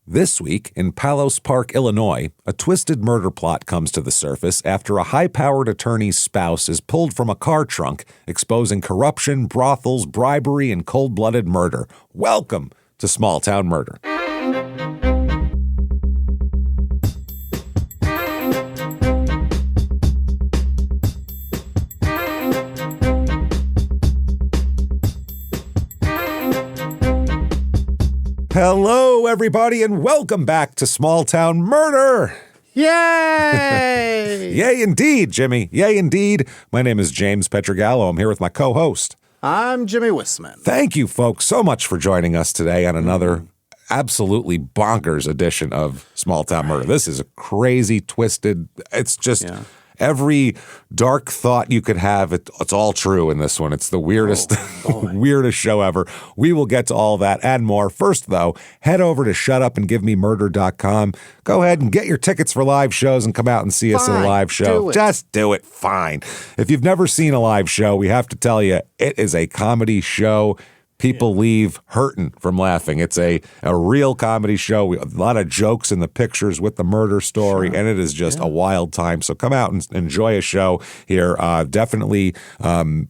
This week, in Palos Park, Illinois, a twisted murder plot comes to the surface after a high-powered attorney's spouse is pulled from a car trunk, exposing corruption, brothels, bribery, and cold-blooded murder. Welcome to Small Town Murder. Hello, everybody, and welcome back to Small Town Murder. Yay! Yay, indeed, Jimmy. Yay, indeed. My name is James Petrogallo. I'm here with my co-host. I'm Jimmy Wisman. Thank you, folks, so much for joining us today on another absolutely bonkers edition of Small Town Murder. This is a crazy, twisted, it's just... Every dark thought you could have, it's all true in this one. It's the weirdest, weirdest show ever. We will get to all that and more. First, though, head over to shutupandgivememurder.com. Go ahead and get your tickets for live shows and come out and see us at a live show. Just do it. Fine. If you've never seen a live show, we have to tell you, it is a comedy show. People leave hurting from laughing. It's a real comedy show. A lot of jokes in the pictures with the murder story, and it is just a wild time. So come out and enjoy a show here. Definitely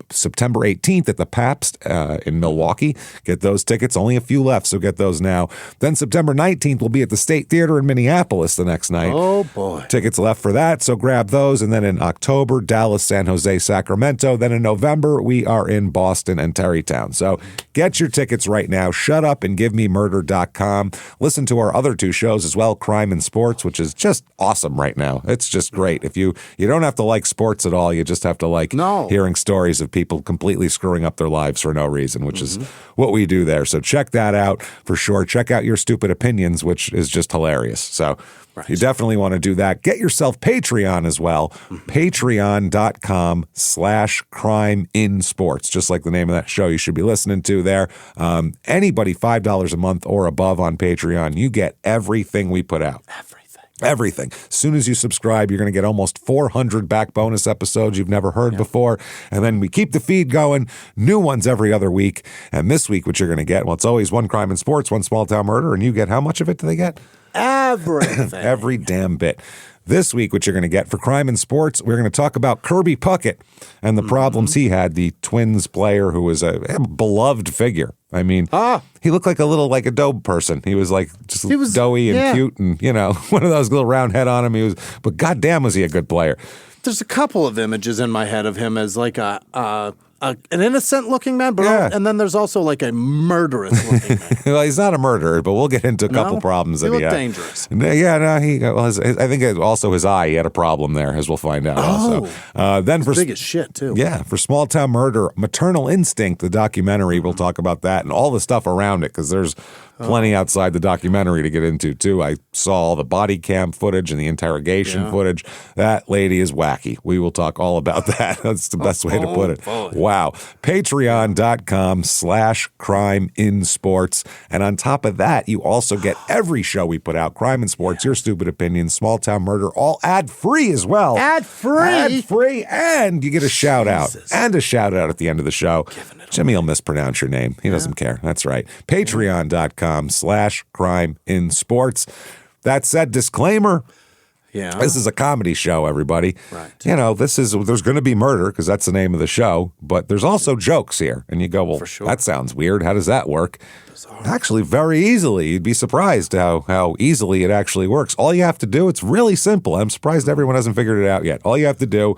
September 18th at the Pabst in Milwaukee. Get those tickets. Only a few left, so get those now. Then September 19th, we'll be at the State Theater in Minneapolis the next night. Oh, boy. Tickets left for that, so grab those. And then in October, Dallas, San Jose, Sacramento. Then in November, we are in Boston and Tarrytown. So get your tickets right now. Shutupandgivememurder.com. Listen to our other two shows as well, Crime and Sports, which is just awesome right now. It's just great. If you don't have to like sports at all, you just have to like hearing stories of people completely screwing up their lives for no reason, which is what we do there. So check that out for sure. Check out Your Stupid Opinions, which is just hilarious. So you definitely want to do that. Get yourself Patreon as well. Patreon.com/CrimeInSports. Just like the name of that show you should be listening to there. Anybody $5 a month or above on Patreon, you get everything we put out. Everything. As soon as you subscribe, you're going to get almost 400 back bonus episodes you've never heard before. And then we keep the feed going. New ones every other week. And this week, what you're going to get, well, it's always one Crime and Sports, one Small Town Murder. And you get how much of it do they get? Everything. Every damn bit. This week, what you're going to get for Crime and Sports, we're going to talk about Kirby Puckett and the problems he had, the Twins player who was a beloved figure. I mean, he looked like a dope person. He was like just doughy and cute and, one of those little round head on him. But goddamn was he a good player. There's a couple of images in my head of him as like an innocent-looking man, but and then there's also like a murderous-looking man. Well, he's not a murderer, but we'll get into a couple problems that he had. He looked dangerous. I think also his eye, he had a problem there, as we'll find out. Then for big as shit, too. Yeah, for Small Town Murder, Maternal Instinct, the documentary, we'll talk about that and all the stuff around it, because there's plenty outside the documentary to get into, too. I saw all the body cam footage and the interrogation footage. That lady is wacky. We will talk all about that. That's the best way to put it. Wow. Patreon.com/CrimeInSports. And on top of that, you also get every show we put out, Crime and Sports, Your Stupid Opinions, Small Town Murder, all ad-free as well. Ad-free? Ad-free. And you get a shout-out. And a shout-out at the end of the show. Jimmy will mispronounce your name. He doesn't care. That's right. Patreon.com/CrimeInSports. That said, disclaimer. Yeah. This is a comedy show, everybody. Right. There's going to be murder because that's the name of the show, but there's also jokes here. And you go, well, that sounds weird. How does that work? Bizarre. Actually, very easily. You'd be surprised how easily it actually works. All you have to do, it's really simple. I'm surprised everyone hasn't figured it out yet. All you have to do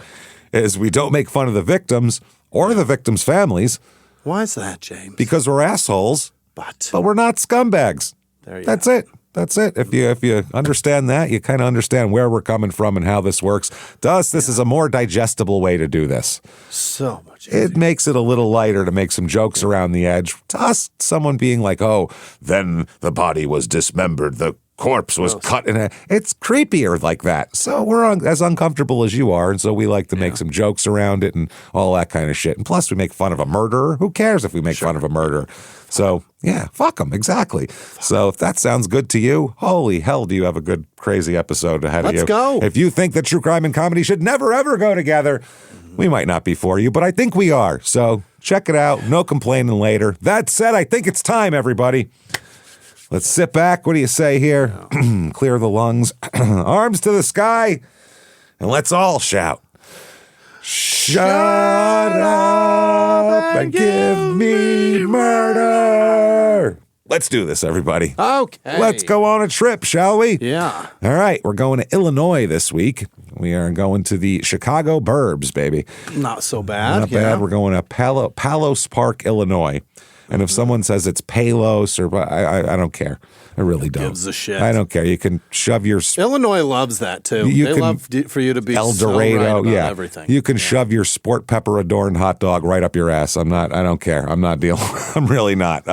is we don't make fun of the victims or the victims' families. Why is that, James? Because we're assholes, but we're not scumbags. That's it. That's it. If you understand that, you kind of understand where we're coming from and how this works. To us, this is a more digestible way to do this. So much easier. It makes it a little lighter to make some jokes around the edge. To us, someone being like, oh, then the body was dismembered, the corpse was cut in a... It's creepier like that. So we're as uncomfortable as you are, and so we like to make some jokes around it and all that kind of shit. And plus, we make fun of a murderer. Who cares if we make fun of a murderer? So, yeah, fuck them, exactly. So if that sounds good to you, holy hell, do you have a good, crazy episode ahead of you. Let's go. If you think that true crime and comedy should never, ever go together, we might not be for you, but I think we are. So check it out. No complaining later. That said, I think it's time, everybody. Let's sit back. What do you say here? Yeah. Clear the lungs, arms to the sky, and let's all shout. Shut up and give me murder. Let's do this, everybody. Okay. Let's go on a trip, shall we? Yeah. All right. We're going to Illinois this week. We are going to the Chicago burbs, baby. Not so bad. Not bad. We're going to Palos Park, Illinois. And if someone says it's Palos or I don't care. I really don't. Gives a shit. I don't care. You can shove your Illinois loves that too. They love for you to be El so Dorado, right about yeah. everything. You can shove your sport pepper adorned hot dog right up your ass. I don't care. I'm not dealing. I'm really not.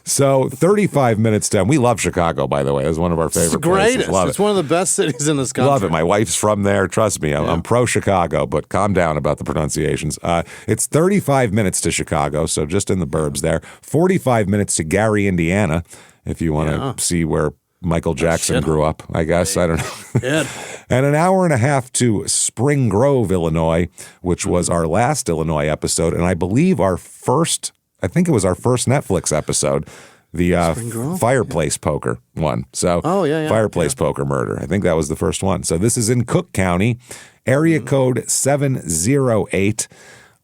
So 35 minutes down. We love Chicago, by the way. It's one of our favorite places. Love it's one of the best cities in this country. Love it. My wife's from there. Trust me. I'm pro Chicago, but calm down about the pronunciations. It's 35 minutes to Chicago, so just in the burbs there. 45 minutes to Gary, Indiana, if you want to see where Michael Jackson grew up, I guess. I don't know. And an hour and a half to Spring Grove, Illinois, which was our last Illinois episode, and I believe I think it was our first Netflix episode, the fireplace poker one. So fireplace poker murder. I think that was the first one. So this is in Cook County, area code 708.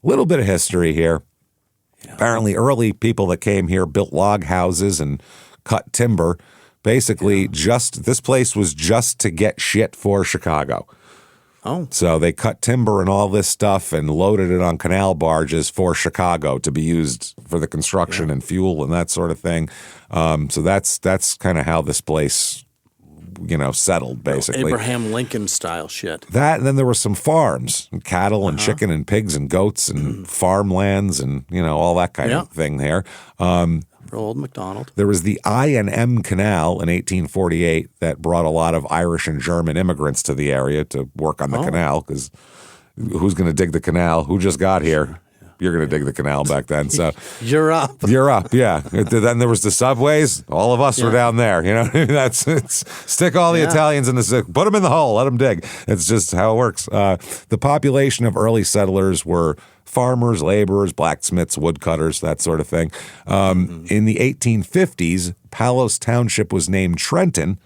A little bit of history here. Yeah. Apparently early people that came here built log houses and cut timber. Basically, this place was just to get shit for Chicago. Oh. So they cut timber and all this stuff and loaded it on canal barges for Chicago to be used for the construction and fuel and that sort of thing. So that's kind of how this place, settled, basically. Abraham Lincoln style shit. That, and then there were some farms, and cattle and chicken and pigs and goats and farmlands and, all that kind of thing there. Old McDonald. There was the I&M Canal in 1848 that brought a lot of Irish and German immigrants to the area to work on the canal, because who's going to dig the canal? Who just got here? You're going to dig the canal back then. So You're up, yeah. Then there was the subways. All of us were down there. Stick all the Italians in the put them in the hole, let them dig. It's just how it works. The population of early settlers were farmers, laborers, blacksmiths, woodcutters, that sort of thing. In the 1850s, Palos Township was named Trenton,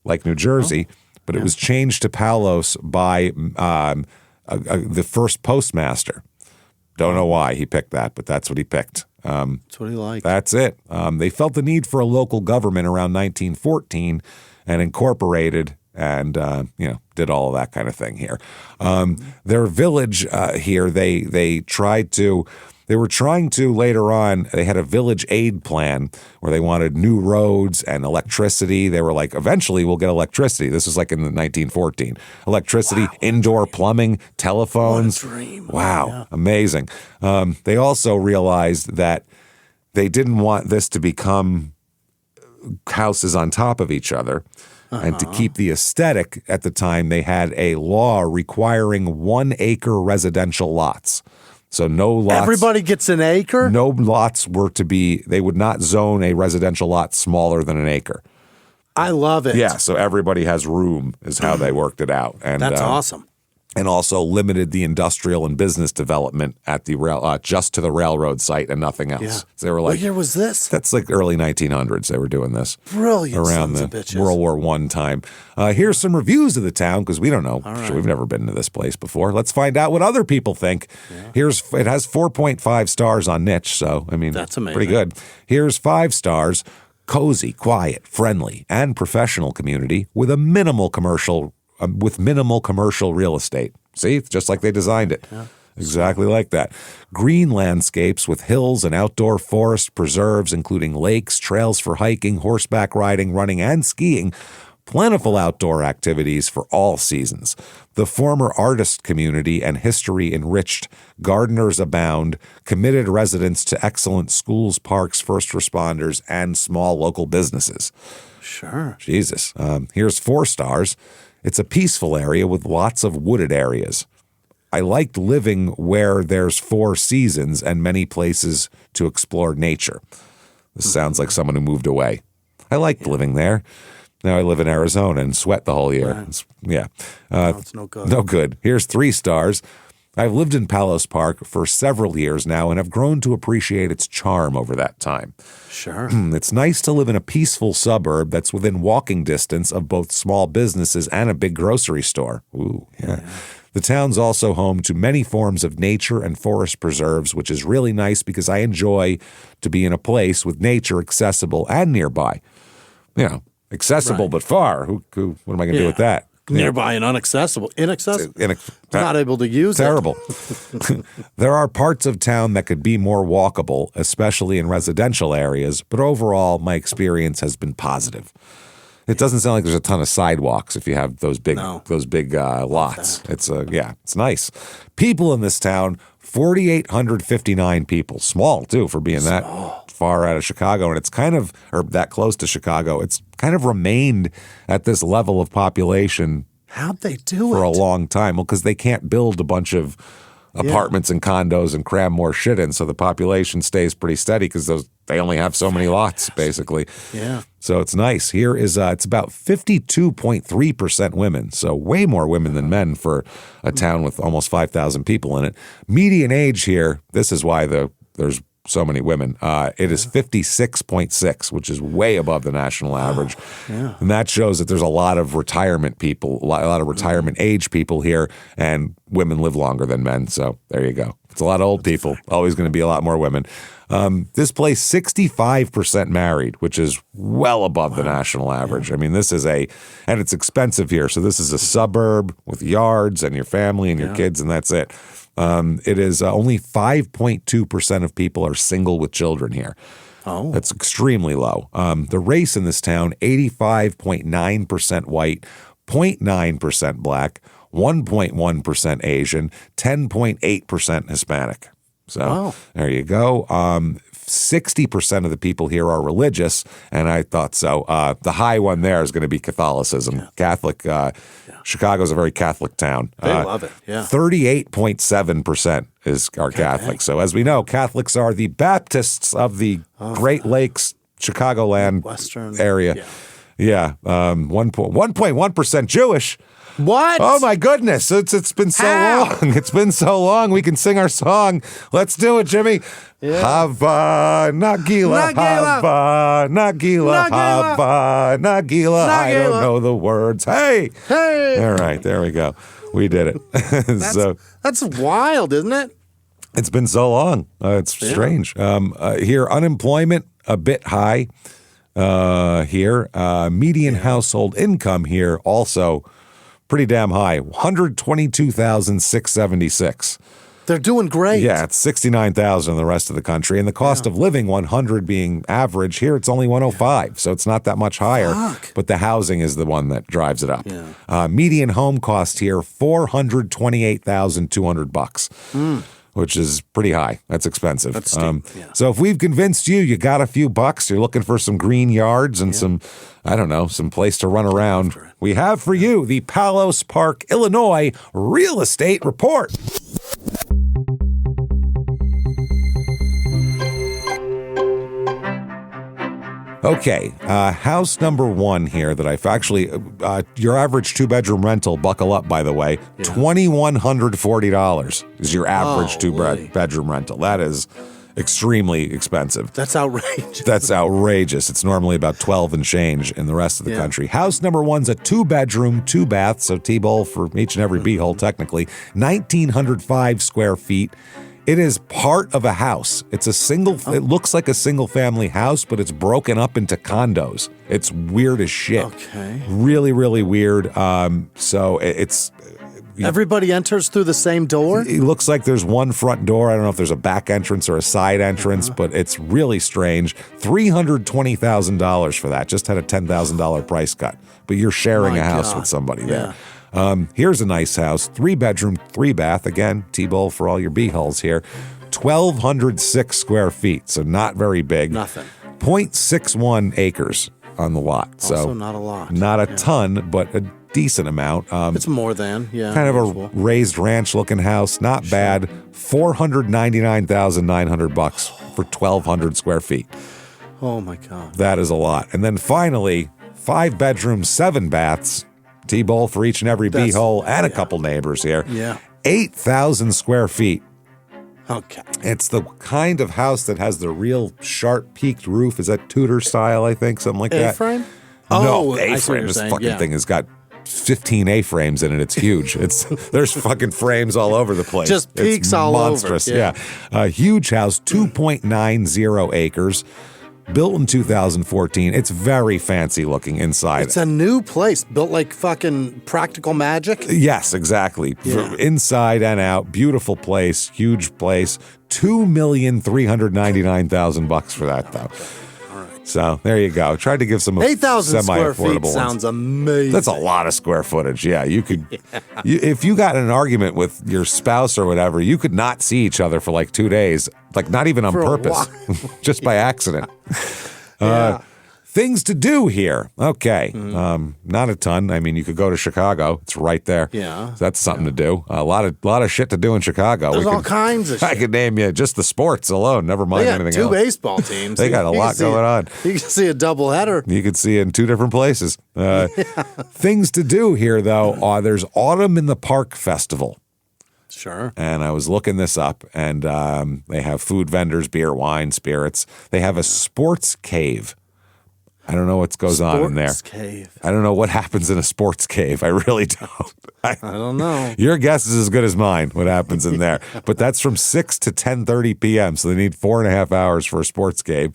like New Jersey, but it was changed to Palos by the first postmaster. Don't know why he picked that, but that's what he picked. That's what he liked. That's it. They felt the need for a local government around 1914 and incorporated and, did all of that kind of thing here. Their village here, they were trying to later on, they had a village aid plan where they wanted new roads and electricity. They were like, eventually we'll get electricity. This was like in 1914. Electricity, indoor plumbing, telephones. What a dream. Wow, amazing. They also realized that they didn't want this to become houses on top of each other. And to keep the aesthetic, at the time, they had a law requiring 1 acre residential lots. So no lots. Everybody gets an acre? No lots they would not zone a residential lot smaller than an acre. I love it. Yeah, so everybody has room is how they worked it out. And that's awesome. And also limited the industrial and business development at the just to the railroad site and nothing else. Yeah. So they were like, what year was this? That's like early 1900s. They were doing this. Brilliant. Around the World War I time. Here's some reviews of the town because we don't know. Right. We've never been to this place before. Let's find out what other people think. Yeah. It has 4.5 stars on Niche, so I mean, that's amazing. Pretty good. Here's 5 stars. Cozy, quiet, friendly, and professional community with minimal commercial real estate. See, it's just like they designed it. Yeah. Exactly like that. Green landscapes with hills and outdoor forest preserves, including lakes, trails for hiking, horseback riding, running, and skiing. Plentiful outdoor activities for all seasons. The former artist community and history enriched. Gardeners abound. Committed residents to excellent schools, parks, first responders, and small local businesses. Sure. Jesus. Here's 4 stars. It's a peaceful area with lots of wooded areas. I liked living where there's 4 seasons and many places to explore nature. This sounds like someone who moved away. I liked living there. Now I live in Arizona and sweat the whole year. Right. Yeah. No, it's no good. No good. Here's 3 stars. I've lived in Palos Park for several years now and have grown to appreciate its charm over that time. Sure. It's nice to live in a peaceful suburb that's within walking distance of both small businesses and a big grocery store. Ooh, yeah. The town's also home to many forms of nature and forest preserves, which is really nice because I enjoy to be in a place with nature accessible and nearby. You know, accessible but far. What am I going to do with that? Nearby and inaccessible. Not able to use terrible. There are parts of town that could be more walkable, especially in residential areas, but overall, my experience has been positive. It doesn't sound like there's a ton of sidewalks if you have those big lots. It's nice. People in this town, 4,859 people. Small, too, for being that far out of Chicago. And it's or that close to Chicago. It's kind of remained at this level of population. How'd they do for a long time? Well, because they can't build a bunch of apartments and condos and cram more shit in. So the population stays pretty steady because they only have so many lots, basically. Yeah. So it's nice. Here is it's about 52.3% women, so way more women than men for a town with almost 5,000 people in it. Median age here, this is why there's so many women. It is 56.6, which is way above the national average. Yeah. And that shows that there's a lot of retirement people, a lot of retirement age people here, and women live longer than men. So there you go. It's a lot of old people. Always going to be a lot more women. This place, 65% married, which is well above the national average. I mean, and it's expensive here. So this is a suburb with yards and your family and your kids, and that's it. It is only 5.2% of people are single with children here. Oh. That's extremely low. The race in this town, 85.9% white, 0.9% black, 1.1% Asian, 10.8% Hispanic. So there you go. 60% of the people here are religious, and I thought so. The high one there is going to be Catholicism. Yeah. Catholic. Chicago's a very Catholic town. They love it. Yeah. 38.7% are Catholic. So as we know, Catholics are the Baptists of the Great Lakes, Chicagoland Western area. Yeah. 1.1% Jewish. What? Oh my goodness! It's been so long. It's been so long. We can sing our song. Let's do it, Jimmy. Yeah. Hava Nagila, Hava Nagila, Hava Nagila. I don't know the words. Hey. All right, there we go. We did it. That's wild, isn't it? It's been so long. It's strange. Here, unemployment a bit high. Here, median household income here also pretty damn high, $122,676. They're doing great. Yeah, it's $69,000 in the rest of the country, and the cost of living, $100 being average. Here, it's only $105, so it's not that much higher. But the housing is the one that drives it up. Yeah. Median home cost here, $428,200, which is pretty high. That's expensive. That's steep. So if we've convinced you got a few bucks, you're looking for some green yards and some place to run around, we have for you the Palos Park, Illinois Real Estate Report. Okay, house number one here that I've actually, your average two-bedroom rental, buckle up, by the way, $2,140 is your average two-bedroom rental. That is extremely expensive. That's outrageous. That's outrageous. It's normally about 12 and change in the rest of the country. House number one's a two-bedroom, two-bath, so T-bowl for each and every B-hole technically, 1,905 square feet. It is part of a house. It looks like a single family house, but it's broken up into condos. It's weird as shit. Okay. Really, really weird. So it's... Everybody enters through the same door? It looks like there's one front door. I don't know if there's a back entrance or a side entrance, but it's really strange. $320,000 for that. Just had a $10,000 price cut. But you're sharing a house with somebody there. Here's a nice house, 3-bedroom, 3-bath. Again, T-bowl for all your B-holes here. 1,206 square feet, so not very big. Nothing. 0.61 acres on the lot. Also not a lot. Not a ton, but a decent amount. It's more than, kind of a raised ranch-looking house. Not bad. $499,900 for 1,200 square feet. Oh, my God. That is a lot. And then finally, 5 bedrooms, 7 baths. T-bowl for each and every B-hole and a couple neighbors here. Yeah. 8,000 square feet. Okay. It's the kind of house that has the real sharp peaked roof. Is that Tudor style, I think, something like that? A-frame? No, I see what A-frame. you're This saying, fucking yeah. thing has got 15 A-frames in it. It's huge. There's fucking frames all over the place. Just peaks it's all over. monstrous. Yeah. A huge house, 2.90 acres. Built in 2014. It's very fancy looking inside. It's a new place built like fucking Practical Magic. Yes, exactly. Yeah. Inside and out, beautiful place, huge place. $2,399,000 for that, though. All right. So there you go. Tried to give some 8,000 square feet semi-affordable sounds ones. amazing. That's a lot of square footage. Yeah, you could. If you got in an argument with your spouse or whatever, you could not see each other for like 2 days, like not even on For a purpose, just by accident. Yeah. Things to do here. Okay. Not a ton. I mean, you could go to Chicago. It's right there. Yeah. So that's something to do. A lot of shit to do in Chicago. There's all kinds of I shit. could name you just the sports alone. Never mind They got anything two else. baseball teams. They got a You lot can see going it. on. You can see a doubleheader. You could see it in two different places. Things to do here, though, there's Autumn in the Park Festival. Sure. And I was looking this up, and they have food vendors, beer, wine, spirits. They have a sports cave. I don't know what goes on in there. Sports cave. I don't know what happens in a sports cave. I really don't. I don't know. Your guess is as good as mine, what happens in there. But that's from 6 to 10:30 p.m., so they need 4.5 hours for a sports cave.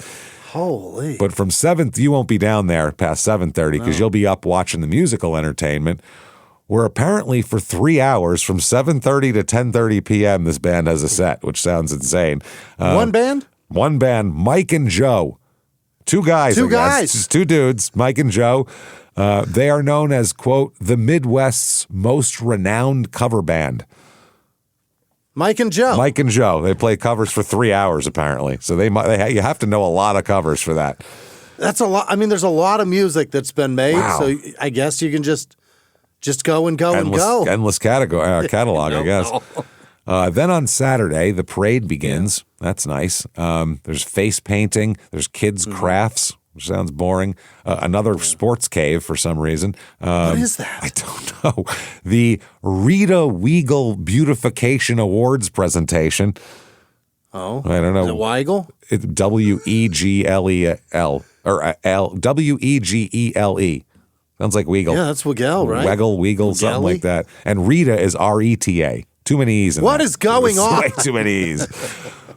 Holy. But from 7th, you won't be down there past 7:30 because you'll be up watching the musical entertainment, where apparently for 3 hours, from 7:30 to 10:30 p.m., this band has a set, which sounds insane. One band? One band, Mike and Joe. Two guys. Two I guess. guys. Just two dudes, Mike and Joe. They are known as, quote, the Midwest's most renowned cover band. Mike and Joe. Mike and Joe. They play covers for 3 hours, apparently. So you have to know a lot of covers for that. That's a lot. I mean, there's a lot of music that's been made. Wow. So I guess you can just go and go and go. Endless catalog, I guess. No. Then on Saturday, the parade begins. That's nice. There's face painting. There's kids' crafts, which sounds boring. Another sports cave for some reason. What is that? I don't know. The Rita Weigel Beautification Awards presentation. Oh. I don't know. Is it Weigel? It's Wegelel or Wegele. Sounds like Weigel. Yeah, that's Weigel, right? Weigel, something like that. And Rita is Reta. Too many E's in What that. is going There's on? Way too many E's.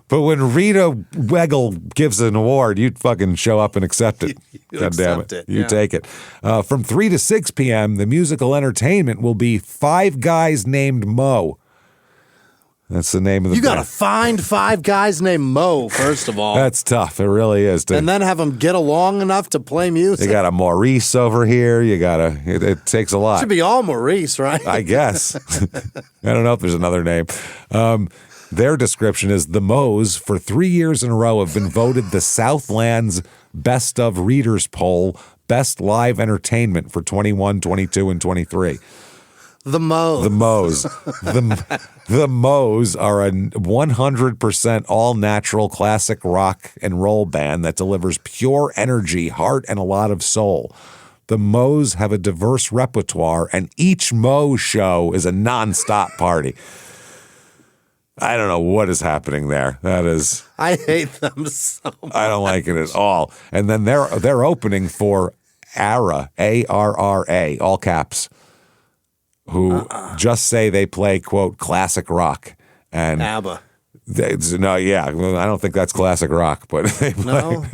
But when Rita Weigel gives an award, you'd fucking show up and accept it. God damn accept it, You yeah. take it. From 3 to 6 p.m., the musical entertainment will be Five Guys Named Mo. That's the name of the You got to band. find 5 guys named Mo, first of all. That's tough. It really is. and then have them get along enough to play music. You got a Maurice over here. It takes a lot. Should be all Maurice, right? I guess. I don't know if there's another name. Their description is the Mo's for 3 years in a row have been voted the Southland's Best of Readers Poll, Best Live Entertainment for 21, 22, and 23. The Mo. The Mo's. The Mo's are a 100% all-natural classic rock and roll band that delivers pure energy, heart, and a lot of soul. The Mo's have a diverse repertoire, and each Mo show is a nonstop party. I don't know what is happening there. That is, I hate them so much. I don't like it at all. And then they're opening for ARRA, ARRA, all caps, who just say they play, quote, classic rock. And ABBA. I don't think that's classic rock, but they play. No?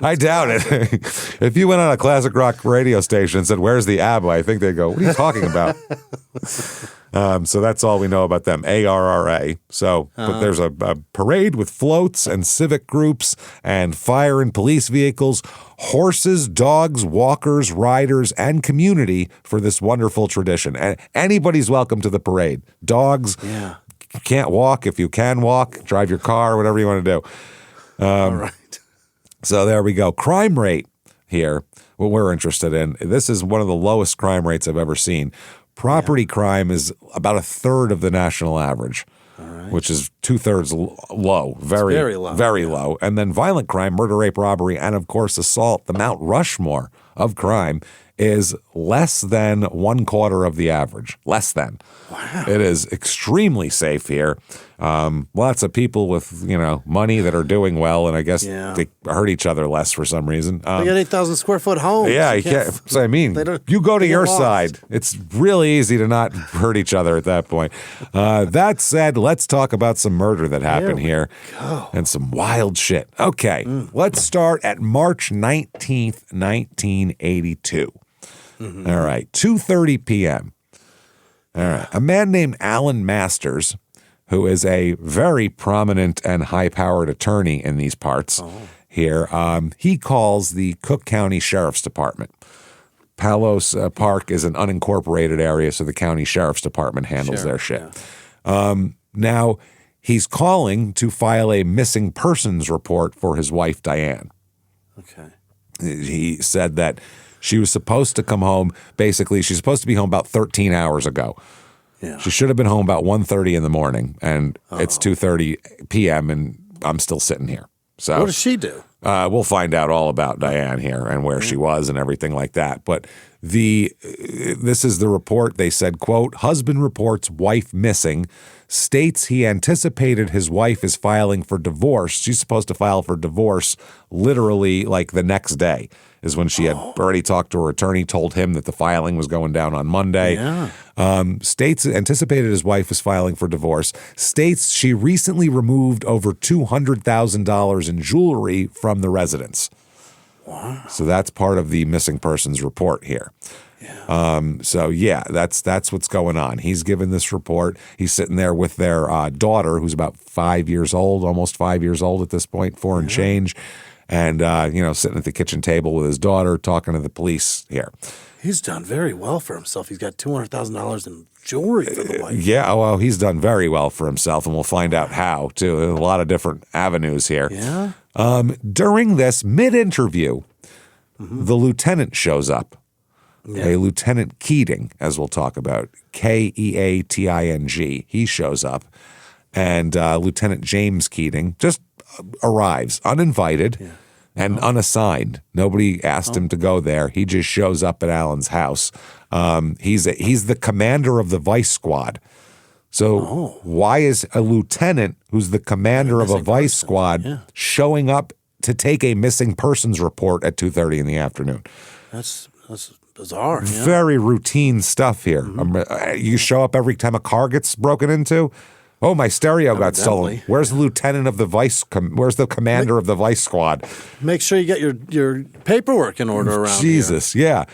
I doubt it. If you went on a classic rock radio station and said, "Where's the ABBA?" I think they'd go, "What are you talking about?" So that's all we know about them. ARRA. So, but there's a parade with floats and civic groups and fire and police vehicles, horses, dogs, walkers, riders, and community for this wonderful tradition. And anybody's welcome to the parade. Dogs. Yeah. You can't walk. If you can walk, drive your car, whatever you want to do. All right. So there we go. Crime rate here, what we're interested in. This is one of the lowest crime rates I've ever seen. Property crime is about a third of the national average, which is 2/3 low. Very low. Very low. And then violent crime, murder, rape, robbery, and of course assault, the Mount Rushmore of crime, is less than 1/4 of the average. Less than. Wow. It is extremely safe here. Lots of people with, money that are doing well, and I guess they hurt each other less for some reason. They got 8,000 square foot homes. Yeah, you can't. So I mean, you go to your side. It's really easy to not hurt each other at that point. That said, let's talk about some murder that happened here and some wild shit. Okay, let's start at March 19th, 1982. All right, 2:30 p.m. All right, a man named Alan Masters, who is a very prominent and high-powered attorney in these parts here, he calls the Cook County Sheriff's Department. Palos Park is an unincorporated area, so the county sheriff's department handles their shit. Yeah. Now, he's calling to file a missing persons report for his wife, Diane. Okay. He said that she was supposed to come home. Basically, she's supposed to be home about 13 hours ago. Yeah. She should have been home about 1:30 in the morning, and it's 2:30 p.m., and I'm still sitting here. So what does she do? We'll find out all about Diane here and where she was and everything like that. But this is the report. They said, quote, husband reports wife missing, states he anticipated his wife is filing for divorce. She's supposed to file for divorce literally like the next day is when she had already talked to her attorney, told him that the filing was going down on Monday. Yeah. States anticipated his wife was filing for divorce. States she recently removed over $200,000 in jewelry from the residence. Wow. So that's part of the missing persons report here. Yeah. That's what's going on. He's given this report. He's sitting there with their daughter, who's about 5 years old, almost 5 years old at this point, 4 and change. And, sitting at the kitchen table with his daughter, talking to the police here. He's done very well for himself. He's got $200,000 in jewelry for the wife. Yeah, well, he's done very well for himself, and we'll find out how, too. There's a lot of different avenues here. Yeah? During this mid-interview, the lieutenant shows up. Yeah. A Lieutenant Keating, as we'll talk about, Keating. He shows up, and Lieutenant James Keating just arrives uninvited and unassigned. Nobody asked him to go there. He just shows up at Alan's house. He's the commander of the vice squad. So why is a lieutenant who's the commander of a vice squad showing up to take a missing persons report at 2:30 in the afternoon? That's bizarre. Yeah. Very routine stuff here. You show up every time a car gets broken into. Oh, my stereo got stolen. Where's the lieutenant of the where's the commander of the vice squad? Make sure you get your paperwork in order around Jesus, here. yeah.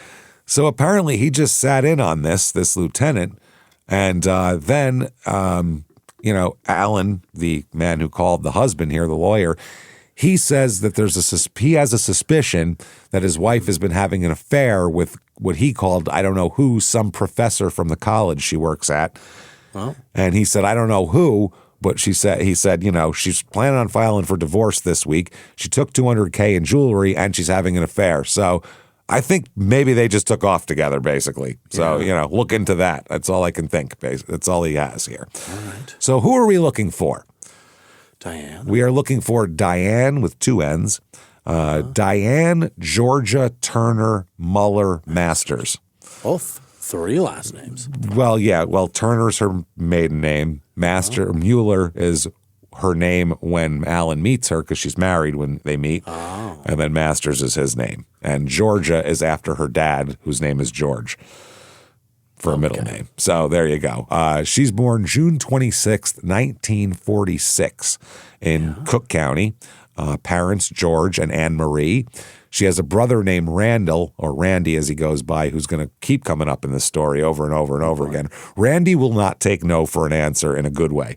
So apparently he just sat in on this lieutenant, and then, Alan, the man who called the husband here, the lawyer, he says that he has a suspicion that his wife has been having an affair with what he called, I don't know who, some professor from the college she works at. And he said, I don't know who, but he said, she's planning on filing for divorce this week. She took $200K in jewelry and she's having an affair. So I think maybe they just took off together, basically. So, look into that. That's all I can think. That's all he has here. All right. So who are we looking for? Diane. We are looking for Diane with 2 N's. Diane Georgia Turner Muller Masters. Both 3 last names. Well, yeah. Well, Turner's her maiden name. Mueller is her name when Alan meets her because she's married when they meet. Oh. And then Masters is his name. And Georgia is after her dad, whose name is George, for a middle name. So there you go. She's born June 26th, 1946 in Cook County. Parents, George and Anne Marie. She has a brother named Randall, or Randy as he goes by, who's going to keep coming up in this story over and over and over again. Randy will not take no for an answer in a good way.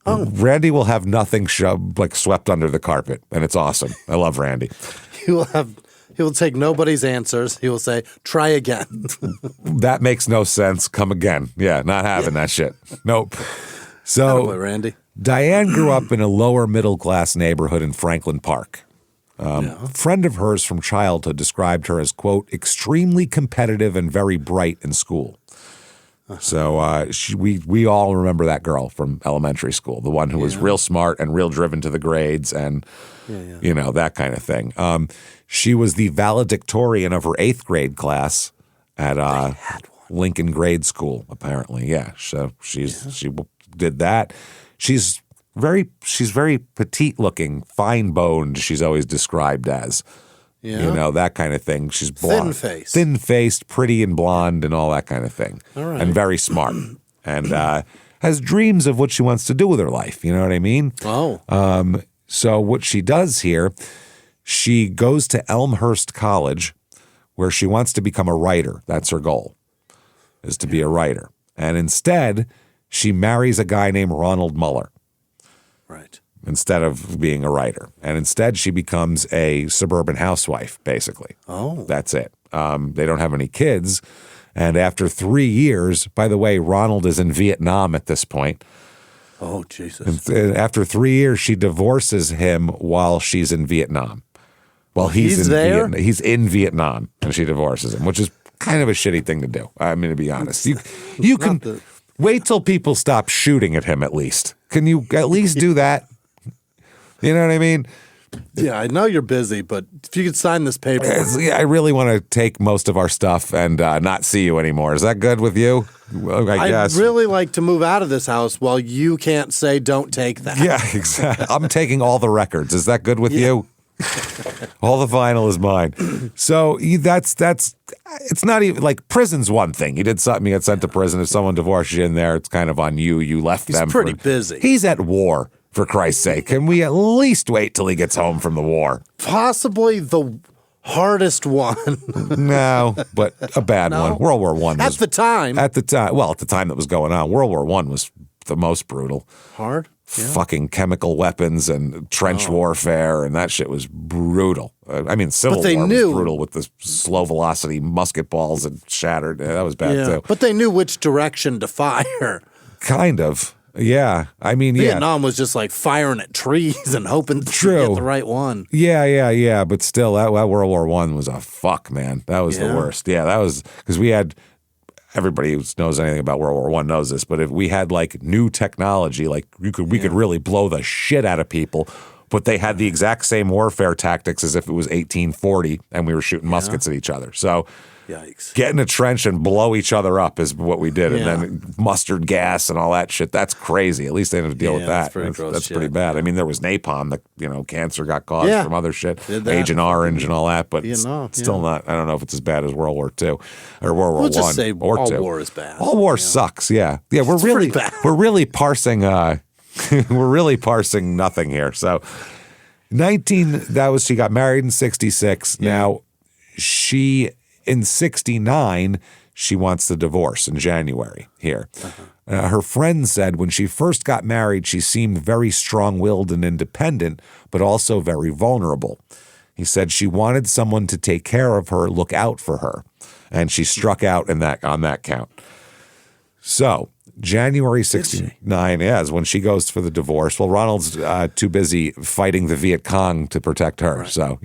Randy will have nothing swept under the carpet, and it's awesome. I love Randy. He will take nobody's answers. He will say, try again. That makes no sense. Come again. Yeah, not having that shit. Nope. So, Randy. Diane grew up in a lower middle class neighborhood in Franklin Park. A friend of hers from childhood described her as, quote, extremely competitive and very bright in school. So we all remember that girl from elementary school, the one who was real smart and real driven to the grades and, you know, that kind of thing. She was the valedictorian of her 8th grade class at Lincoln Grade School, apparently. Yeah, so she did that. She's very petite looking, fine boned. She's always described as. Yeah. You know, that kind of thing. She's blonde. Thin-faced, pretty and blonde and all that kind of thing. All right. And very smart. And has dreams of what she wants to do with her life. You know what I mean? Oh. So what she does here, she goes to Elmhurst College where she wants to become a writer. That's her goal, is to be a writer. And instead, she marries a guy named Ronald Muller. Right. Instead of being a writer. And instead she becomes a suburban housewife, basically. Oh. That's it. They don't have any kids. And after 3 years, by the way, Ronald is in Vietnam at this point. Oh, Jesus. And after 3 years, she divorces him while she's in Vietnam. While he's in Vietnam, and she divorces him, which is kind of a shitty thing to do. I mean, to be honest. You can wait till people stop shooting at him at least. Can you at least do that? You know what I mean? Yeah, I know you're busy, but if you could sign this paper. I really want to take most of our stuff and not see you anymore. Is that good with you? Well, I guess. I'd really like to move out of this house while you can't say don't take that. Yeah, exactly. I'm taking all the records. Is that good with you? All the vinyl is mine. So that's it's not even like prison's one thing. You did something, you got sent to prison. If someone divorces you in there, it's kind of on you. You left them. He's pretty busy. He's at war. For Christ's sake, can we at least wait till he gets home from the war? Possibly the hardest one. No, but a bad one. World War I. At the time that was going on, World War I was the most brutal. Hard? Yeah. Fucking chemical weapons and trench warfare, and that shit was brutal. I mean, Civil War was brutal with the slow velocity musket balls and shattered. Yeah, that was bad too. But they knew which direction to fire. Kind of. Yeah, I mean, Vietnam was just like firing at trees and hoping to get the right one. Yeah. But still, that World War I was a fuck, man. That was the worst. Yeah, that was because we had everybody who knows anything about World War I knows this. But if we had like new technology, like we could really blow the shit out of people. But they had the exact same warfare tactics as if it was 1840 and we were shooting muskets at each other. So. Yikes. Get in a trench and blow each other up is what we did. And then mustard gas and all that shit. That's crazy. At least they didn't have to deal with that. That's pretty bad. I mean, there was napalm that, cancer got caused from other shit. Agent Orange and all that. But still not, I don't know if it's as bad as World War II or World War I. Just say or all II. war is bad. All war sucks, yeah. Yeah, we're really parsing, we're really parsing nothing here. So she got married in 66. Yeah. Now, in 69, she wants the divorce in January here. Her friend said when she first got married, she seemed very strong-willed and independent, but also very vulnerable. He said she wanted someone to take care of her, look out for her, and she struck out on that count. So January 69 is when she goes for the divorce. Well, Ronald's too busy fighting the Viet Cong to protect her, so,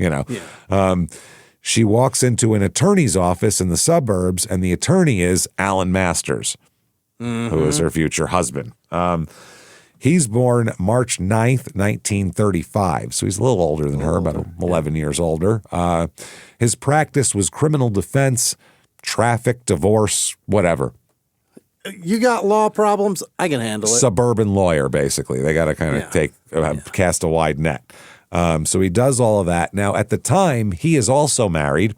she walks into an attorney's office in the suburbs, and the attorney is Alan Masters, who is her future husband. He's born March 9th, 1935, so he's a little older than her, about 11 years older. His practice was criminal defense, traffic, divorce, whatever. You got law problems? I can handle it. Suburban lawyer, basically. They got to kind of cast a wide net. So he does all of that. Now, at the time, he is also married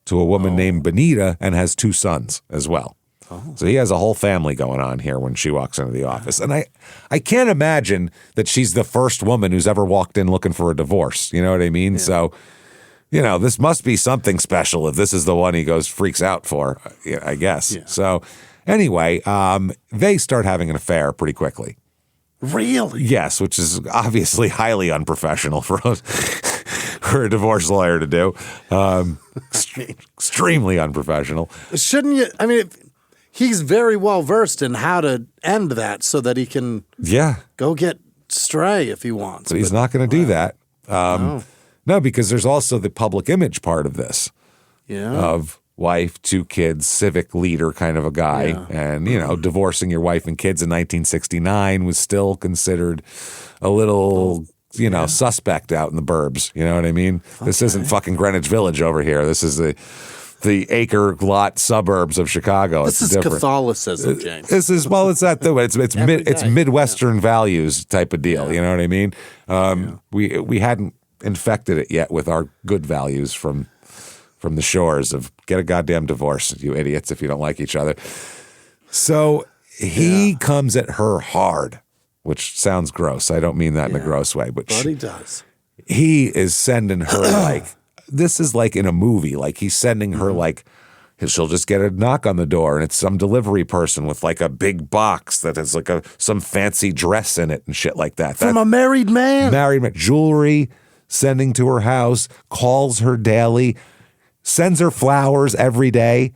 to a woman named Benita and has 2 sons as well. So he has a whole family going on here when she walks into the office. And I can't imagine that she's the first woman who's ever walked in looking for a divorce. You know what I mean? Yeah. So, this must be something special if this is the one he freaks out for, I guess. Yeah. So anyway, they start having an affair pretty quickly. Really? Yes, which is obviously highly unprofessional for a divorce lawyer to do. Extremely unprofessional. Shouldn't you? I mean, he's very well versed in how to end that so that he can go get Stray if he wants. But he's not going to do that. No, because there's also the public image part of this. Yeah. Of wife, 2 kids, civic leader kind of a guy. Yeah. And, divorcing your wife and kids in 1969 was still considered a little, suspect out in the burbs. You know what I mean? This isn't fucking Greenwich Village over here. This is the acre lot suburbs of Chicago. This is different. Catholicism, James. This is, well, it's that though. It's Midwestern values type of deal. You know what I mean? We hadn't infected it yet with our good values from the shores of get a goddamn divorce, you idiots, if you don't like each other. So he comes at her hard, which sounds gross. I don't mean that in a gross way, but he does. He is sending her like, this is like in a movie. Like he's sending her like, she'll just get a knock on the door and it's some delivery person with like a big box that has like some fancy dress in it and shit like that. From a married man. Jewelry, sending to her house, calls her daily, sends her flowers every day.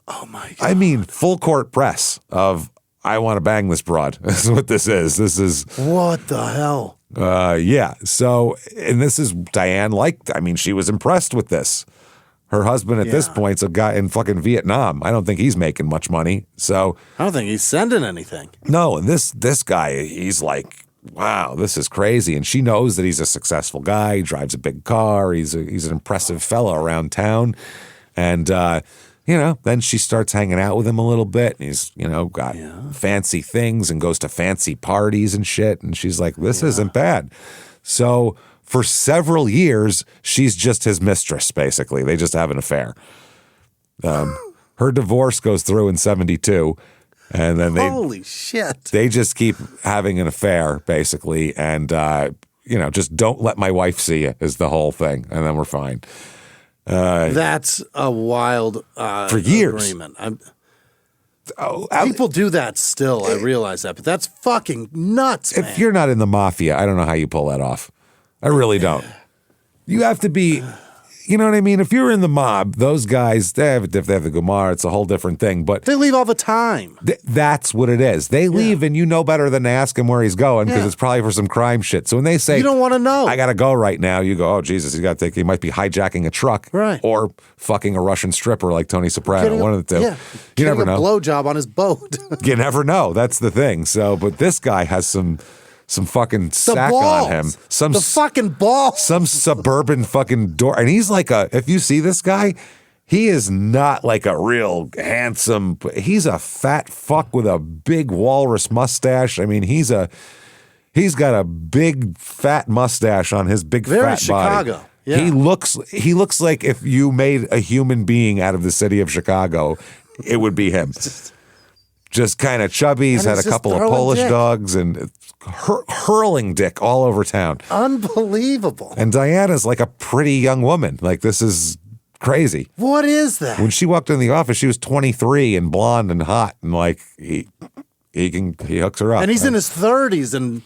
Oh my God. I mean, full court press of, I want to bang this broad. This is what this is. This is. What the hell? Yeah. So, and this is Diane she was impressed with this. Her husband at this point's a guy in fucking Vietnam. I don't think he's making much money. So. I don't think he's sending anything. No. And this guy, he's like, wow, this is crazy. And she knows that he's a successful guy. He drives a big car. He's an impressive fellow around town. And, then she starts hanging out with him a little bit. And he's, got fancy things and goes to fancy parties and shit. And she's like, this isn't bad. So for several years, she's just his mistress, basically. They just have an affair. Her divorce goes through in 1972. And then holy shit. They just keep having an affair, basically. And, just don't let my wife see you is the whole thing. And then we're fine. That's a wild for years. agreement. People do that still. I realize that, but that's fucking nuts, man. If you're not in the mafia, I don't know how you pull that off. I really don't. You have to be, you know what I mean? If you're in the mob, those guys, they have the Gumar, it's a whole different thing. But they leave all the time. That's what it is. They leave and you know better than to ask him where he's going because it's probably for some crime shit. So when they say, you don't want to know. I got to go right now, you go, oh, Jesus, he might be hijacking a truck. Right. Or fucking a Russian stripper like Tony Soprano, one of the two. Yeah. You never know. A blowjob on his boat. You never know. That's the thing. So, but this guy has some fucking sack on him. The fucking balls. Some suburban fucking door. And he's like if you see this guy, he is not like a real handsome, he's a fat fuck with a big walrus mustache. I mean, he's got a big fat mustache on his big Very fat Chicago. body. Yeah. He looks like if you made a human being out of the city of Chicago, it would be him. Just kind of chubby. He's had a couple of Polish dogs and hurling dick all over town. Unbelievable. And Diana's like a pretty young woman. Like, this is crazy. What is that? When she walked in the office, she was 23 and blonde and hot. And like, he hooks her up. And he's in his 30s and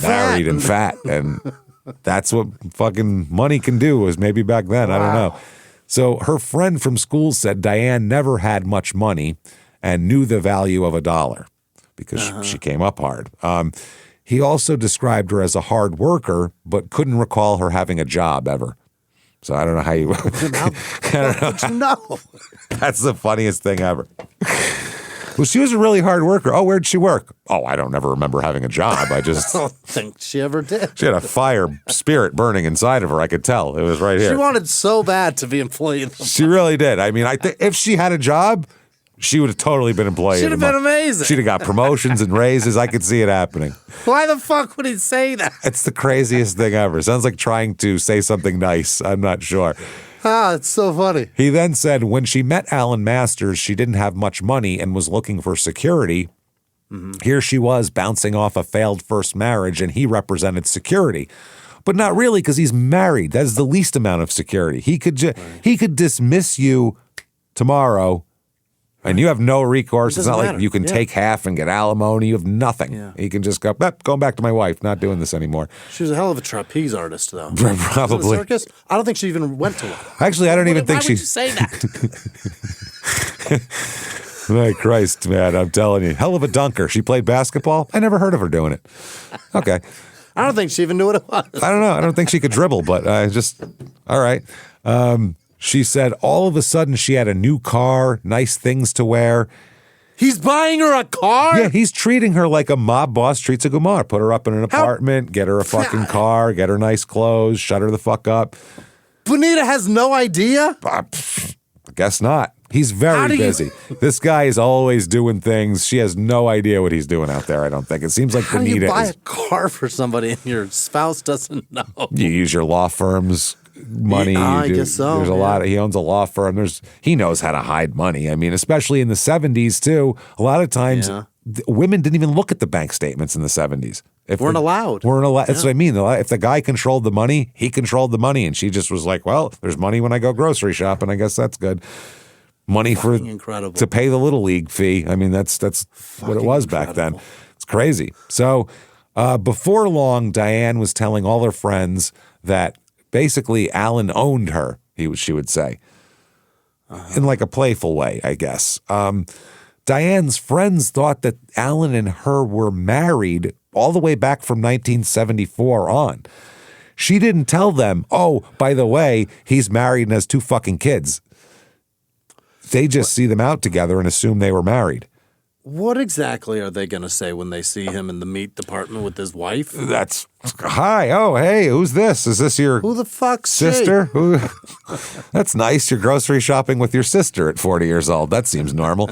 married and fat. And that's what fucking money can do, was maybe back then. Wow. I don't know. So her friend from school said Diane never had much money and knew the value of $1 because she came up hard. He also described her as a hard worker, but couldn't recall her having a job ever. So I don't know how you. I don't know. That's the funniest thing ever. Well, she was a really hard worker. Oh, where'd she work? Oh, I don't ever remember having a job. I just don't think she ever did. She had a fire spirit burning inside of her. I could tell. It was right here. She wanted so bad to be employed. She really did. I mean, I think if she had a job, she would have totally been employed. She'd have been amazing. She'd have got promotions and raises. I could see it happening. Why the fuck would he say that? It's the craziest thing ever. Sounds like trying to say something nice. I'm not sure. It's so funny. He then said when she met Alan Masters, she didn't have much money and was looking for security. Mm-hmm. Here she was bouncing off a failed first marriage, and he represented security. But not really, because he's married. That is the least amount of security. He could dismiss you tomorrow, and you have no recourse. It's not like you can take half and get alimony. You have nothing. Yeah. He can just go, going back to my wife, not doing this anymore. She was a hell of a trapeze artist, though. Probably. Was it a circus? I don't think she even went to one. Actually, I don't even think why would you say that? My Christ, man, I'm telling you. Hell of a dunker. She played basketball. I never heard of her doing it. Okay. I don't think she even knew what it was. I don't know. I don't think she could dribble, but all right. She said all of a sudden she had a new car, nice things to wear. He's buying her a car? Yeah, he's treating her like a mob boss treats a gumar. Put her up in an apartment, get her a fucking car, get her nice clothes, shut her the fuck up. Bonita has no idea? I guess not. He's very busy. This guy is always doing things. She has no idea what he's doing out there, I don't think. It seems like How do Bonita you buy is... a car for somebody and your spouse doesn't know? You use your law firm's money. Yeah, I guess so. There's a lot of, he owns a law firm. He knows how to hide money. I mean, especially in the 70s too. A lot of times women didn't even look at the bank statements in the 70s. Weren't allowed. That's what I mean. If the guy controlled the money, he controlled the money. And she just was like, well, there's money when I go grocery shopping. I guess that's good. Money for incredible. To pay the Little League fee. I mean, that's what it was back then. It's crazy. So before long, Diane was telling all her friends that basically Alan owned her, she would say, in like a playful way, I guess. Diane's friends thought that Alan and her were married all the way back from 1974 on. She didn't tell them, oh, by the way, he's married and has 2 fucking kids. They just see them out together and assume they were married. What exactly are they going to say when they see him in the meat department with his wife? That's, hi, oh, hey, who's this? Is this your Who the fuck's sister? That's nice. You're grocery shopping with your sister at 40 years old. That seems normal.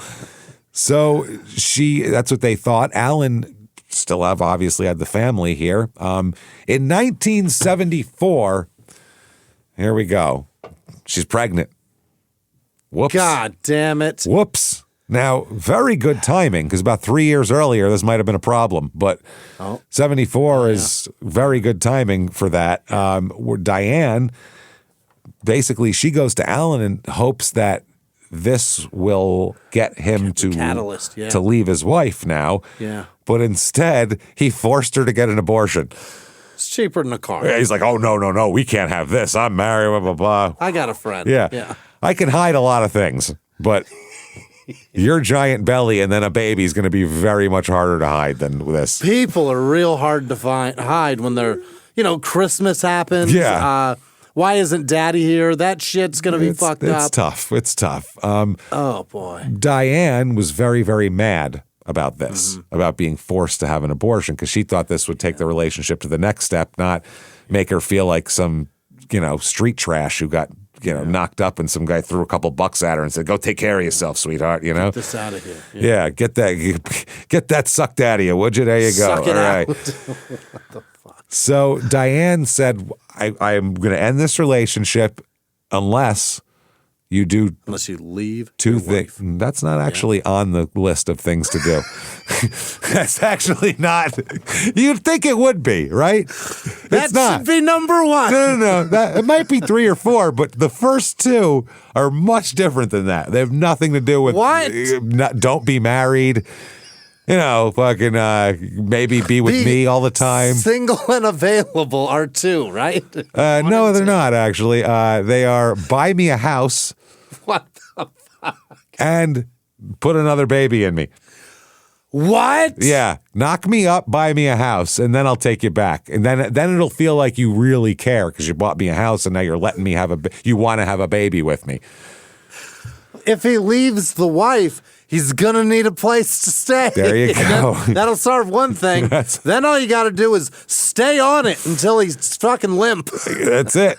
So that's what they thought. Alan still obviously had the family here. In 1974, here we go. She's pregnant. Whoops. God damn it. Whoops. Now, very good timing, because about 3 years earlier, this might have been a problem, but 74 is very good timing for that. Where Diane, basically, she goes to Alan and hopes that this will get him to leave his wife now. Yeah. But instead, he forced her to get an abortion. It's cheaper than a car. He's like, oh, no, we can't have this. I'm married, blah, blah, blah. I got a friend. Yeah. I can hide a lot of things, but your giant belly and then a baby is going to be very much harder to hide than this. People are real hard to hide when they're, Christmas happens. Yeah. Why isn't daddy here? That shit's going to be fucked up. It's tough. Oh, boy. Diane was very, very mad about this, about being forced to have an abortion, because she thought this would take the relationship to the next step, not make her feel like some, street trash who got knocked up and some guy threw a couple bucks at her and said, go take care of yourself, sweetheart, Get this out of here. Yeah, get that sucked out of you, would you? There you go. Suck it out. What the fuck? So Diane said, I'm going to end this relationship unless you do... Unless you leave 2 things. That's not actually on the list of things to do. That's actually not. You'd think it would be, right? That should be number 1. No. It might be 3 or 4, but the first 2 are much different than that. They have nothing to do with what? Don't be married. Fucking maybe be with me all the time. Single and available are 2, right? No, they're not actually. They are buy me a house. What the fuck? And put another baby in me. What? Yeah. Knock me up, buy me a house, and then I'll take you back. And then it'll feel like you really care because you bought me a house and now you're letting me you want to have a baby with me. If he leaves the wife, he's going to need a place to stay. There you go. That'll solve one thing. Then all you got to do is stay on it until he's fucking limp. That's it.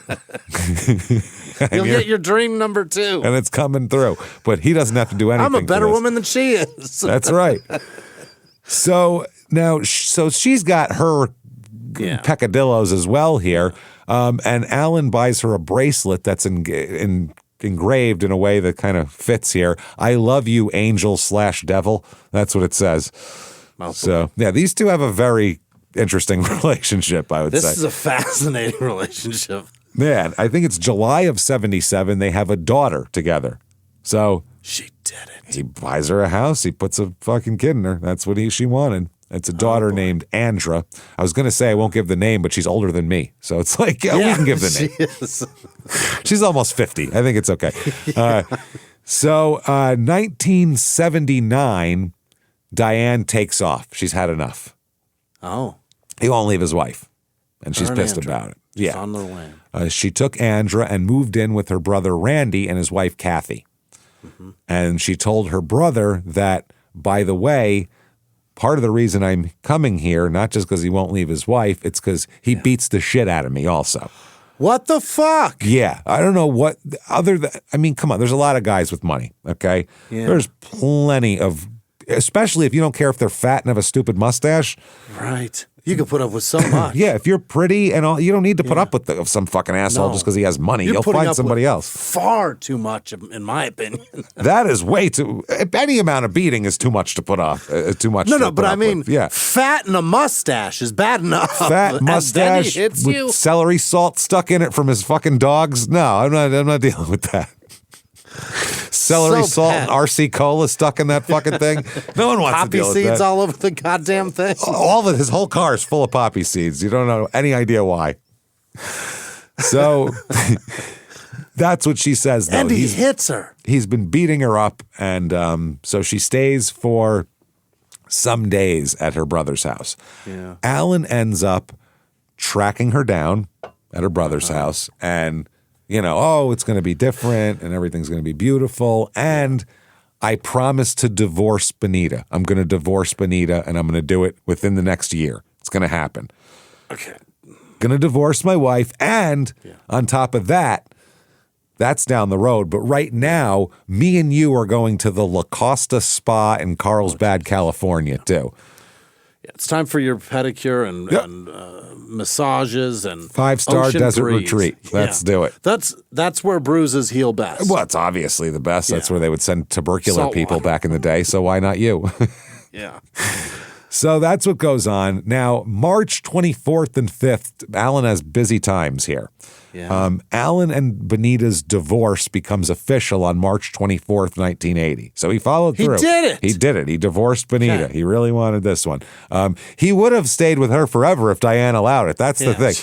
You'll get your dream number 2. And it's coming through. But he doesn't have to do anything. I'm a better woman than she is. That's right. So now, she's got her peccadillos as well here. And Alan buys her a bracelet that's engraved in a way that kind of fits here. I love you, angel/devil. That's what it says. So, yeah, these 2 have a very interesting relationship, I would say. This is a fascinating relationship. Man, I think it's July of 77. They have a daughter together. So she did it. He buys her a house. He puts a fucking kid in her. That's what she wanted. It's a daughter named Andra. I was going to say I won't give the name, but she's older than me. So it's like, we can give the name. She is. She's almost 50. I think it's okay. So 1979, Diane takes off. She's had enough. Oh. He won't leave his wife. And she's pissed about it. She's on the lam. She took Andra and moved in with her brother Randy and his wife Kathy. And she told her brother that, by the way, part of the reason I'm coming here, not just because he won't leave his wife, it's because he beats the shit out of me also. What the fuck? Yeah. I don't know what other than, I mean, come on, there's a lot of guys with money, okay? Yeah. There's plenty of, especially if you don't care if they're fat and have a stupid mustache. Right. You can put up with so much. Yeah, if you're pretty and all, you don't need to put up with some fucking asshole just because he has money. You'll find somebody else. Far too much, in my opinion. That is way too. Any amount of beating is too much to put off. Too much. No, but I mean, fat and a mustache is bad enough. Fat mustache with celery salt stuck in it from his fucking dogs. No, I'm not dealing with that. Celery salt and RC cola stuck in that fucking thing. No one wants to deal with that. Poppy seeds all over the goddamn thing. All of his whole car is full of poppy seeds. You don't know any idea why. So that's what she says, though. And he hits her. He's been beating her up, and so she stays for some days at her brother's house. Yeah. Alan ends up tracking her down at her brother's house, and it's going to be different and everything's going to be beautiful. And I promise to divorce Benita. I'm going to divorce Benita and I'm going to do it within the next year. It's going to happen. Okay. Going to divorce my wife. And on top of that, that's down the road. But right now, me and you are going to the La Costa Spa in Carlsbad, California, too. Yeah, it's time for your pedicure and massages and 5-star desert retreat. Let's do it. That's where bruises heal best. Well, it's obviously the best. That's where they would send tubercular people back in the day. So why not you? Yeah. So that's what goes on. Now, March 24th and 5th, Alan has busy times here. Yeah. Alan and Benita's divorce becomes official on March 24th, 1980. So he followed through. He did it. He did it. He divorced Benita. Okay. He really wanted this one. He would have stayed with her forever if Diane allowed it. That's the thing.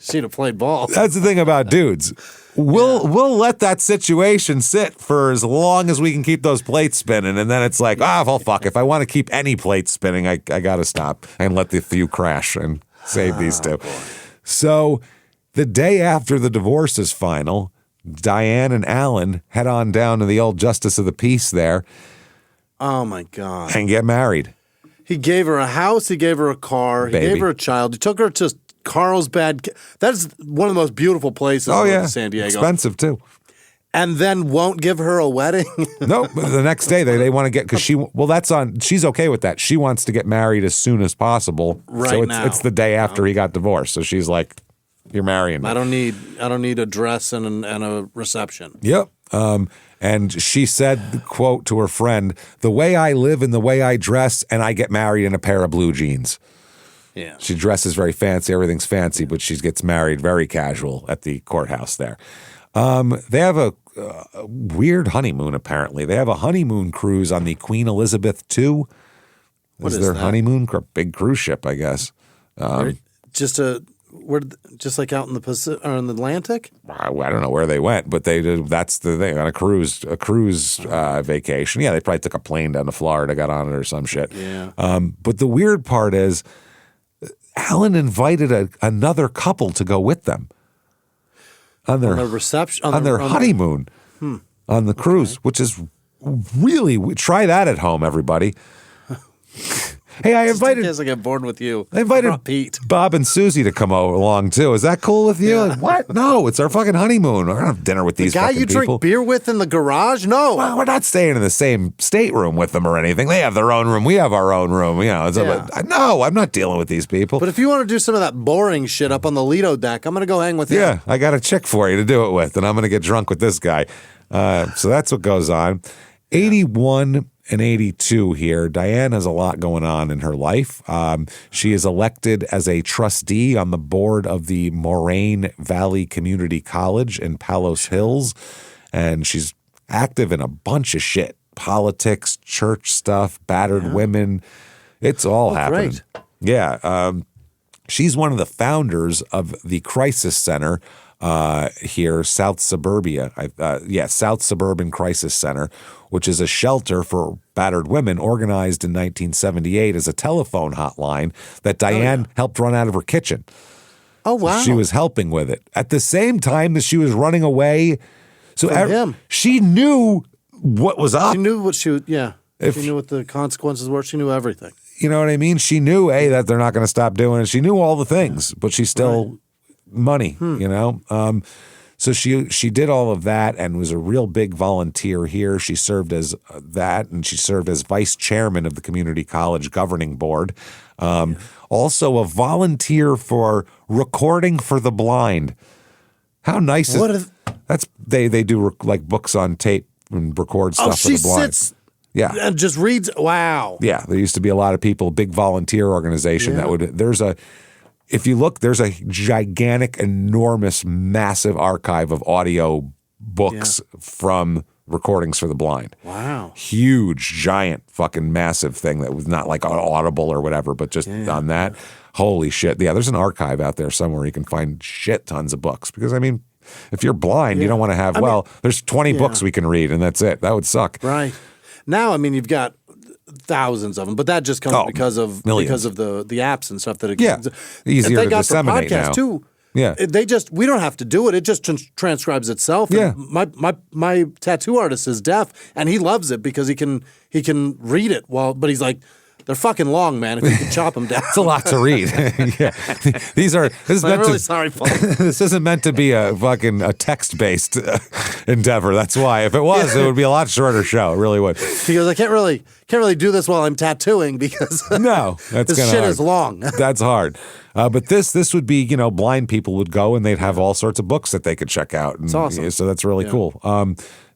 She'd have played ball. That's the thing about dudes. We'll let that situation sit for as long as we can keep those plates spinning, and then it's like, well, fuck. If I want to keep any plates spinning, I got to stop and let the few crash and save these two. Boy. So the day after the divorce is final, Diane and Alan head on down to the old Justice of the Peace there. Oh, my God. And get married. He gave her a house. He gave her a car. He gave her a child. He took her to Carlsbad. That's one of the most beautiful places in San Diego. Expensive, too. And then won't give her a wedding? No, the next day they want to get, because she's okay with that. She wants to get married as soon as possible. Right now. It's the day after he got divorced. So she's like, you're marrying me. I don't need a dress and a reception. Yep. And she said, quote, to her friend, "The way I live and the way I dress, and I get married in a pair of blue jeans." Yeah. She dresses very fancy. Everything's fancy, but she gets married very casual at the courthouse there. They have a weird honeymoon, apparently. They have a honeymoon cruise on the Queen Elizabeth II. What is their that? honeymoon? Big cruise ship, I guess. Just like out in the Pacific or in the Atlantic? I don't know where they went, but they did. That's the thing, on a cruise vacation. Yeah, they probably took a plane down to Florida, got on it or some shit. Yeah. But the weird part is, Alan invited another couple to go with them on their reception, on their honeymoon on the cruise, which is really, try that at home, everybody. Hey, I invited. Just in case I get bored with you. I invited Pete, Bob, and Susie to come along too. Is that cool with you? Yeah. Like, what? No, it's our fucking honeymoon. We're gonna have dinner with these guy fucking you people. drink beer with in the garage? No. Well, we're not staying in the same stateroom with them or anything. They have their own room. We have our own room. No, I'm not dealing with these people. But if you want to do some of that boring shit up on the Lido deck, I'm gonna go hang with you. Yeah, I got a chick for you to do it with, and I'm gonna get drunk with this guy. So that's what goes on. 81 and 82 here. Diane has a lot going on in her life. She is elected as a trustee on the board of the Moraine Valley Community College in Palos Hills, and she's active in a bunch of shit. Politics, church stuff, battered women. It's all happening. Great. Yeah. She's one of the founders of the Crisis Center here, South Suburbia. South Suburban Crisis Center, which is a shelter for battered women organized in 1978 as a telephone hotline that Diane helped run out of her kitchen. Oh, wow. She was helping with it. At the same time that she was running away. So him. She knew what was up. She knew what she knew what the consequences were. She knew everything. You know what I mean? She knew, A, that they're not going to stop doing it. She knew all the things, but she still money, you know? So she did all of that and was a real big volunteer here. She served as that, and she served as vice chairman of the community college governing board. Also a volunteer for recording for the blind. How nice is that's they do like books on tape and record stuff for the blind. Sits and just reads. Wow. Yeah, there used to be a lot of people, big volunteer organization that would. If you look, there's a gigantic, enormous, massive archive of audio books from recordings for the blind. Wow. Huge, giant, fucking massive thing that was not like Audible or whatever, but just on that. Holy shit. Yeah, there's an archive out there somewhere you can find shit tons of books. Because, I mean, if you're blind, you don't want to have, there's 20 books we can read and that's it. That would suck. Right. Now, I mean, you've got thousands of them, but that just comes because of the apps and stuff that easier they to got disseminate for podcasts now. too. Yeah, we don't have to do it. It just transcribes itself. Yeah, and my tattoo artist is deaf, and he loves it because he can read it but he's like, they're fucking long, man. If you can chop them down, it's a lot to read. Sorry, Paul. This isn't meant to be a text-based endeavor. That's why. If it was, it would be a lot shorter show. It really would. He goes, I can't really do this while I'm tattooing because that's this shit is long. That's hard. But this would be, blind people would go and they'd have all sorts of books that they could check out. And, it's awesome. So that's really cool.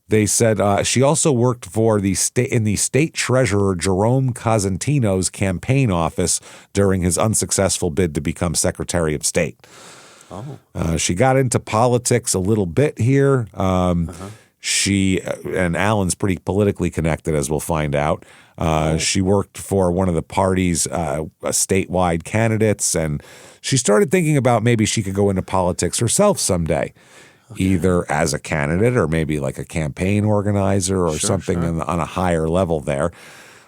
They said she also worked for the state treasurer Jerome Cosentino's campaign office during his unsuccessful bid to become Secretary of State. She got into politics a little bit here. She and Alan's pretty politically connected, as we'll find out. She worked for one of the party's statewide candidates, and she started thinking about maybe she could go into politics herself someday. Either as a candidate or maybe like a campaign organizer or something on a higher level there.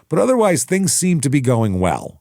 But otherwise, things seem to be going well.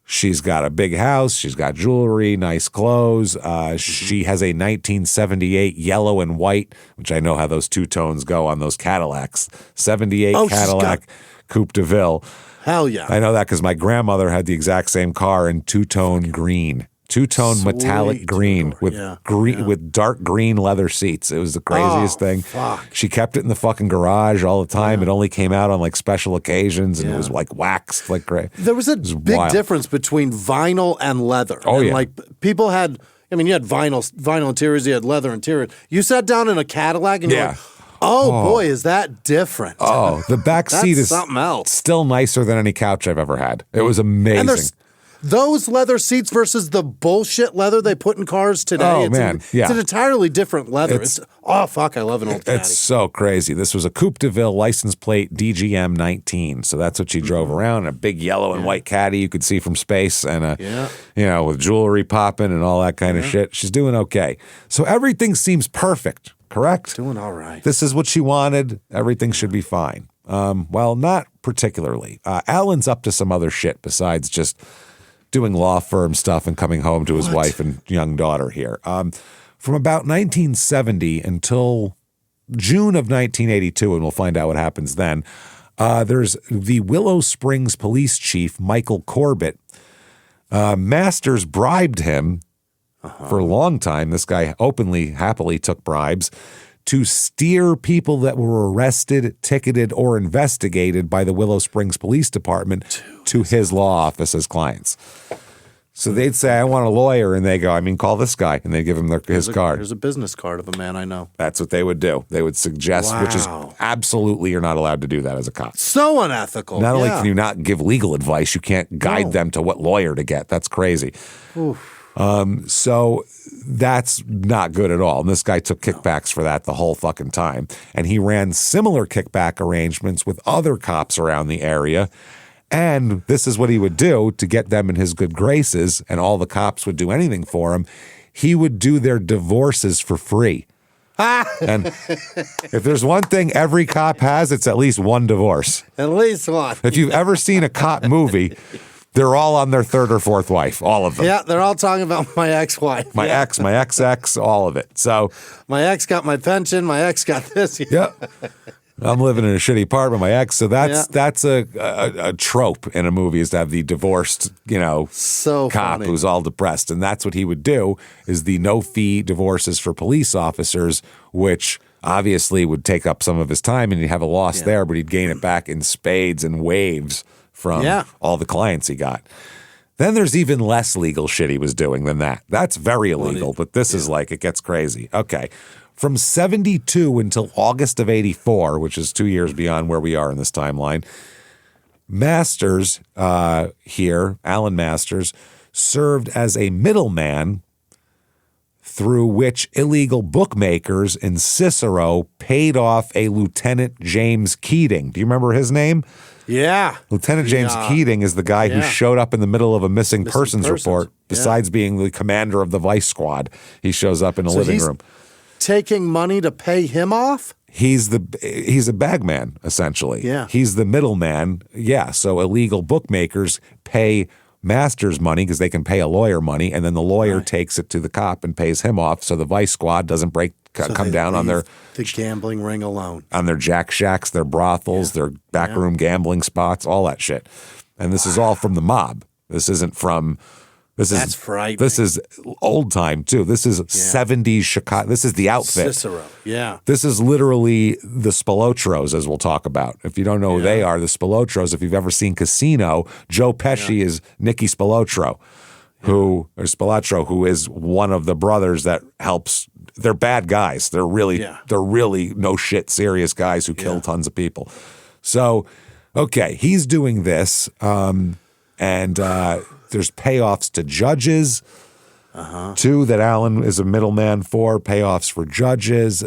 She's got a big house. She's got jewelry, nice clothes. She has a 1978 yellow and white, which I know how those two tones go on those Cadillacs. 78 Cadillac Coupe de Ville. Hell yeah. I know that because my grandmother had the exact same car in two-tone green. Two-tone metallic green with with dark green leather seats. It was the craziest thing. Fuck. She kept it in the fucking garage all the time. It only came out on like special occasions, and it was like waxed like gray. There was a big difference between vinyl and leather. Like people had, you had vinyl interiors, you had leather interiors. You sat down in a Cadillac and you're like, boy, is that different. The back seat is something else. Still nicer than any couch I've ever had. It was amazing. And those leather seats versus the bullshit leather they put in cars today. It's an entirely different leather. I love an old Caddy. It's so crazy. This was a Coupe de Ville license plate DGM 19. So that's what she drove around, a big yellow and white Caddy you could see from space, and with jewelry popping and all that kind of shit. She's doing okay. So everything seems perfect, correct? Doing all right. This is what she wanted. Everything should be fine. Well, not particularly. Alan's up to some other shit besides just doing law firm stuff and coming home to his wife and young daughter here. From about 1970 until June of 1982, and we'll find out what happens then, there's the Willow Springs police chief, Michael Corbett. Masters bribed him for a long time. This guy happily took bribes to steer people that were arrested, ticketed, or investigated by the Willow Springs Police Department to his law office as clients. So they'd say, I want a lawyer, and they go, call this guy, and they give him his card. Here's a business card of a man I know. That's what they would do. They would suggest, which is absolutely, you're not allowed to do that as a cop. So unethical. Not only can you not give legal advice, you can't guide them to what lawyer to get. That's crazy. Oof. So that's not good at all. And this guy took kickbacks for that the whole fucking time. And he ran similar kickback arrangements with other cops around the area. And this is what he would do to get them in his good graces, and all the cops would do anything for him. He would do their divorces for free. And if there's one thing every cop has, it's at least one divorce. At least one. If you've ever seen a cop movie, They're all on their third or fourth wife, all of them. Yeah, they're all talking about my ex-wife. My ex, my ex-ex, all of it. So my ex got my pension. My ex got this. Yeah. I'm living in a shitty apartment. My ex. So that's a trope in a movie, is to have the divorced, so cop funny. who's all depressed. And that's what he would do, is the no-fee divorces for police officers, which obviously would take up some of his time, and he'd have a loss there, but he'd gain it back in spades and waves from all the clients he got. Then there's even less legal shit he was doing than that. That's very illegal, but this is like, it gets crazy. Okay. From 72 until August of 84, which is 2 years beyond where we are in this timeline, Masters here, Alan Masters, served as a middleman through which illegal bookmakers in Cicero paid off a Lieutenant James Keating. Do you remember his name? Yeah. Lieutenant James Keating is the guy who showed up in the middle of a missing persons report. Besides being the commander of the vice squad, he shows up in a living room. Taking money to pay him off? He's a bagman, essentially. Yeah. He's the middleman. Yeah. So illegal bookmakers pay Masters money because they can pay a lawyer money, and then the lawyer takes it to the cop and pays him off, so the vice squad doesn't come down on the gambling ring alone, on their jack shacks, their brothels, their backroom gambling spots, all that shit. And this is all from the mob. This isn't from. That's frightening. This is old time too. This is 70s Chicago. This is the outfit. Cicero. Yeah. This is literally the Spilotros, as we'll talk about. If you don't know who they are, the Spilotros, if you've ever seen Casino, Joe Pesci is Nicky Spilotro, who is one of the brothers that helps. They're bad guys. They're really no shit serious guys who kill tons of people. So, okay, he's doing this, and there's payoffs to judges, too, that Alan is a middleman for, payoffs for judges.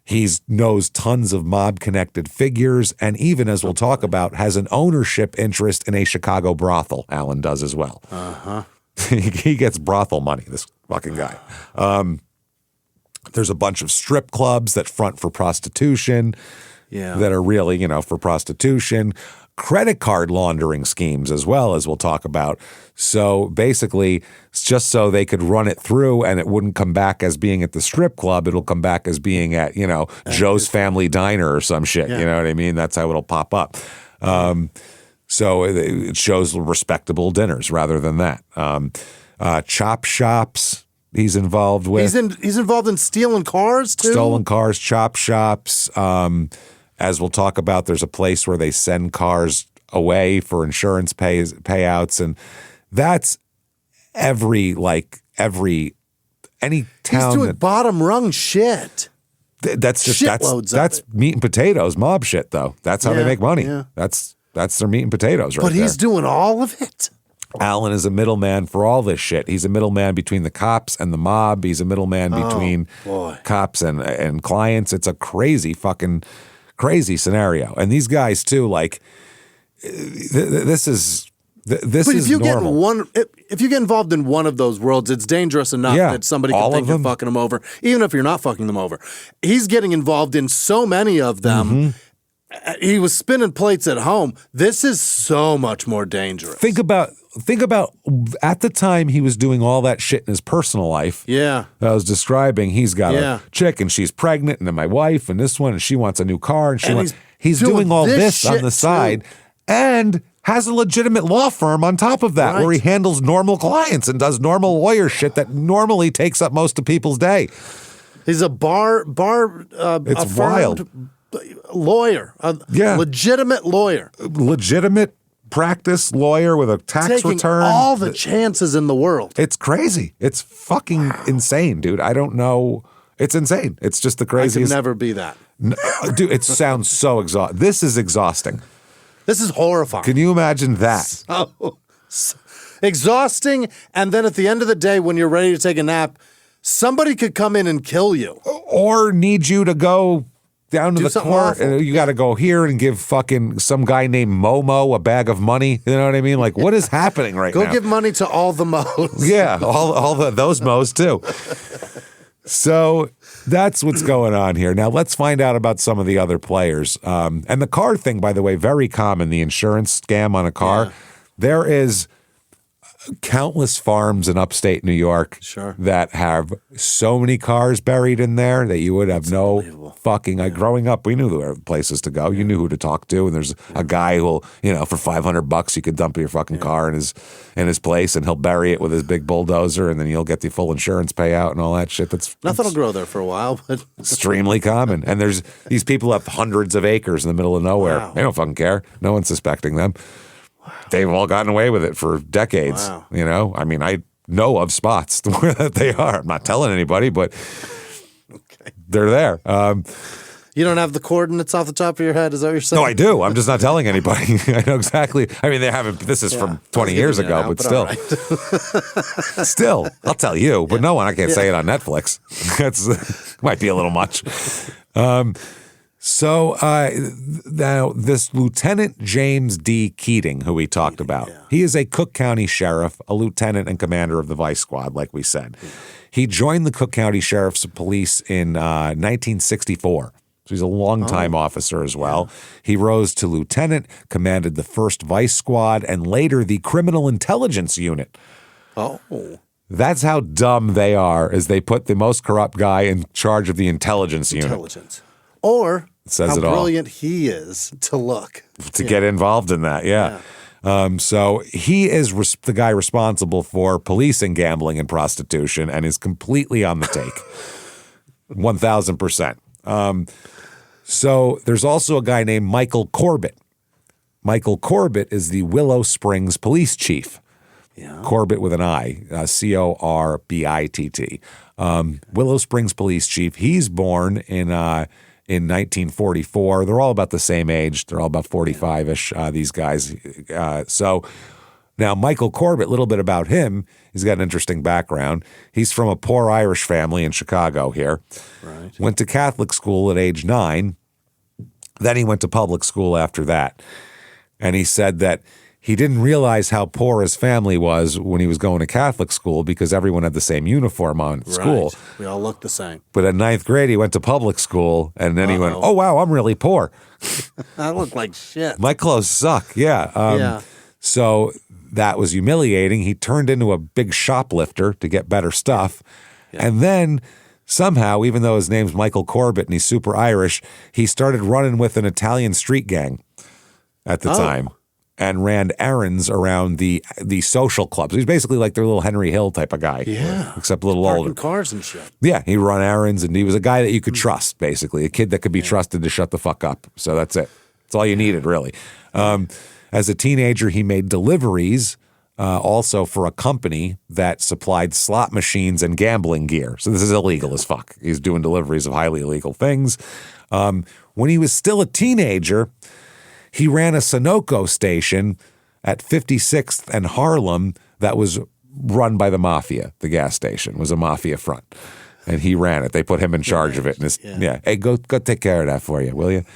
He knows tons of mob-connected figures, and even, as we'll talk about, has an ownership interest in a Chicago brothel. Alan does as well. He gets brothel money, this fucking guy. There's a bunch of strip clubs that front for prostitution, that are really, for prostitution. Credit card laundering schemes as well, as we'll talk about. So basically, it's just so they could run it through and it wouldn't come back as being at the strip club. It'll come back as being at, Joe's Family Diner or some shit. You know what I mean? That's how it'll pop up. So it shows respectable dinners rather than that. Chop shops he's involved with. He's involved in stealing cars too? Stolen cars, chop shops. As we'll talk about, there's a place where they send cars away for insurance payouts, and that's any town. He's doing bottom rung shit. That's meat and potatoes mob shit, though. That's how they make money. Yeah. That's their meat and potatoes, right? But he's doing all of it. Alan is a middleman for all this shit. He's a middleman between the cops and the mob. He's a middleman between cops and clients. It's a crazy scenario. And these guys too, this is normal. If you get involved in one of those worlds, it's dangerous enough that somebody can think you're fucking them over, even if you're not fucking them over. He's getting involved in so many of them. He was spinning plates at home. This is so much more dangerous. Think about at the time he was doing all that shit in his personal life. Yeah. That I was describing. He's got a chick and she's pregnant, and then my wife and this one, and she wants a new car, and he's doing all this on the side and has a legitimate law firm on top of that where he handles normal clients and does normal lawyer shit that normally takes up most of people's day. He's a it's wild. Lawyer, legitimate lawyer, legitimate practice lawyer with a tax return. All the chances in the world. It's crazy. It's fucking insane, dude. I don't know. It's insane. It's just the craziest. I could never be that. No, dude, it sounds so exhausting. This is exhausting. This is horrifying. Can you imagine that? So exhausting, and then at the end of the day, when you're ready to take a nap, somebody could come in and kill you. Or need you to go down to the court, and you got to go here and give fucking some guy named Momo a bag of money. You know what I mean? Like, what is happening right now? Go give money to all the Mo's. Yeah, all those Mo's too. So that's what's going on here. Now let's find out about some of the other players. And the car thing, by the way, very common. The insurance scam on a car. there is countless farms in upstate New York that have so many cars buried in there that you would have no fucking. Growing up, we knew there were places to go. You knew who to talk to, and there's a guy who'll, for $500 you could dump your fucking car in his place, and he'll bury it with his big bulldozer, and then you'll get the full insurance payout and all that shit. Nothing will grow there for a while, but extremely common. And there's these people who have hundreds of acres in the middle of nowhere. Wow. They don't fucking care. No one's suspecting them. They've all gotten away with it for decades. Wow. I mean, I know of spots where they are. I'm not telling anybody, but they're there. You don't have the coordinates off the top of your head? Is that what you're saying? No, I do. I'm just not telling anybody. I know exactly. I mean, they haven't. This is from 20 years ago, but still. Right. Still, I'll tell you, but no one. I can't say it on Netflix. That's might be a little much. So now this Lieutenant James D. Keating, who we talked about, he is a Cook County sheriff, a lieutenant and commander of the Vice Squad, like we said. He joined the Cook County Sheriff's Police in 1964. So he's a longtime officer as well. He rose to lieutenant, commanded the 1st Vice Squad, and later the Criminal Intelligence Unit. Oh. That's how dumb they are, as they put the most corrupt guy in charge of the intelligence unit. Or says how it all. Brilliant he is to look. To get involved in that, so he is the guy responsible for policing gambling and prostitution and is completely on the take. 1,000%. So there's also a guy named Michael Corbett. Michael Corbett is the Willow Springs police chief. Corbett with an I, Corbitt. Willow Springs police chief. He's born in 1944. They're all about the same age. They're all about 45-ish, these guys. So now Michael Corbett, a little bit about him. He's got an interesting background. He's from a poor Irish family in Chicago here. Right. Went to Catholic school at age 9. Then he went to public school after that. And he said that he didn't realize how poor his family was when he was going to Catholic school because everyone had the same uniform on at school. We all looked the same. But in 9th grade, he went to public school, and then he went, oh, wow, I'm really poor. I look like shit. My clothes suck. So that was humiliating. He turned into a big shoplifter to get better stuff. And then somehow, even though his name's Michael Corbett and he's super Irish, he started running with an Italian street gang at the time. And ran errands around the social clubs. He's basically like their little Henry Hill type of guy. Except a little older. Cars and shit. Yeah, he'd run errands, and he was a guy that you could trust, basically. A kid that could be trusted to shut the fuck up. So that's it. That's all you needed, really. As a teenager, he made deliveries also for a company that supplied slot machines and gambling gear. So this is illegal as fuck. He's doing deliveries of highly illegal things. When he was still a teenager, he ran a Sunoco station at 56th and Harlem that was run by the mafia. The gas station was a mafia front, and he ran it. They put him in charge of it. And hey, go take care of that for you, will you?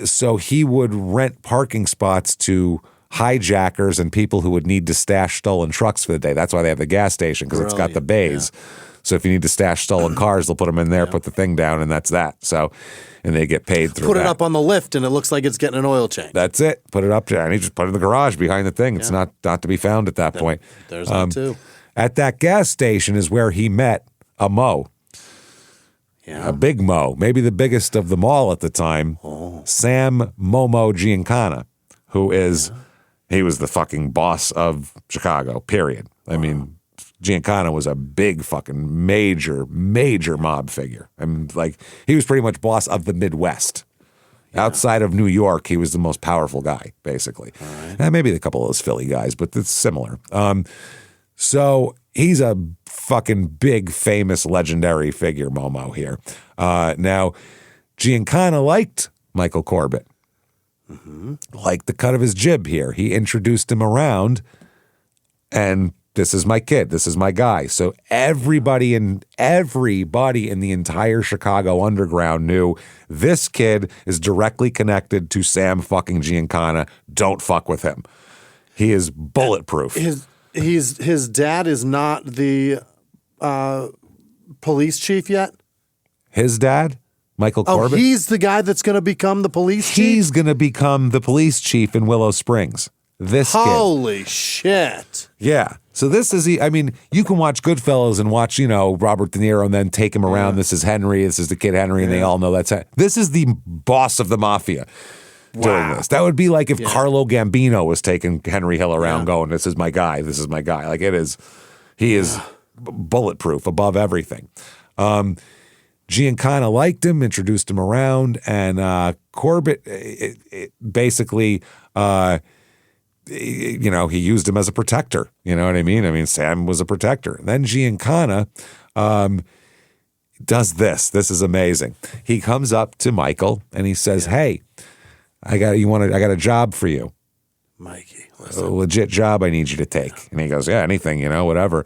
So he would rent parking spots to hijackers and people who would need to stash stolen trucks for the day. That's why they have the gas station, because it's got the bays. Yeah. So if you need to stash stolen cars, they'll put them in there, put the thing down, and that's that. So, and they get paid through Put it up on the lift, and it looks like it's getting an oil change. That's it. Put it up there. And he just put it in the garage behind the thing. It's not to be found at that point. There's that too. At that gas station is where he met a Mo. A big Mo, maybe the biggest of them all at the time, Sam Momo Giancana, who is, he was the fucking boss of Chicago, period. I mean, Giancana was a big fucking major mob figure. I mean, like, he was pretty much boss of the Midwest. Outside of New York, he was the most powerful guy, basically. And maybe a couple of those Philly guys, but it's similar. So he's a fucking big, famous, legendary figure, Momo here. Now, Giancana liked Michael Corbett. Liked the cut of his jib here. He introduced him around, and this is my kid. This is my guy. So everybody in the entire Chicago underground knew this kid is directly connected to Sam fucking Giancana. Don't fuck with him. He is bulletproof. His dad is not the police chief yet? His dad? Michael Corbett. Oh, he's the guy that's going to become the police chief? He's going to become the police chief in Willow Springs. This kid. Holy shit. Yeah. So this is, I mean, you can watch Goodfellas and watch, Robert De Niro and then take him around. Yeah. This is Henry. This is the kid Henry, and they all know that's it. This is the boss of the mafia doing this. That would be like if Carlo Gambino was taking Henry Hill around going, this is my guy. This is my guy. Like he is bulletproof above everything. Giancana liked him, introduced him around, and Corbett basically... he used him as a protector. You know what I mean? I mean, Sam was a protector. Then Giancana does this. This is amazing. He comes up to Michael and he says, "Hey, I got a job for you, Mikey. A legit job I need you to take." And he goes, "Yeah, anything, whatever."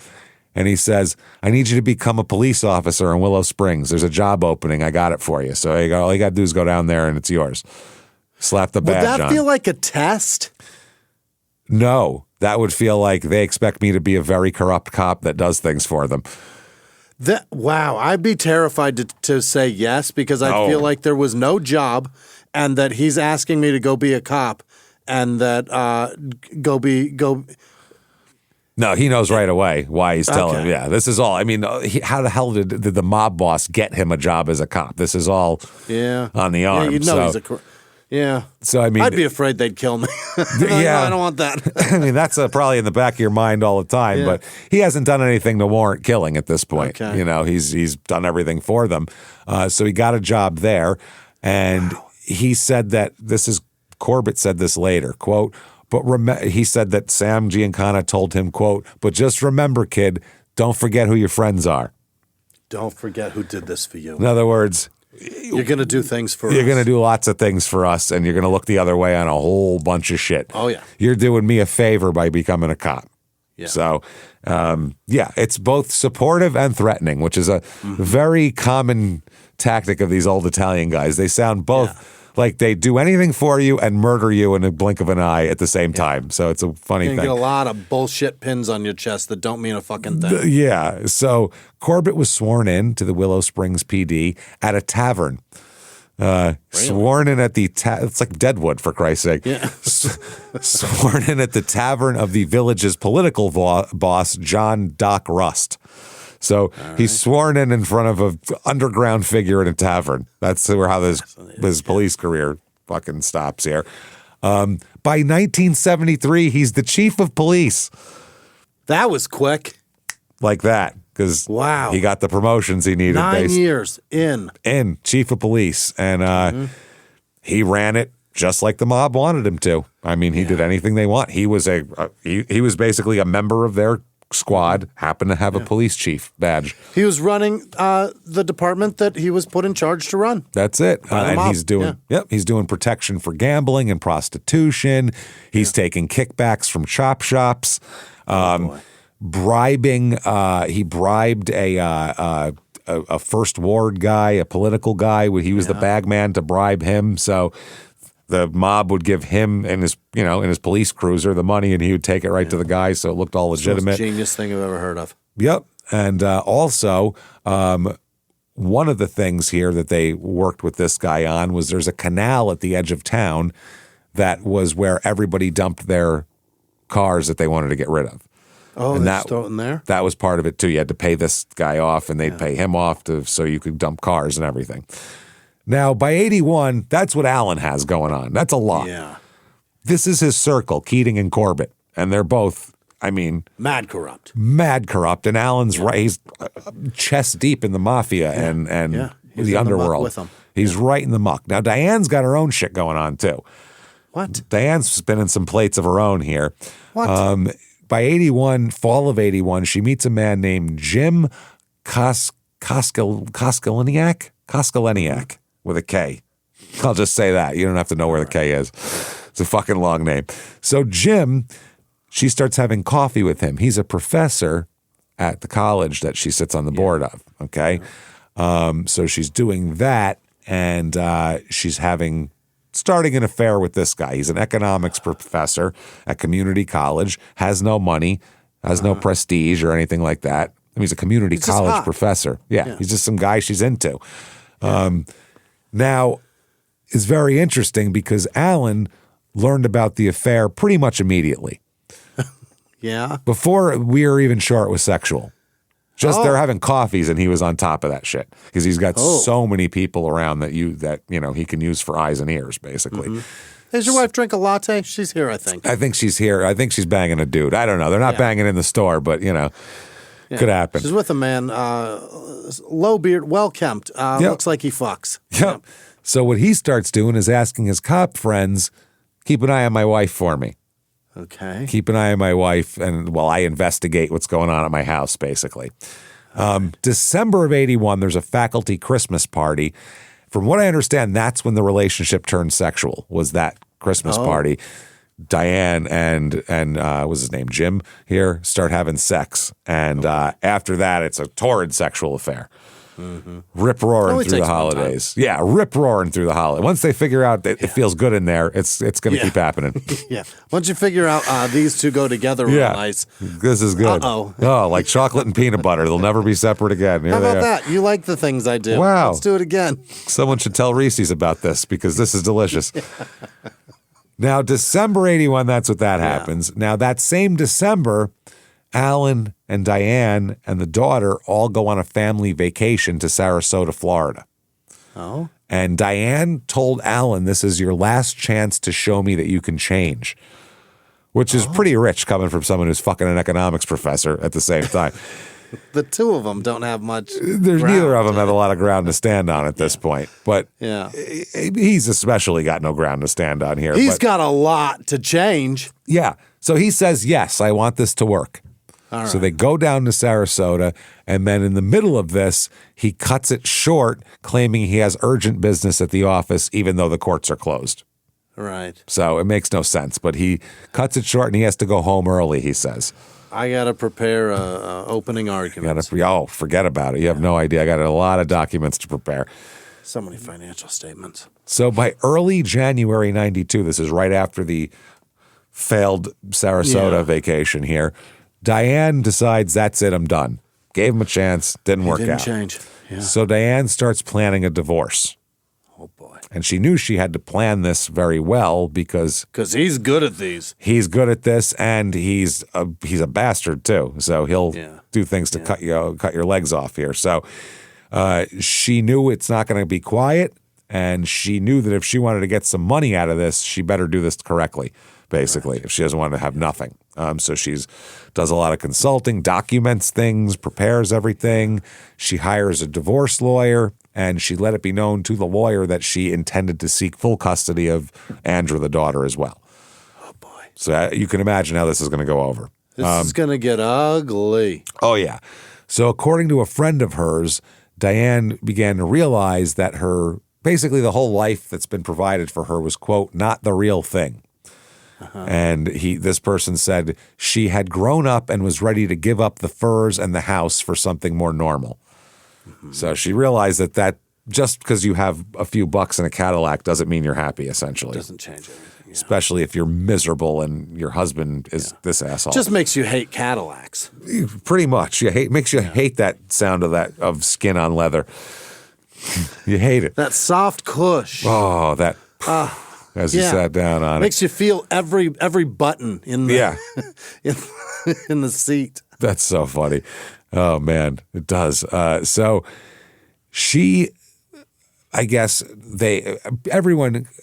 And he says, "I need you to become a police officer in Willow Springs. There's a job opening. I got it for you. So all you got to do is go down there and it's yours." Slap the badge on. Would that feel like a test? No, that would feel like they expect me to be a very corrupt cop that does things for them. Wow, I'd be terrified to say yes because I feel like there was no job and that he's asking me to go be a cop and that go. No, he knows right away why he's telling him. Yeah, this is all. I mean, how the hell did the mob boss get him a job as a cop? This is all on the arm. Yeah, he's a Yeah. So, I mean, I'd be afraid they'd kill me. No, I don't want that. I mean, that's probably in the back of your mind all the time, but he hasn't done anything to warrant killing at this point. Okay. He's done everything for them. So he got a job there. And he said that Corbett said this later, quote, he said that Sam Giancana told him, quote, "But just remember, kid, don't forget who your friends are. Don't forget who did this for you." In other words, you're going to do things for us. You're going to do lots of things for us, and you're going to look the other way on a whole bunch of shit. Oh, yeah. You're doing me a favor by becoming a cop. Yeah. So, it's both supportive and threatening, which is a very common tactic of these old Italian guys. They sound both like they do anything for you and murder you in a blink of an eye at the same time. So it's a funny thing. You get a lot of bullshit pins on your chest that don't mean a fucking thing. Yeah. So Corbett was sworn in to the Willow Springs PD at a tavern. Really? Sworn in at the it's like Deadwood, for Christ's sake. Yeah. Sworn in at the tavern of the village's political boss, John Doc Rust. So he's sworn in front of an underground figure in a tavern. That's how his police career fucking stops here. By 1973, he's the chief of police. That was quick. Like that. Because he got the promotions he needed. 9 years in. Chief of police. And he ran it just like the mob wanted him to. I mean, he did anything they want. He was he was basically a member of their squad, happened to have a police chief badge. He was running the department that he was put in charge to run. That's it. And he's doing he's doing protection for gambling and prostitution. He's taking kickbacks from chop shops. Bribing. He bribed a first ward guy, a political guy. He was the bag man to bribe him. So the mob would give him and his, in his police cruiser the money, and he would take it right to the guy, so it looked all legitimate. It's the most genius thing I've ever heard of. Yep. And also, one of the things here that they worked with this guy on was there's a canal at the edge of town that was where everybody dumped their cars that they wanted to get rid of. Oh, and that's in there? That was part of it, too. You had to pay this guy off, and they'd pay him off so you could dump cars and everything. Now, by 81, that's what Allen has going on. That's a lot. Yeah. This is his circle, Keating and Corbett. And they're both, mad corrupt. And Allen's right. He's chest deep in the mafia and the underworld. With him. He's right in the muck. Now, Diane's got her own shit going on, too. What? Diane's spinning some plates of her own here. What? By 81, fall of 81, she meets a man named Jim Koskaleniak with a K. I'll just say that. You don't have to know where the K is. It's a fucking long name. So Jim, she starts having coffee with him. He's a professor at the college that she sits on the board of, okay? So she's doing that, and she's starting an affair with this guy. He's an economics professor at community college, has no money, has no prestige or anything like that. He's a community college professor. Yeah, he's just some guy she's into. Now, it's very interesting because Alan learned about the affair pretty much immediately. Yeah. Before we were even sure it was sexual. Just they're having coffees and he was on top of that shit because he's got so many people around that he can use for eyes and ears, basically. Does your wife drink a latte? She's here, I think. I think she's here. I think she's banging a dude. I don't know. They're not banging in the store, but could happen. She's with a man, low beard, well kempt. Looks like he fucks. Yep. So what he starts doing is asking his cop friends, keep an eye on my wife for me. Okay. Keep an eye on my wife and while I investigate what's going on at my house, basically. December of 1981, there's a faculty Christmas party. From what I understand, that's when the relationship turned sexual, was that Christmas party. Diane and what's his name, Jim here, start having sex. And after that, it's a torrid sexual affair. Rip-roaring through the holidays. Yeah, rip-roaring through the holidays. Once they figure out that it feels good in there, it's going to keep happening. Once you figure out these two go together real nice. This is good. Oh, like chocolate and peanut butter. They'll never be separate again. How about that? You like the things I do. Wow. Let's do it again. Someone should tell Reese's about this because this is delicious. Now, December 1981, that's what that happens. Now, that same December, Alan and Diane and the daughter all go on a family vacation to Sarasota, Florida. Oh. And Diane told Alan, this is your last chance to show me that you can change, which is pretty rich coming from someone who's fucking an economics professor at the same time. The two of them don't have much. Neither of them have a lot of ground to stand on at this point. But he's especially got no ground to stand on here. He's got a lot to change. Yeah. So he says, yes, I want this to work. All right. So they go down to Sarasota, and then in the middle of this, he cuts it short, claiming he has urgent business at the office, even though the courts are closed. Right. So it makes no sense, but he cuts it short, and he has to go home early, he says. I got to prepare opening arguments. Forget about it. You have no idea. I got a lot of documents to prepare. So many financial statements. So by early January 1992, this is right after the failed Sarasota vacation here, Diane decides, that's it, I'm done. Gave him a chance, didn't work out. Didn't change. Yeah. So Diane starts planning a divorce. Oh, boy. And she knew she had to plan this very well because he's good at these. He's good at this, and he's a bastard too. So he'll do things to cut your legs off here. So she knew it's not going to be quiet, and she knew that if she wanted to get some money out of this, she better do this correctly. Basically, if she doesn't want to have nothing. So she's does a lot of consulting, documents things, prepares everything. She hires a divorce lawyer, and she let it be known to the lawyer that she intended to seek full custody of Andrew, the daughter, as well. Oh, boy. So you can imagine how this is going to go over. This is going to get ugly. Oh, yeah. So according to a friend of hers, Diane began to realize that basically the whole life that's been provided for her was, quote, not the real thing. And this person said she had grown up and was ready to give up the furs and the house for something more normal. So she realized that just because you have a few bucks in a Cadillac doesn't mean you're happy, essentially. Doesn't change anything. Yeah. Especially if you're miserable and your husband is this asshole. Just makes you hate Cadillacs. Pretty much. Makes you hate that sound of skin on leather. You hate it. That soft cush. Oh, that... As you sat down on makes you feel every button in the in the seat. That's so funny. Oh man, it does. So she, I guess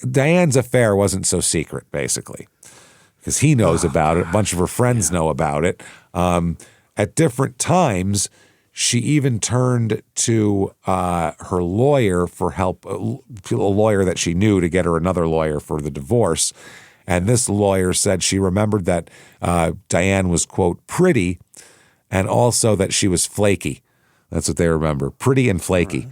Diane's affair wasn't so secret, basically, because he knows about it. A bunch of her friends know about it. At different times, she even turned to her lawyer for help, a lawyer that she knew, to get her another lawyer for the divorce. And this lawyer said she remembered that Diane was, quote, pretty, and also that she was flaky. That's what they remember, pretty and flaky,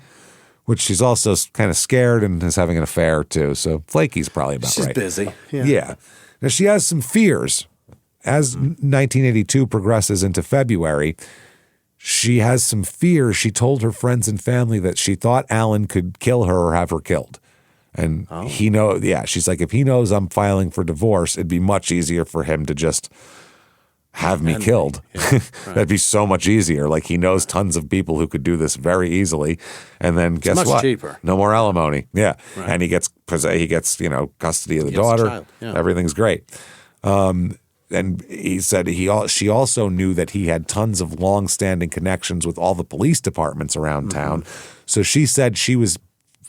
which she's also kind of scared and is having an affair too. So flaky's probably about right. She's busy. Yeah. Now she has some fears. As 1982 progresses into February, she has some fears. She told her friends and family that she thought Alan could kill her or have her killed. And she's like, if he knows I'm filing for divorce, it'd be much easier for him to just have me killed. Yeah, right. That'd be so much easier. Like he knows tons of people who could do this very easily, and then guess much what? Cheaper. No more alimony. Yeah, Right. and he gets custody of the daughter. Everything's great. And he said she also knew that he had tons of long-standing connections with all the police departments around town. So she said she was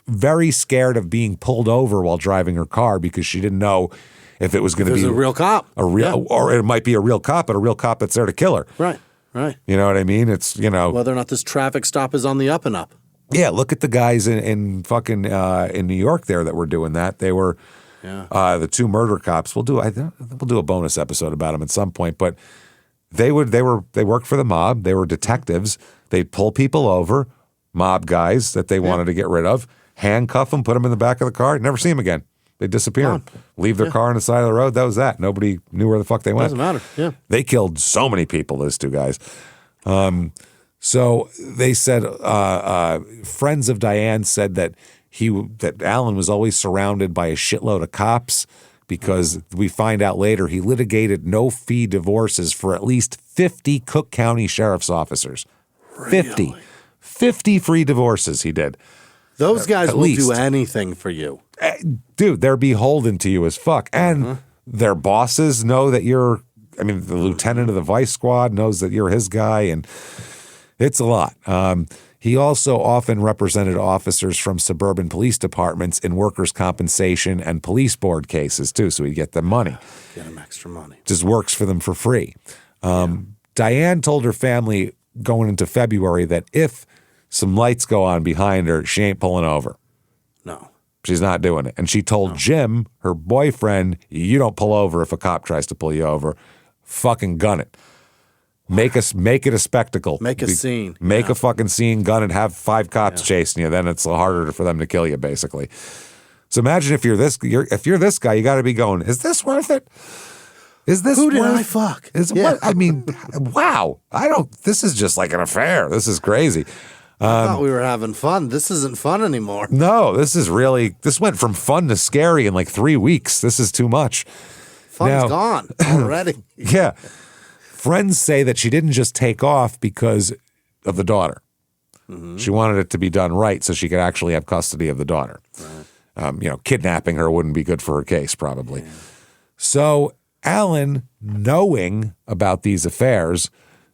very scared of being pulled over while driving her car because she didn't know if it was going to be a real cop, or it might be a real cop, but a real cop that's there to kill her. Right. You know what I mean? It's whether or not this traffic stop is on the up and up. Yeah, look at the guys in fucking in New York there that were doing that. They were the two murder cops. We'll do a bonus episode about them at some point. But they worked for the mob. They were detectives. They'd pull people over, mob guys that they wanted to get rid of, handcuff them, put them in the back of the car, never see them again. They disappear. Leave their car on the side of the road. That was that. Nobody knew where the fuck they went. Doesn't matter. Yeah. They killed so many people, those two guys. So they said friends of Diane said that Alan was always surrounded by a shitload of cops because we find out later he litigated no-fee divorces for at least 50 Cook County sheriff's officers. Really? 50 free divorces he did. Those guys will least. do anything for you. Dude, they're beholden to you as fuck. And their bosses know that the lieutenant of the vice squad knows that you're his guy, and it's a lot. He also often represented officers from suburban police departments in workers' compensation and police board cases, too, so he'd get them money. Get them extra money. Just works for them for free. Diane told her family going into February that if some lights go on behind her, she ain't pulling over. No. She's not doing it. And she told Jim, her boyfriend, you don't pull over if a cop tries to pull you over. Fucking gun it. Make it a spectacle. Make a scene. Make a fucking scene, gun it, have 5 cops chasing you. Then it's harder for them to kill you, basically. So imagine if you're this guy, you got to be going, is this worth it? Is this Who did I fuck? What? I mean, wow. This is just like an affair. This is crazy. I thought we were having fun. This isn't fun anymore. No, this went from fun to scary in like 3 weeks. This is too much. Fun's gone already. Yeah. Friends say that she didn't just take off because of the daughter. She wanted it to be done right so she could actually have custody of the daughter. Right. Kidnapping her wouldn't be good for her case, probably. Yeah. So Alan, knowing about these affairs,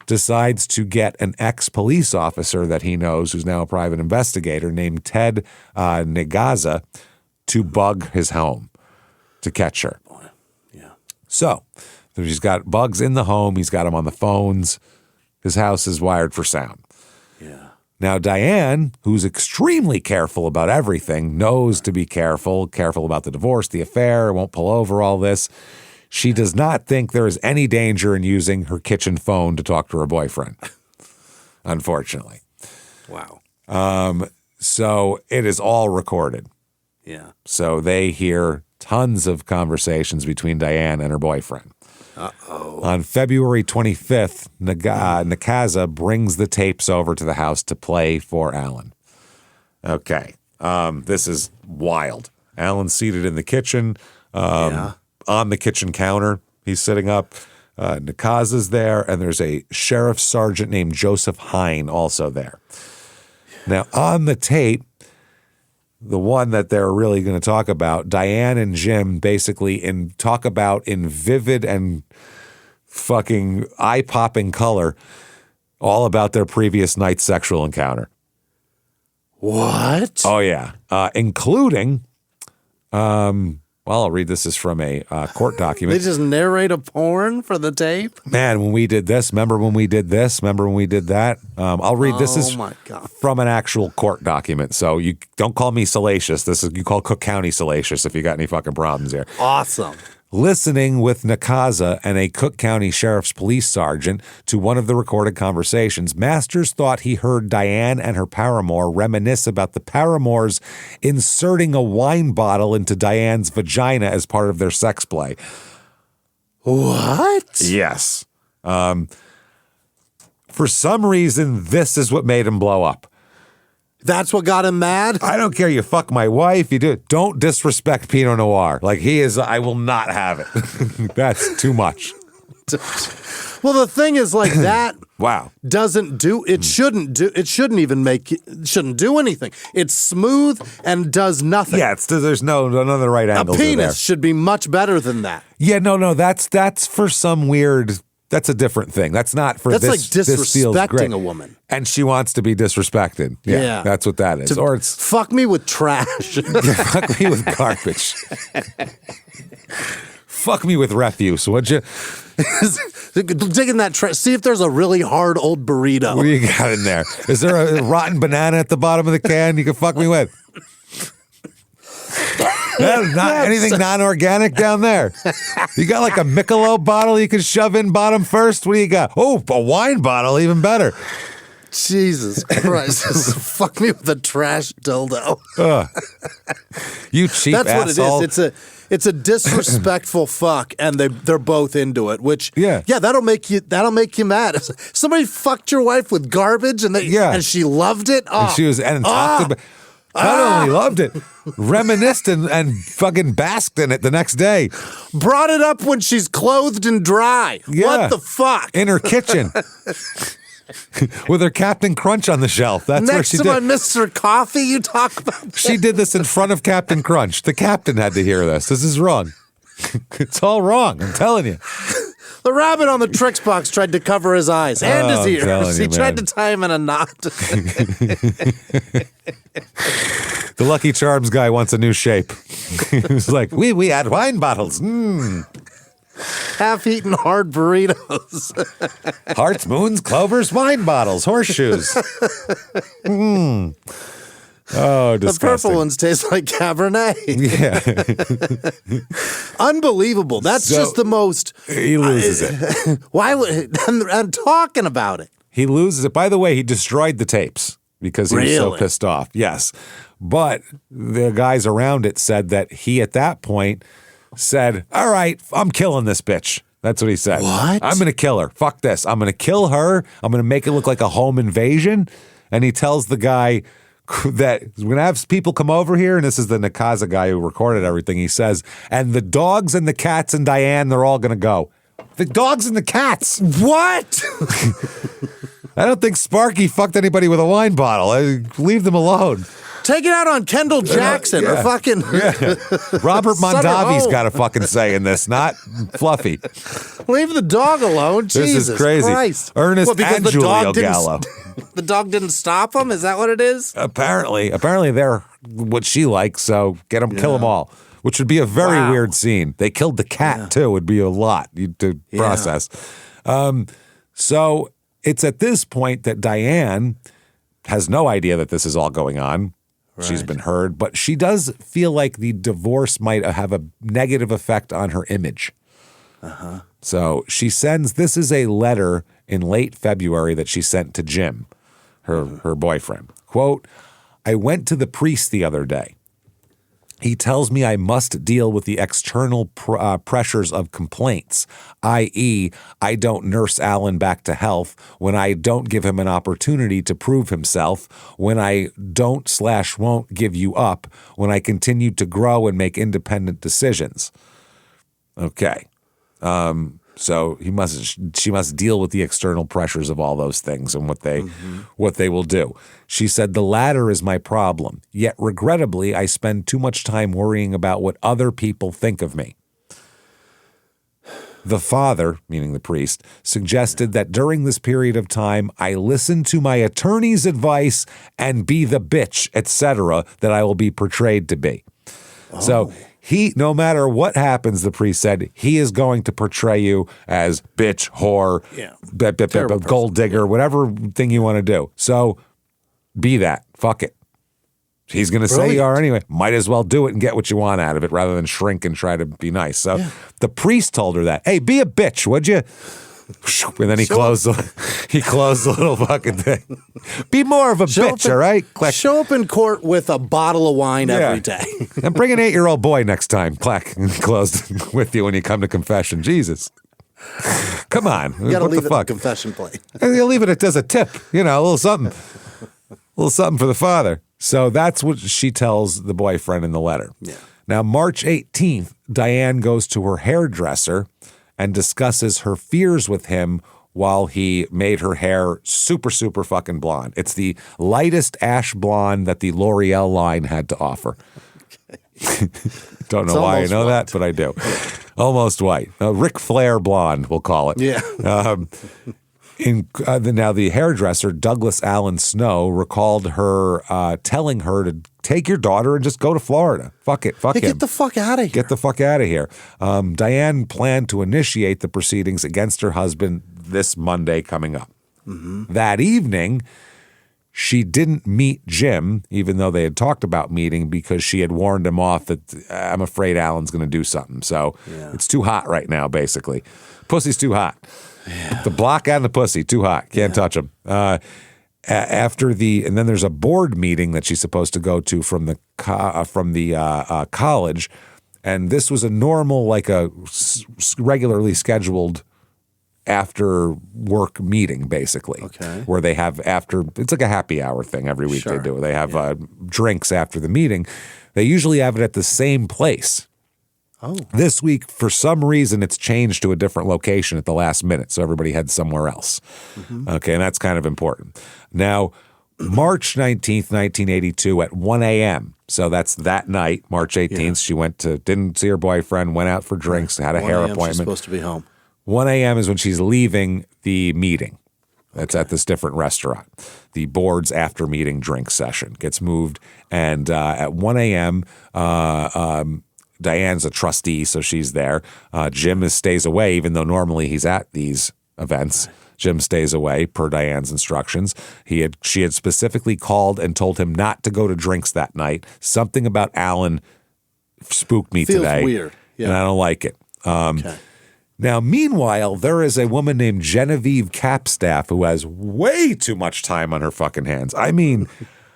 decides to get an ex-police officer that he knows, who's now a private investigator, named Ted Negaza, to bug his home to catch her. Boy. Yeah. So he's got bugs in the home. He's got them on the phones. His house is wired for sound. Yeah. Now, Diane, who's extremely careful about everything, knows to be careful about the divorce, the affair, won't pull over, all this. She does not think there is any danger in using her kitchen phone to talk to her boyfriend, unfortunately. Wow. So it is all recorded. Yeah. So they hear tons of conversations between Diane and her boyfriend. Uh-oh. On February 25th, Nakaza brings the tapes over to the house to play for Alan. Okay. This is wild. Alan's seated in the kitchen. On the kitchen counter, he's sitting up. Nakaza's there, and there's a sheriff's sergeant named Joseph Hine also there. Now, on the tape, the one that they're really going to talk about, Diane and Jim basically talk about in vivid and fucking eye-popping color all about their previous night's sexual encounter. What? Oh, yeah. Including... I'll read this is from a court document. They just narrate a porn for the tape? Man, when we did this, remember when we did this? Remember when we did that? I'll read this is from an actual court document. So you don't call me salacious. You call Cook County salacious if you got any fucking problems here. Awesome. Listening with Nakaza and a Cook County Sheriff's Police Sergeant to one of the recorded conversations, Masters thought he heard Diane and her paramour reminisce about the paramours inserting a wine bottle into Diane's vagina as part of their sex play. What? Yes. For some reason, this is what made him blow up. That's what got him mad? I don't care. You fuck my wife. You do it. Don't disrespect Pinot Noir. Like he is. I will not have it. That's too much. Well, the thing is like that. Wow. Shouldn't do anything. It's smooth and does nothing. Yeah, there's none of the right angles. A penis should be much better than that. Yeah, no, that's for some weird. That's a different thing. That's not for that's this. That's like this feels disrespecting great. a woman. And she wants to be disrespected. Yeah. That's what that is. Or it's fuck me with trash. Fuck me with garbage. Fuck me with refuse, would you? Dig in that trash. See if there's a really hard old burrito. What do you got in there? Is there a rotten banana at the bottom of the can you can fuck me with? Anything non-organic down there? You got like a Michelob bottle you can shove in bottom first? What do you got? Oh, a wine bottle, even better. Jesus Christ. Fuck me with a trash dildo. You cheap That's asshole. what it is. It's a disrespectful fuck, and they're both into it. Which that'll make you mad. Somebody fucked your wife with garbage, and she loved it. And she was talked about. Not only loved it, reminisced and fucking basked in it the next day. Brought it up when she's clothed and dry. Yeah. What the fuck? In her kitchen. With her Captain Crunch on the shelf. That's where she did. Next to my Mr. Coffee, you talk about this. She did this in front of Captain Crunch. The captain had to hear this. This is wrong. It's all wrong, I'm telling you. The rabbit on the tricks box tried to cover his eyes and his ears. He tried to tie him in a knot. The Lucky Charms guy wants a new shape. He was like, we had wine bottles. Half-eaten hard burritos. Hearts, moons, clovers, wine bottles, horseshoes. Oh, disgusting. The purple ones taste like Cabernet. Yeah. Unbelievable. That's just the most. He loses it. Why would I'm talking about it? He loses it. By the way, he destroyed the tapes because he was so pissed off. Yes. But the guys around it said that he, at that point, said, all right, I'm killing this bitch. That's what he said. What? I'm going to kill her. Fuck this. I'm going to kill her. I'm going to make it look like a home invasion. And he tells the guy that we're going to have people come over here, and this is the Nakaza guy who recorded everything. He says, and the dogs and the cats and Diane, they're all going to go. The dogs and the cats. What? I don't think Sparky fucked anybody with a wine bottle. Leave them alone. Take it out on Kendall Jackson or fucking... Robert Mondavi's got a fucking say in this, not Fluffy. Leave the dog alone. This is crazy. Christ. Ernest and Julio Gallo. The dog didn't stop him? Is that what it is? Apparently they're what she likes, so kill them all. Which would be a very weird scene. They killed the cat, too. It would be a lot to process. So it's at this point that Diane has no idea that this is all going on. Right. She's been heard, but she does feel like the divorce might have a negative effect on her image. Uh-huh. So she sends, this is a letter in late February that she sent to Jim, her boyfriend. Quote, I went to the priest the other day. He tells me I must deal with the external pressures of complaints, i.e., I don't nurse Alan back to health, when I don't give him an opportunity to prove himself, when I don't/won't give you up, when I continue to grow and make independent decisions. Okay. So she must deal with the external pressures of all those things and what they will do. She said, the latter is my problem. Yet regrettably, I spend too much time worrying about what other people think of me. The father, meaning the priest, suggested that during this period of time, I listen to my attorney's advice and be the bitch, etc., that I will be portrayed to be. Oh. So he, no matter what happens, the priest said, he is going to portray you as bitch, whore, gold digger, whatever thing you want to do. So be that. Fuck it. He's going to say you are anyway. Might as well do it and get what you want out of it rather than shrink and try to be nice. So the priest told her that. Hey, be a bitch, would you? And then he closed the little fucking thing. Be more of a bitch, all right? Clack. Show up in court with a bottle of wine every day. And bring an 8-year-old boy next time. Clack. And closed with you when you come to confession. Jesus. Come on. You gotta leave it on the confession plate. And you leave it as a tip. You know, a little something. A little something for the father. So that's what she tells the boyfriend in the letter. Yeah. Now, March 18th, Diane goes to her hairdresser and discusses her fears with him while he made her hair super, super fucking blonde. It's the lightest ash blonde that the L'Oreal line had to offer. Okay. Don't know why I know that, but I do. Almost white. Ric Flair blonde, we'll call it. Yeah. Now, the hairdresser, Douglas Allen Snow, recalled her telling her to take your daughter and just go to Florida. Fuck it. Fuck him. Get the fuck out of here. Get the fuck out of here. Diane planned to initiate the proceedings against her husband this Monday coming up. Mm-hmm. That evening, she didn't meet Jim, even though they had talked about meeting, because she had warned him off that I'm afraid Alan's going to do something. So it's too hot right now, basically. Pussy's too hot. Yeah. The block and the pussy, too hot. Can't touch them. And then there's a board meeting that she's supposed to go to from the college, and this was a normal, like a regularly scheduled after work meeting, basically. Okay. Where they have it's like a happy hour thing every week. Sure. They do. They have drinks after the meeting. They usually have it at the same place. Oh. This week, for some reason, it's changed to a different location at the last minute, so everybody heads somewhere else. Mm-hmm. Okay, and that's kind of important. Now, March 19th, 1982 at 1 a.m., so that's that night, March 18th, she didn't see her boyfriend, went out for drinks, had a hair appointment. She's supposed to be home. 1 a.m. is when she's leaving the meeting. That's at this different restaurant. The board's after meeting drink session gets moved, and at 1 a.m., Diane's a trustee, so she's there. Jim stays away, even though normally he's at these events. Jim stays away per Diane's instructions. She had specifically called and told him not to go to drinks that night. Something about Alan spooked me today. Feels weird. Yeah. And I don't like it. Okay. Now, meanwhile, there is a woman named Genevieve Capstaff who has way too much time on her fucking hands. I mean,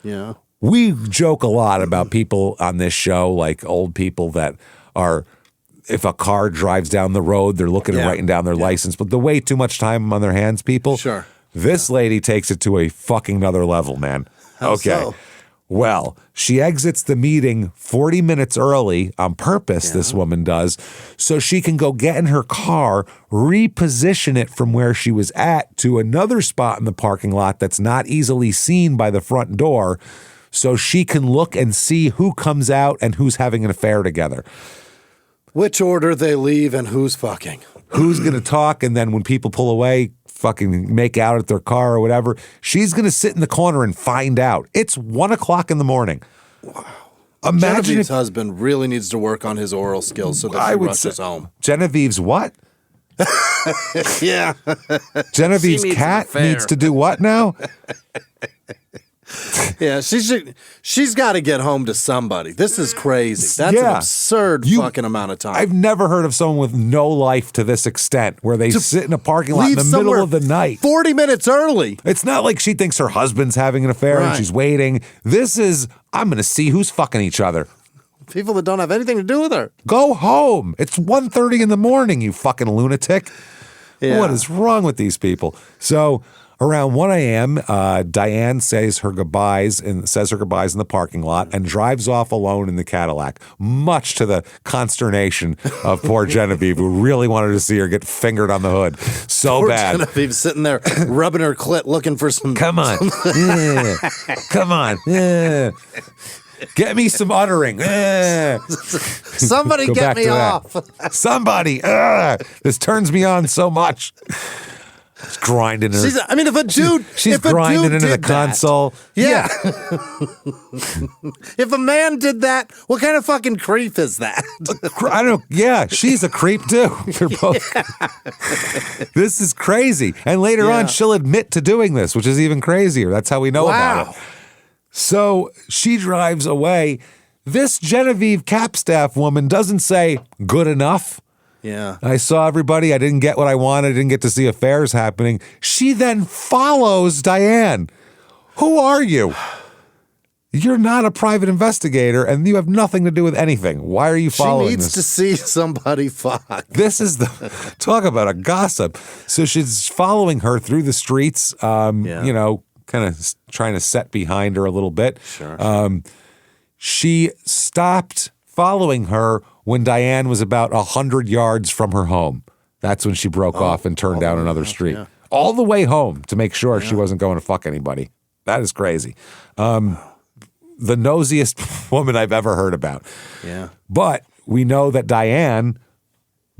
yeah. We joke a lot about people on this show, like old people that are, if a car drives down the road, they're looking at writing down their license, but the way too much time on their hands, people. Sure. This lady takes it to a fucking other level, man. How so? Well, she exits the meeting 40 minutes early on purpose, this woman does, so she can go get in her car, reposition it from where she was at to another spot in the parking lot that's not easily seen by the front door, so she can look and see who comes out and who's having an affair together. Which order they leave and who's fucking. Who's going to talk, and then when people pull away, fucking make out at their car or whatever, she's going to sit in the corner and find out. It's 1 o'clock in the morning. Wow. Imagine Genevieve's husband really needs to work on his oral skills so that he rushes home. Genevieve's what? Yeah. Genevieve's cat needs to do what now? Yeah, she's got to get home to somebody. This is crazy. That's an absurd fucking amount of time. I've never heard of someone with no life to this extent, where they sit in a parking lot in the middle of the night. 40 minutes early. It's not like she thinks her husband's having an affair and she's waiting. This is, I'm going to see who's fucking each other. People that don't have anything to do with her. Go home. It's 1:30 in the morning, you fucking lunatic. Yeah. What is wrong with these people? So around 1 a.m., Diane says her goodbyes in the parking lot and drives off alone in the Cadillac, much to the consternation of poor Genevieve, who really wanted to see her get fingered on the hood so poor bad. Genevieve's sitting there rubbing her clit, looking for some. Come on, come on, get me some uttering. Somebody get me off. Somebody, this turns me on so much. She's grinding her. If a dude, she's grinding into the console. Yeah. If a man did that, what kind of fucking creep is that? I don't. Yeah, she's a creep too. They're both. This is crazy. And later on, she'll admit to doing this, which is even crazier. That's how we know about it. So she drives away. This Genevieve Capstaff woman doesn't say good enough. Yeah. I saw everybody. I didn't get what I wanted. I didn't get to see affairs happening. She then follows Diane. Who are you? You're not a private investigator, and you have nothing to do with anything. Why are you following this? She needs to see somebody fuck. This is talk about a gossip. So she's following her through the streets, kind of trying to set behind her a little bit. Sure. She stopped following her when Diane was about 100 yards from her home. That's when she broke off and turned down another street. Yeah. All the way home to make sure she wasn't going to fuck anybody. That is crazy. The nosiest woman I've ever heard about. Yeah. But we know that Diane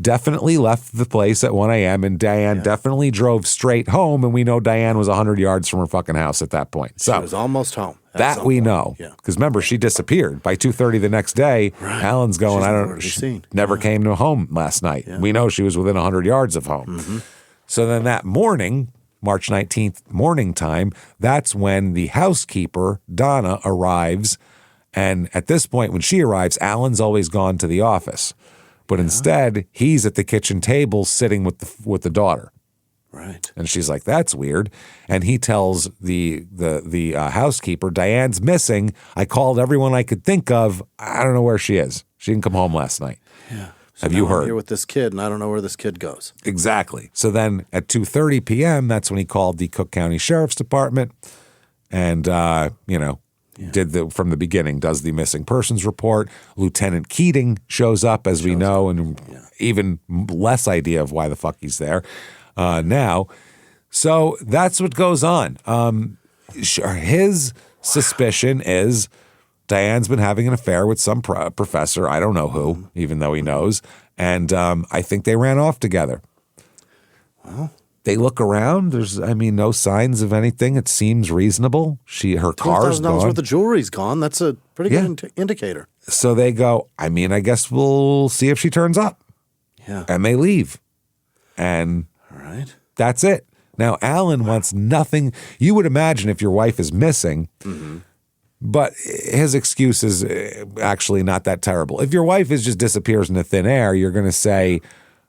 definitely left the place at 1 a.m. and Diane definitely drove straight home, and we know Diane was 100 yards from her fucking house at that point. So she was almost home. That we know. Because remember, she disappeared. By 2:30 the next day, Alan's going, she never came to home last night. Yeah. We know she was within 100 yards of home. Mm-hmm. So then that morning, March 19th morning time, that's when the housekeeper, Donna, arrives. And at this point, when she arrives, Alan's always gone to the office. But instead, he's at the kitchen table sitting with the daughter. Right. And she's like, that's weird. And he tells the housekeeper, Diane's missing. I called everyone I could think of. I don't know where she is. She didn't come home last night. Yeah. So Have you heard? I'm here with this kid, and I don't know where this kid goes. Exactly. So then at 2:30 p.m., that's when he called the Cook County Sheriff's Department and, did from the beginning, does the missing persons report. Lieutenant Keating shows up, as we know, and even less idea of why the fuck he's there now. So that's what goes on. His suspicion is Diane's been having an affair with some professor, I don't know who, even though he knows, and I think they ran off together. Well, they look around. There's, no signs of anything. It seems reasonable. Her car's gone. $12,000 worth of jewelry's gone. That's a pretty good indicator. So they go, I guess we'll see if she turns up. Yeah. And they leave. And all right. That's it. Now, Alan wants nothing. You would imagine if your wife is missing, but his excuse is actually not that terrible. If your wife just disappears into thin air, you're going to say,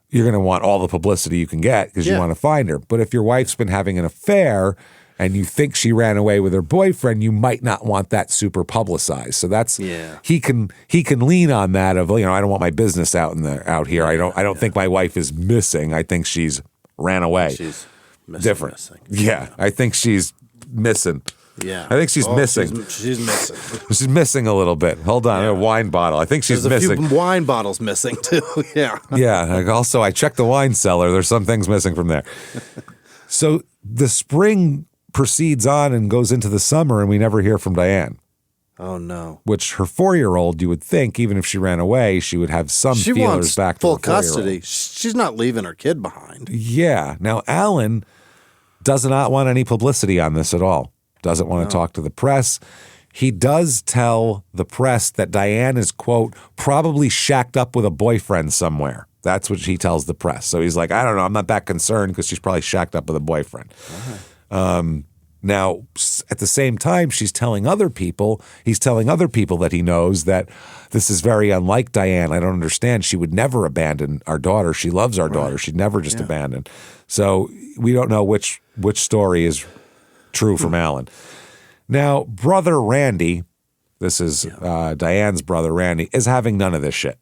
you're going to want all the publicity you can get because you want to find her. But if your wife's been having an affair and you think she ran away with her boyfriend, you might not want that super publicized. So that's he can lean on that of, I don't want my business out here. I don't think my wife is missing. I think she's ran away. She's missing. Yeah, I think she's missing. Yeah. I think she's missing. She's missing. She's missing a little bit. Hold on. A wine bottle. I think she's missing. There's a few wine bottles missing, too. Yeah. Yeah. Also, I checked the wine cellar. There's some things missing from there. So the spring proceeds on and goes into the summer, and we never hear from Diane. Oh, no. Which her 4-year-old, you would think, even if she ran away, she would have some feelers back to her 4-year-old. Full custody. She's not leaving her kid behind. Yeah. Now, Alan does not want any publicity on this at all. Doesn't want to talk to the press. He does tell the press that Diane is, quote, probably shacked up with a boyfriend somewhere. That's what he tells the press. So he's like, I don't know. I'm not that concerned because she's probably shacked up with a boyfriend. Now, at the same time, he's telling other people that he knows that this is very unlike Diane. I don't understand. She would never abandon our daughter. She loves our daughter. She'd never just abandon. So we don't know which story is true from Alan. Now, brother Randy, this is Diane's brother Randy, is having none of this shit.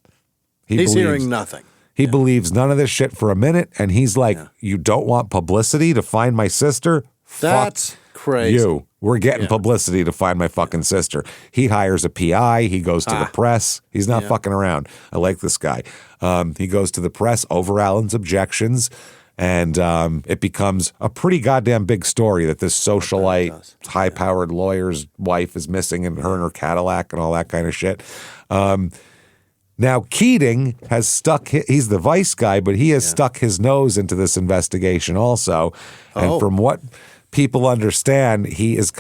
He's hearing nothing. He believes none of this shit for a minute, and he's like, you don't want publicity to find my sister? That's crazy. We're getting publicity to find my fucking sister. He hires a PI. He goes to the press. He's not fucking around. I like this guy. He goes to the press over Alan's objections. And it becomes a pretty goddamn big story that this socialite, high-powered lawyer's wife is missing, and her Cadillac and all that kind of shit. Now, Keating has he's the vice guy, but he has stuck his nose into this investigation also. And from what people understand, he is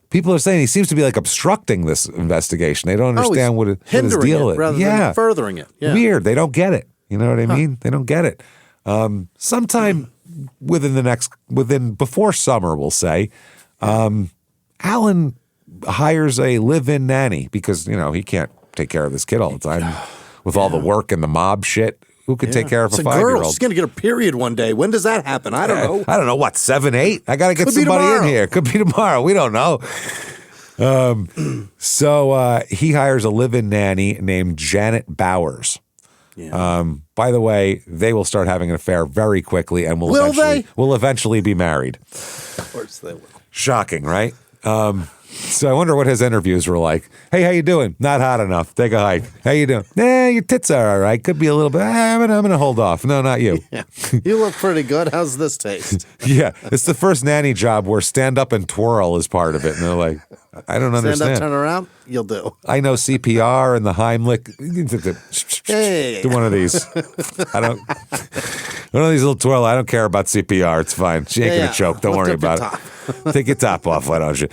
people are saying he seems to be like obstructing this investigation. They don't understand what his deal is. Rather than furthering it. Yeah. Weird. They don't get it. You know what I mean? They don't get it. Sometime before summer, we'll say, Alan hires a live-in nanny because, he can't take care of this kid all the time with all the work and the mob shit. Who could take care of a 5-year-old? She's going to get a period one day. When does that happen? I don't know. I don't know. What, 7, 8? I got to get somebody in here. Could be tomorrow. We don't know. So he hires a live-in nanny named Janet Bowers. Yeah. By the way, they will start having an affair very quickly and will eventually be married. Of course they will. Shocking, right? So I wonder what his interviews were like. Hey, how you doing? Not hot enough. Take a hike. How you doing? Your tits are all right. Could be a little bit. I'm going to hold off. No, not you. Yeah. You look pretty good. How's this taste? Yeah. It's the first nanny job where stand up and twirl is part of it. And they're like, I don't understand. Stand up, turn around, you'll do. I know CPR and the Heimlich. Hey. Do one of these. One of these little twirl. I don't care about CPR. It's fine. She ain't going to choke. Don't worry about it. Take your top off. Why don't you?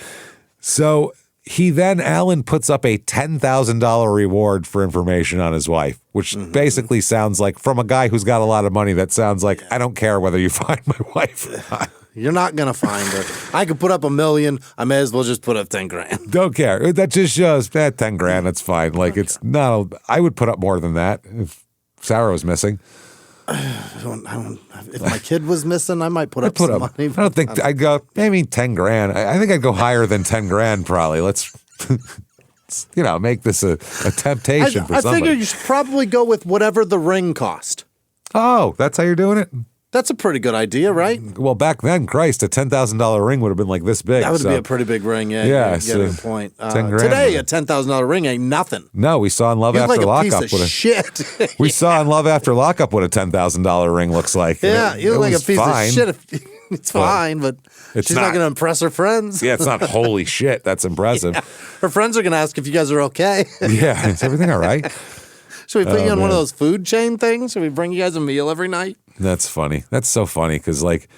So Alan puts up a $10,000 reward for information on his wife, which basically sounds like, from a guy who's got a lot of money, that sounds like, I don't care whether you find my wife or not. You're not going to find her. I could put up $1 million. I may as well just put up 10 grand. Don't care. That just shows, 10 grand, that's fine. Like, it's not, I would put up more than that if Sarah was missing. If my kid was missing, I might put up some money. I don't think I'd go, maybe 10 grand. I think I'd go higher than 10 grand probably. Let's, make this a temptation for somebody. I figure you should probably go with whatever the ring cost. Oh, that's how you're doing it? That's a pretty good idea, right? Well, back then, Christ, a $10,000 ring would have been like this big. That would be a pretty big ring, yeah. Yeah, you get a point. 10 grand. Today, a $10,000 ring ain't nothing. No, we saw in Love After Lockup. Piece of shit. We saw in Love After Lockup what a $10,000 ring looks like. Yeah, you look like a piece of shit. It's fine, but she's not going to impress her friends. Yeah, it's not holy shit. That's impressive. Yeah. Her friends are going to ask if you guys are okay. Yeah, is everything all right? Should we put you on one of those food chain things? Should we bring you guys a meal every night? That's funny. That's so funny because, like,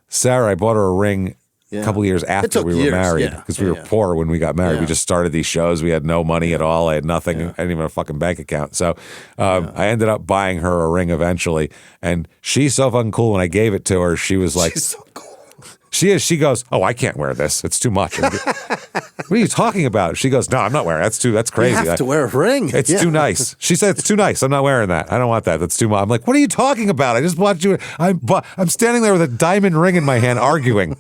Sarah, I bought her a ring a couple years after we were married because we were poor when we got married. Yeah. We just started these shows. We had no money at all. I had nothing. I didn't even have a fucking bank account. So I ended up buying her a ring eventually. And she's so fucking cool. When I gave it to her, she was like, she's so cool. She is. She goes, oh, I can't wear this. It's too much. What are you talking about? She goes, no, I'm not wearing it. That's crazy. You have to wear a ring. It's too nice. She said, it's too nice. I'm not wearing that. I don't want that. That's too much. I'm like, what are you talking about? I just bought you. I'm standing there with a diamond ring in my hand arguing.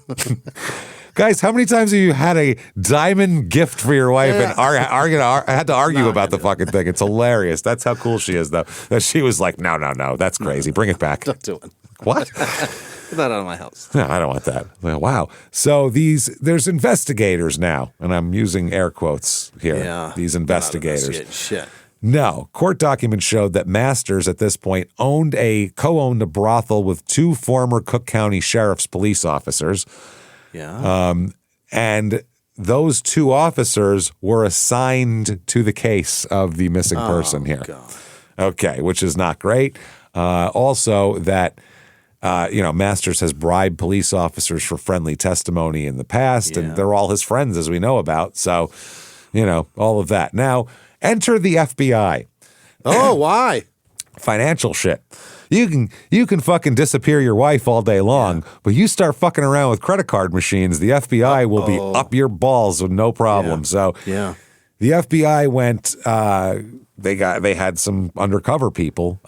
Guys, how many times have you had a diamond gift for your wife and had to argue about the fucking thing? It's hilarious. That's how cool she is, though. That she was like, no, that's crazy. Bring it back. Don't do it. What? Get that out of my house. No, I don't want that. Wow. So there's investigators now, and I'm using air quotes here. Yeah. These investigators. Shit. No, court documents showed that Masters at this point co-owned a brothel with 2 former Cook County Sheriff's police officers. Yeah. And those 2 officers were assigned to the case of the missing person here. God. Okay, which is not great. Also that Masters has bribed police officers for friendly testimony in the past, and they're all his friends, as we know about. So, all of that. Now, enter the FBI. Oh, why? Financial shit. You can fucking disappear your wife all day long, but you start fucking around with credit card machines, the FBI will be up your balls with no problem. So, the FBI went. They had some undercover people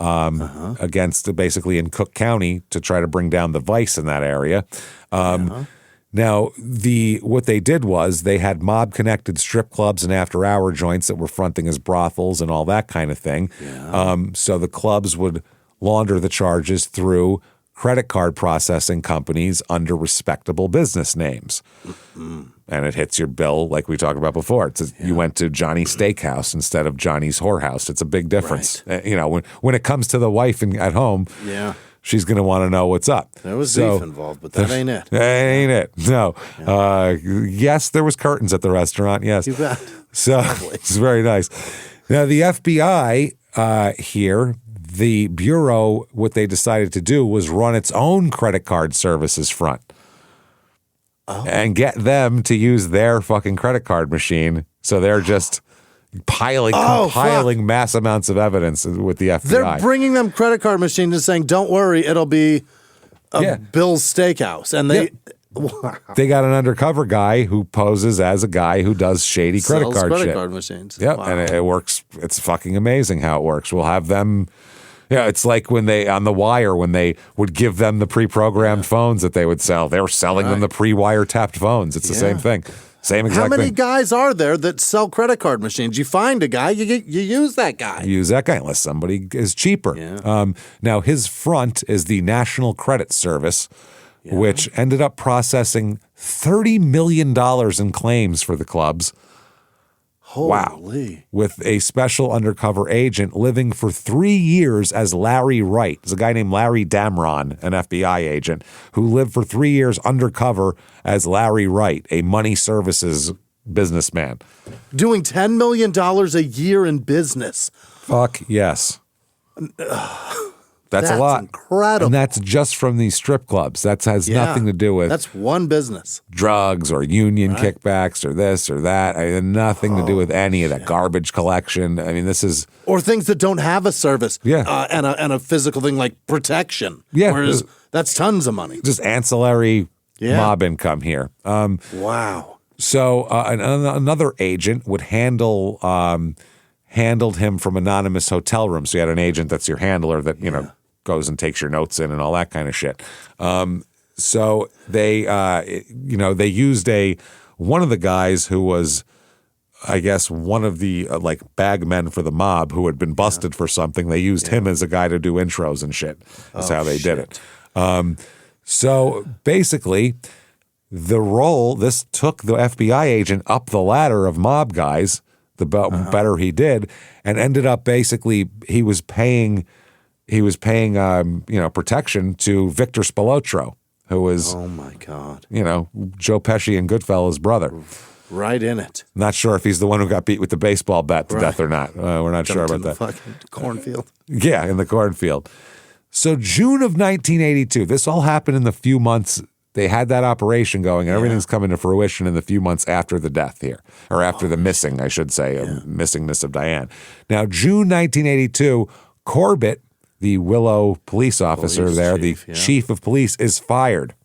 against basically in Cook County to try to bring down the vice in that area. Now, what they did was they had mob-connected strip clubs and after-hour joints that were fronting as brothels and all that kind of thing. Yeah. So the clubs would launder the charges through credit card processing companies under respectable business names. Mm-hmm. And it hits your bill like we talked about before. You went to Johnny's Steakhouse instead of Johnny's Whorehouse. It's a big difference. Right. When it comes to the wife at home, she's going to want to know what's up. There was beef involved, but that ain't it. That ain't it. No. Yeah. Yes, there was curtains at the restaurant. Yes. You bet. So it's very nice. Now, the FBI here, the Bureau, what they decided to do was run its own credit card services front. And get them to use their fucking credit card machine. So they're just compiling mass amounts of evidence with the FBI. They're bringing them credit card machines and saying, don't worry, it'll be Bill's Steakhouse. And they got an undercover guy who poses as a guy who does shady credit card machines. Yep, and it works. It's fucking amazing how it works. We'll have them... Yeah, it's like when on The Wire, when they would give them the pre-programmed phones that they would sell. They were selling them the pre-wiretapped phones. It's the same thing. Same exact thing. How many guys are there that sell credit card machines? You find a guy, you use that guy. You use that guy unless somebody is cheaper. Yeah. Now, his front is the National Credit Service, which ended up processing $30 million in claims for the clubs. Holy. Wow. With a special undercover agent living for 3 years as Larry Wright. There's a guy named Larry Damron, an FBI agent, who lived for 3 years undercover as Larry Wright, a money services businessman. Doing $10 million a year in business. Fuck yes. That's a lot. Incredible. And that's just from these strip clubs. That has nothing to do with that's one business. Drugs or union kickbacks or this or that. Nothing to do with any of that garbage collection. I mean, this is or things that don't have a service. Yeah. And a physical thing like protection. Yeah. Whereas that's tons of money. Just ancillary mob income here. Wow. So another agent would handled him from anonymous hotel rooms. So you had an agent that's your handler that, you know, goes and takes your notes in and all that kind of shit. So they, they used one of the guys who was, I guess, one of the like bag men for the mob who had been busted for something. They used him as a guy to do intros and shit. That's how they did it. So basically this took the FBI agent up the ladder of mob guys, the better he did, and ended up basically he was paying protection to Victor Spilotro, who was oh my God, Joe Pesci and Goodfellas' brother. Right in it. Not sure if he's the one who got beat with the baseball bat to death or not. We're not sure about that. Fucking cornfield. Yeah, in the cornfield. So June of 1982, this all happened in the few months they had that operation going, and everything's coming to fruition in the few months after the death here, or after the missing, I should say, missingness of Diane. Now, June 1982, Corbett, the Willow police officer the chief of police, is fired.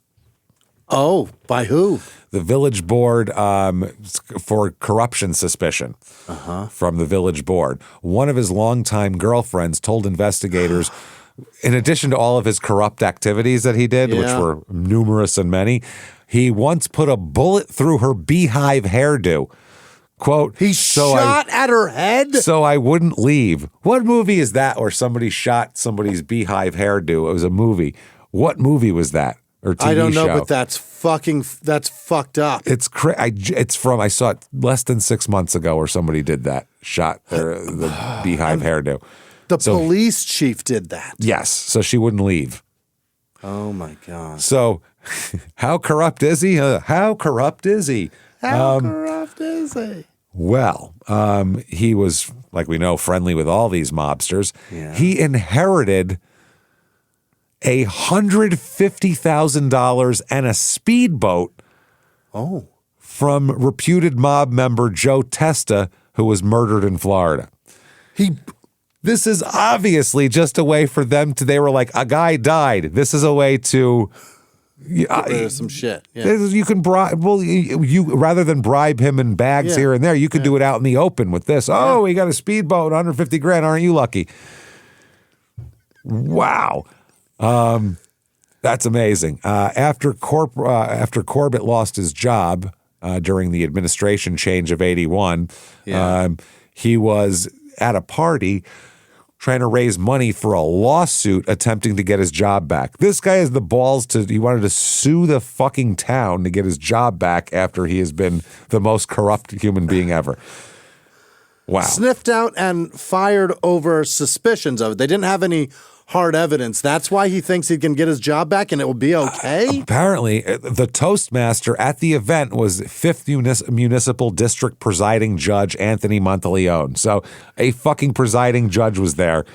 Oh, by who? The village board for corruption suspicion from the village board. One of his longtime girlfriends told investigators, in addition to all of his corrupt activities that he did, which were numerous and many, he once put a bullet through her beehive hairdo. Quote, he shot at her head? So I wouldn't leave. What movie is that where somebody shot somebody's beehive hairdo? It was a movie. What movie was that? Or TV I don't know, show? but that's fucked up. I saw it less than 6 months ago where somebody did that, shot the beehive hairdo. The police chief did that. Yes, so she wouldn't leave. Oh my God. So how corrupt is he? How corrupt is he? How corrupt is he? Well, he was, like we know, friendly with all these mobsters. Yeah. He inherited $150,000 and a speedboat from reputed mob member Joe Testa, who was murdered in Florida. This is obviously just a way for them to, they were like, a guy died. This is a way to... some shit. Yeah. You can bribe, you rather than bribe him in bags here and there, you could do it out in the open with this. Oh, we got a speedboat, $150,000. Aren't you lucky? Wow. That's amazing. After Corbett lost his job during the administration change of 81, he was at a party trying to raise money for a lawsuit attempting to get his job back. This guy has the balls he wanted to sue the fucking town to get his job back after he has been the most corrupt human being ever. Wow. Sniffed out and fired over suspicions of it. They didn't have any hard evidence. That's why he thinks he can get his job back and it will be okay? Apparently, the Toastmaster at the event was 5th Municipal District Presiding Judge Anthony Monteleone. So a fucking presiding judge was there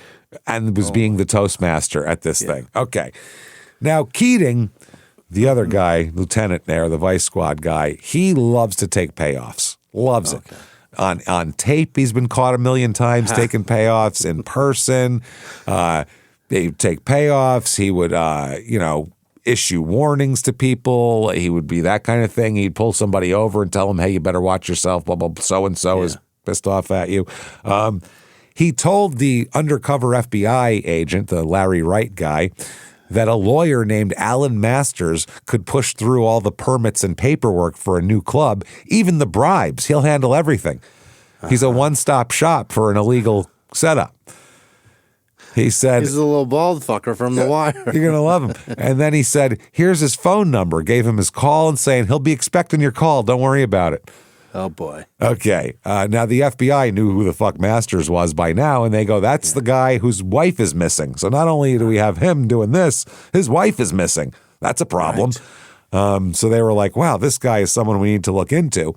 and was being the Toastmaster at this thing. Okay. Now, Keating, the other guy, lieutenant there, the vice squad guy, he loves to take payoffs. Loves it. On tape, he's been caught a million times taking payoffs in person. They'd take payoffs. He would, issue warnings to people. He would be that kind of thing. He'd pull somebody over and tell them, hey, you better watch yourself, blah, blah, so-and-so is pissed off at you. He told the undercover FBI agent, the Larry Wright guy, that a lawyer named Alan Masters could push through all the permits and paperwork for a new club, even the bribes. He'll handle everything. He's a one-stop shop for an illegal setup. He said, he's a little bald fucker from The Wire. You're going to love him. And then he said, here's his phone number, gave him his call and saying, he'll be expecting your call. Don't worry about it. Oh, boy. Okay. Now, the FBI knew who the fuck Masters was by now, and they go, that's the guy whose wife is missing. So not only do we have him doing this, his wife is missing. That's a problem. Right. So they were like, wow, this guy is someone we need to look into.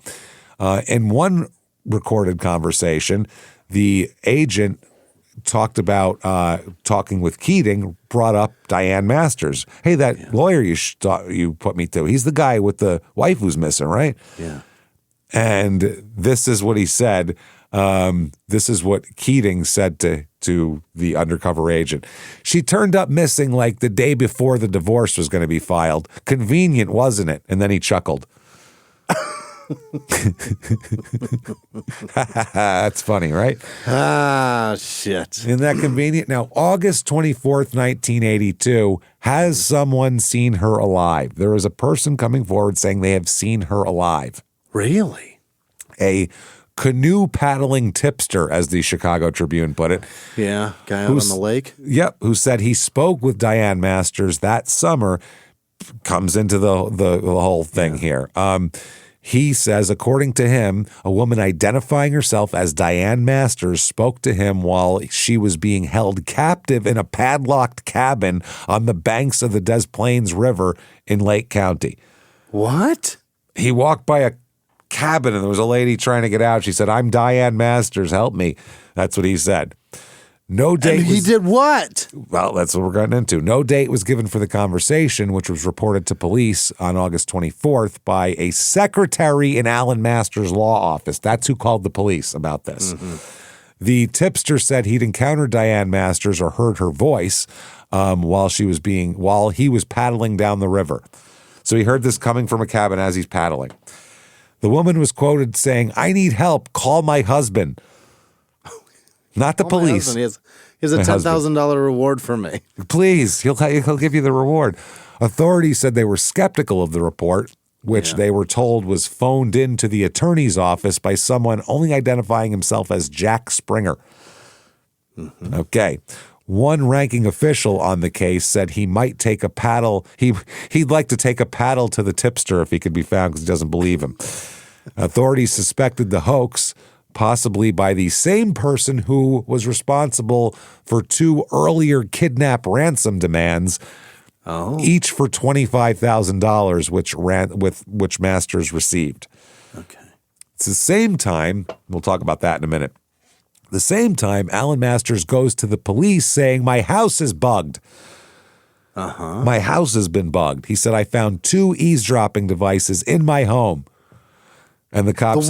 In one recorded conversation, the agent talked about talking with Keating, brought up Diane Masters. Hey, that lawyer you put me to, he's the guy with the wife who's missing, right? Yeah. And this is what he said. This is what Keating said to the undercover agent. She turned up missing like the day before the divorce was going to be filed. Convenient, wasn't it? And then he chuckled. That's funny, right? Ah, shit. Isn't that convenient? Now, August 24th, 1982, has someone seen her alive? There is a person coming forward saying they have seen her alive. Really? A canoe paddling tipster, as the Chicago Tribune put it. Yeah, guy out on the lake? Yep, who said he spoke with Diane Masters that summer, comes into the whole thing here. He says, according to him, a woman identifying herself as Diane Masters spoke to him while she was being held captive in a padlocked cabin on the banks of the Des Plaines River in Lake County. What? He walked by a cabin and there was a lady trying to get out. She said, I'm Diane Masters, help me. That's what he said. No date. And he did what? Well, that's what we're getting into. No date was given for the conversation, which was reported to police on August 24th by a secretary in Alan Masters' law office. That's who called the police about this. Mm-hmm. The tipster said he'd encountered Diane Masters or heard her voice while he was paddling down the river. So he heard this coming from a cabin as he's paddling. The woman was quoted saying, "I need help. Call my husband." Not the police. He has a $10,000 reward for me. Please, he'll give you the reward. Authorities said they were skeptical of the report, which they were told was phoned into the attorney's office by someone only identifying himself as Jack Springer. Mm-hmm. Okay. One ranking official on the case said he might take a paddle. He'd like to take a paddle to the tipster if he could be found because he doesn't believe him. Authorities suspected the hoax possibly by the same person who was responsible for two earlier kidnap ransom demands, each for $25,000, which Masters received. Okay. It's the same time, we'll talk about that in a minute. The same time, Alan Masters goes to the police saying, my house is bugged. My house has been bugged. He said, I found 2 eavesdropping devices in my home. And the cop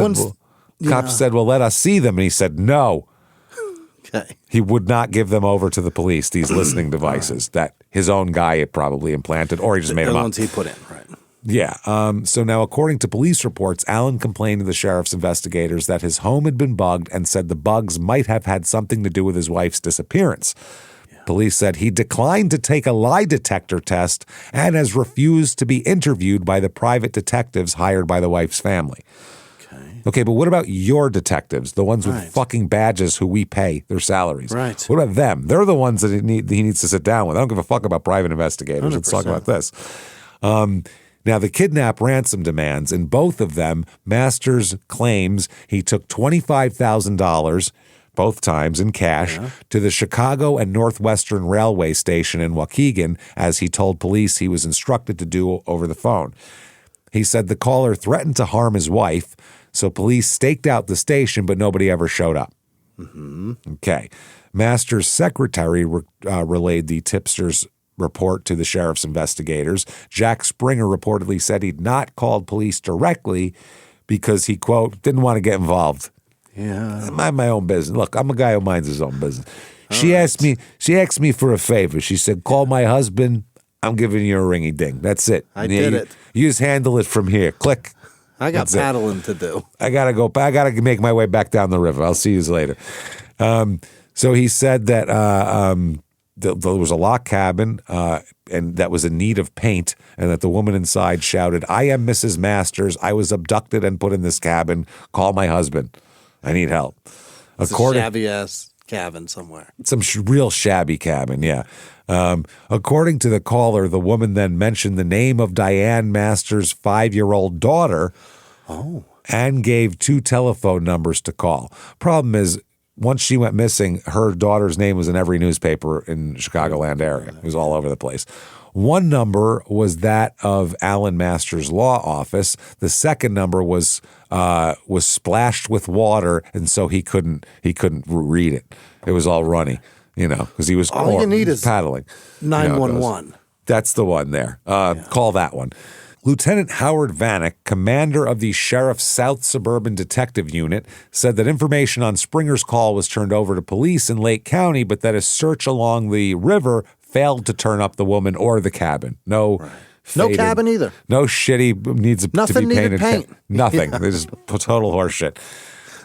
said, well, let us see them. And he said, no. Okay. He would not give them over to the police, these listening devices that his own guy had probably implanted, or he just made them up. The ones he put in, right. Yeah. So now, according to police reports, Allen complained to the sheriff's investigators that his home had been bugged and said the bugs might have had something to do with his wife's disappearance. Yeah. Police said he declined to take a lie detector test and has refused to be interviewed by the private detectives hired by the wife's family. Okay, but what about your detectives, the ones with fucking badges who we pay their salaries? Right. What about them? They're the ones that he needs to sit down with. I don't give a fuck about private investigators. 100%. Let's talk about this. Now, the kidnap ransom demands, in both of them, Masters claims he took $25,000, both times in cash, to the Chicago and Northwestern Railway Station in Waukegan, as he told police he was instructed to do over the phone. He said the caller threatened to harm his wife, so police staked out the station, but nobody ever showed up. Mm-hmm. Okay. Masters' secretary relayed the tipster's report to the sheriff's investigators. Jack Springer reportedly said he'd not called police directly because he, quote, didn't want to get involved. Yeah. I mind my own business. Look, I'm a guy who minds his own business. She asked me for a favor. She said, call my husband. I'm giving you a ringy ding. That's it. I did it. You just handle it from here. Click. I got paddling to do. I got to make my way back down the river. I'll see you later. So he said that there was a locked cabin and that was in need of paint, and that the woman inside shouted, I am Mrs. Masters. I was abducted and put in this cabin. Call my husband. I need help. It's a shabby-ass cabin somewhere. Some real shabby cabin, yeah. According to the caller, the woman then mentioned the name of Diane Masters' 5-year-old daughter and gave 2 telephone numbers to call. Problem is, once she went missing, her daughter's name was in every newspaper in Chicagoland area. It was all over the place. One number was that of Alan Masters' law office. The second number was splashed with water, and so he couldn't read it. It was all runny, because he was all you need is paddling. 911. That's the one there. Call that one. Lieutenant Howard Vanek, commander of the Sheriff's South Suburban Detective Unit, said that information on Springer's call was turned over to police in Lake County, but that a search along the river failed to turn up the woman or the cabin. No cabin either. No shitty needs Nothing to be painted. Paint. Nothing. This is total horseshit.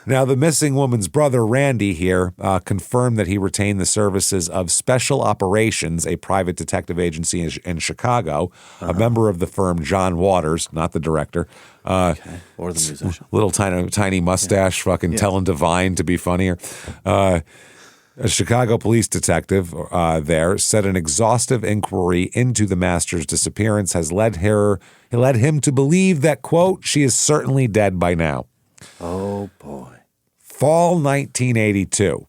Now, the missing woman's brother, Randy, here confirmed that he retained the services of Special Operations, a private detective agency in Chicago, a member of the firm John Waters, not the director. Or the musician. Little tiny mustache, fucking telling Divine to be funnier. A Chicago police detective there said an exhaustive inquiry into the Masters' disappearance has led him to believe that, quote, she is certainly dead by now. Oh, boy. Fall 1982.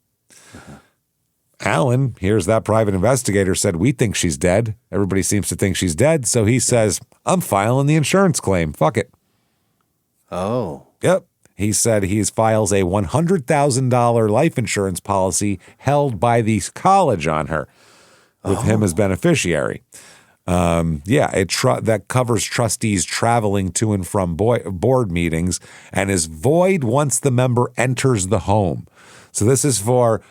Alan, here's that private investigator, said, we think she's dead. Everybody seems to think she's dead. So he says, I'm filing the insurance claim. Fuck it. Oh. Yep. He said he files a $100,000 life insurance policy held by the college on her with him as beneficiary. That covers trustees traveling to and from board meetings and is void once the member enters the home. So this is for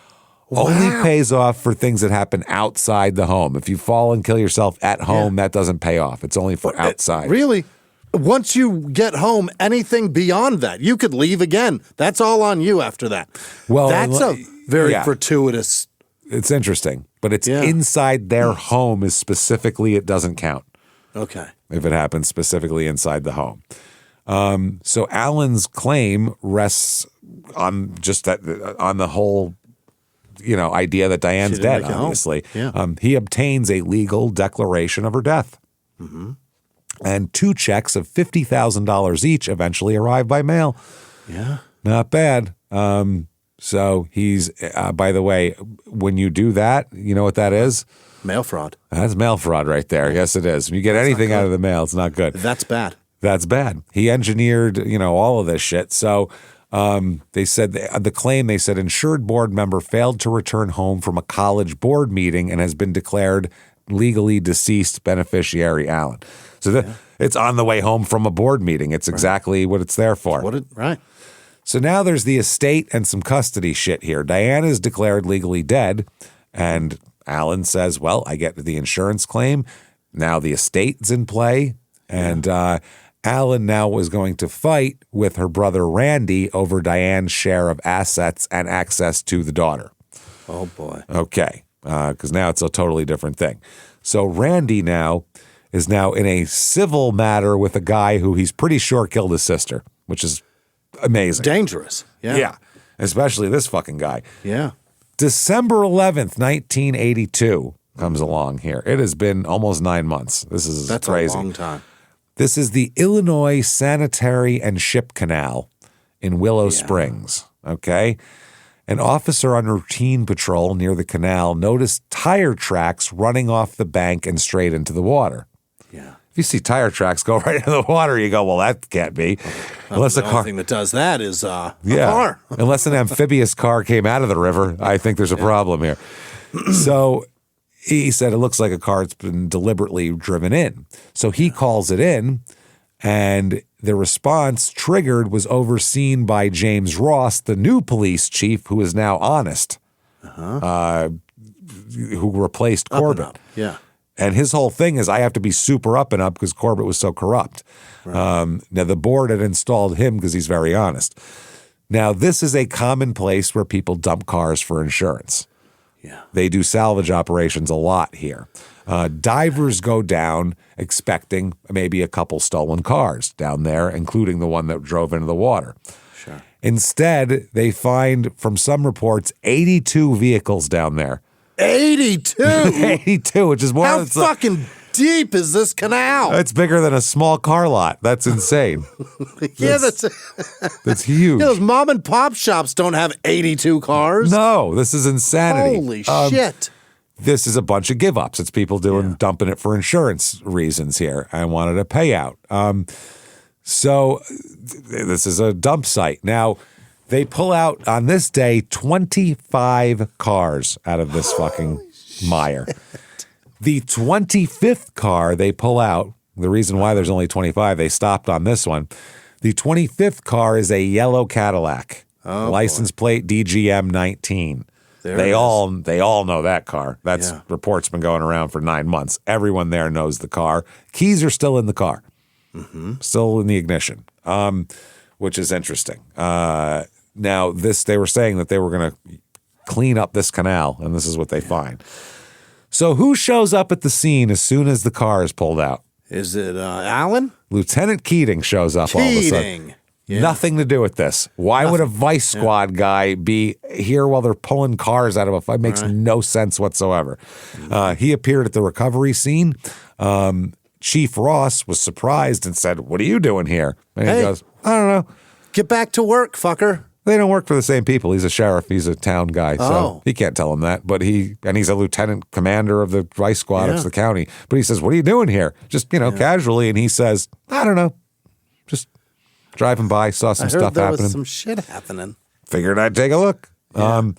only pays off for things that happen outside the home. If you fall and kill yourself at home, that doesn't pay off. It's only for outside. Really? Once you get home, anything beyond that, you could leave again. That's all on you after that. Well, that's a very fortuitous. It's interesting, but it's inside their home is specifically, it doesn't count. Okay. If it happens specifically inside the home. So Alan's claim rests on just that, on the whole, idea that Diane's dead, obviously. Yeah. He obtains a legal declaration of her death. Mm-hmm. And 2 checks of $50,000 each eventually arrive by mail. Yeah. Not bad. So he's, by the way, when you do that, you know what that is? Mail fraud. That's mail fraud right there. Yes, it is. If you get anything out of the mail, it's not good. That's bad. That's bad. He engineered, all of this shit. So they said, the claim, they said, insured board member failed to return home from a college board meeting and has been declared legally deceased beneficiary Alan. So it's on the way home from a board meeting. It's exactly what it's there for. Right. So now there's the estate and some custody shit here. Diane is declared legally dead, and Alan says, well, I get the insurance claim. Now the estate's in play, and Alan now was going to fight with her brother Randy over Diane's share of assets and access to the daughter. Oh, boy. Okay, because now it's a totally different thing. So Randy is now in a civil matter with a guy who he's pretty sure killed his sister, which is amazing. Dangerous. Yeah. Especially this fucking guy. Yeah. December 11th, 1982 comes along here. It has been almost 9 months. That's crazy. That's a long time. This is the Illinois Sanitary and Ship Canal in Willow Springs. Okay. An officer on routine patrol near the canal noticed tire tracks running off the bank and straight into the water. Yeah. If you see tire tracks go right into the water, you go, well, that can't be. Unless the only thing that does that is a car. Unless an amphibious car came out of the river, I think there's a problem here. So he said it looks like a car that's been deliberately driven in. So he calls it in, and the response triggered was overseen by James Ross, the new police chief, who is now honest, who replaced Corbett. Yeah. And his whole thing is, I have to be super up and up because Corbett was so corrupt. Right. Now, the board had installed him because he's very honest. Now, this is a common place where people dump cars for insurance. Yeah. They do salvage operations a lot here. Divers go down expecting maybe a couple stolen cars down there, including the one that drove into the water. Sure. Instead, they find, from some reports, 82 vehicles down there. 82? 82, which is more How than... fucking deep is this canal? It's bigger than a small car lot. That's insane. Yeah, that's huge. Those mom and pop shops don't have 82 cars. No, this is insanity. Holy shit. This is a bunch of give-ups. It's people dumping it for insurance reasons here. I wanted a payout. So this is a dump site. Now, they pull out, on this day, 25 cars out of this fucking mire. The 25th car they pull out, the reason why there's only 25, they stopped on this one. The 25th car is a yellow Cadillac, license plate DGM 19. They all know that car. That's report's been going around for 9 months. Everyone there knows the car. Keys are still in the car, still in the ignition, which is interesting. Now, they were saying that they were going to clean up this canal, and this is what they find. So who shows up at the scene as soon as the car is pulled out? Is it Alan? Lieutenant Keating shows up all of a sudden. Yeah. Nothing to do with this. Why would a vice squad guy be here while they're pulling cars out of a fight? Makes no sense whatsoever. He appeared at the recovery scene. Chief Ross was surprised and said, "What are you doing here?" And he goes, "I don't know. Get back to work, fucker." They don't work for the same people. He's a sheriff. He's a town guy, so he can't tell him that. But he's a lieutenant commander of the vice squad of the county. But he says, "What are you doing here?" Just casually, and he says, "I don't know. Just driving by, saw some stuff there happening. Was some shit happening. Figured I'd take a look." Yeah.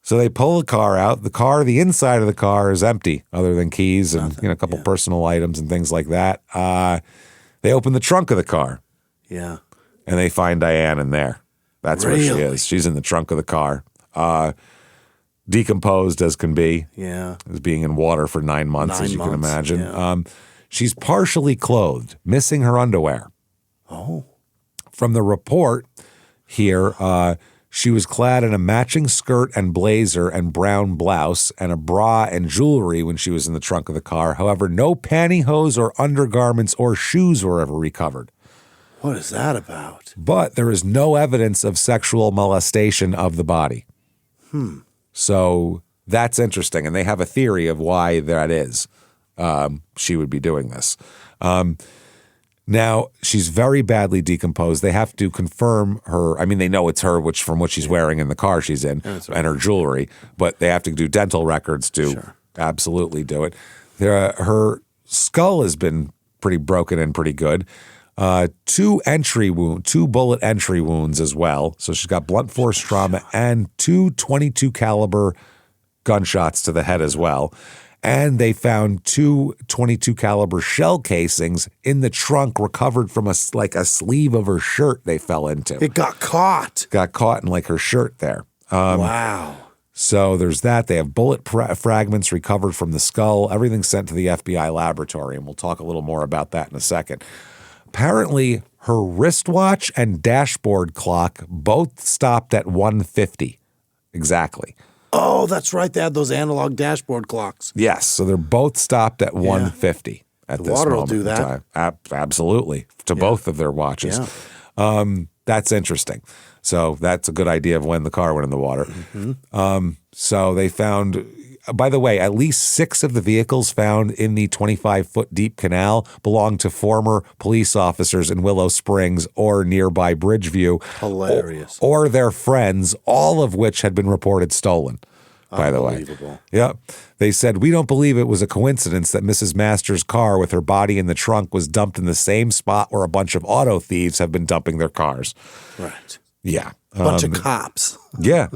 So they pull the car out. The inside of the car is empty, other than keys and a couple personal items and things like that. They open the trunk of the car. Yeah, and they find Diane in there. That's where she is. She's in the trunk of the car, decomposed as can be. Yeah, as being in water for 9 months, as you can imagine. Yeah. She's partially clothed, missing her underwear. Oh. From the report here, she was clad in a matching skirt and blazer and brown blouse and a bra and jewelry when she was in the trunk of the car. However, no pantyhose or undergarments or shoes were ever recovered. What is that about? But there is no evidence of sexual molestation of the body. So that's interesting. And they have a theory of why that is. She would be doing this. Now, she's very badly decomposed. They have to confirm her. I mean, they know it's her, from what she's wearing in the car she's in, and her jewelry. But they have to do dental records to absolutely do it. Her skull has been pretty broken and pretty good. 2 bullet entry wounds as well. So she's got blunt force trauma and 2 .22 caliber gunshots to the head as well. And they found 2 .22 caliber shell casings in the trunk recovered from a sleeve of her shirt they fell into. It got caught. Got caught in her shirt there. Wow. So there's that. They have bullet fragments recovered from the skull. Everything's sent to the FBI laboratory, and we'll talk a little more about that in a second. Apparently, her wristwatch and dashboard clock both stopped at 1:50 exactly. Oh, that's right. They had those analog dashboard clocks. Yes, so they're both stopped at 1:50 at this moment. The water will do that. Absolutely, to both of their watches. Yeah. That's interesting. So that's a good idea of when the car went in the water. So they found... By the way, at least 6 of the vehicles found in the 25-foot deep canal belonged to former police officers in Willow Springs or nearby Bridgeview. Hilarious. Or their friends, all of which had been reported stolen, by the way. Unbelievable. Yeah. They said, "We don't believe it was a coincidence that Mrs. Masters' car with her body in the trunk was dumped in the same spot where a bunch of auto thieves have been dumping their cars." Right. Yeah. A bunch of cops. Yeah.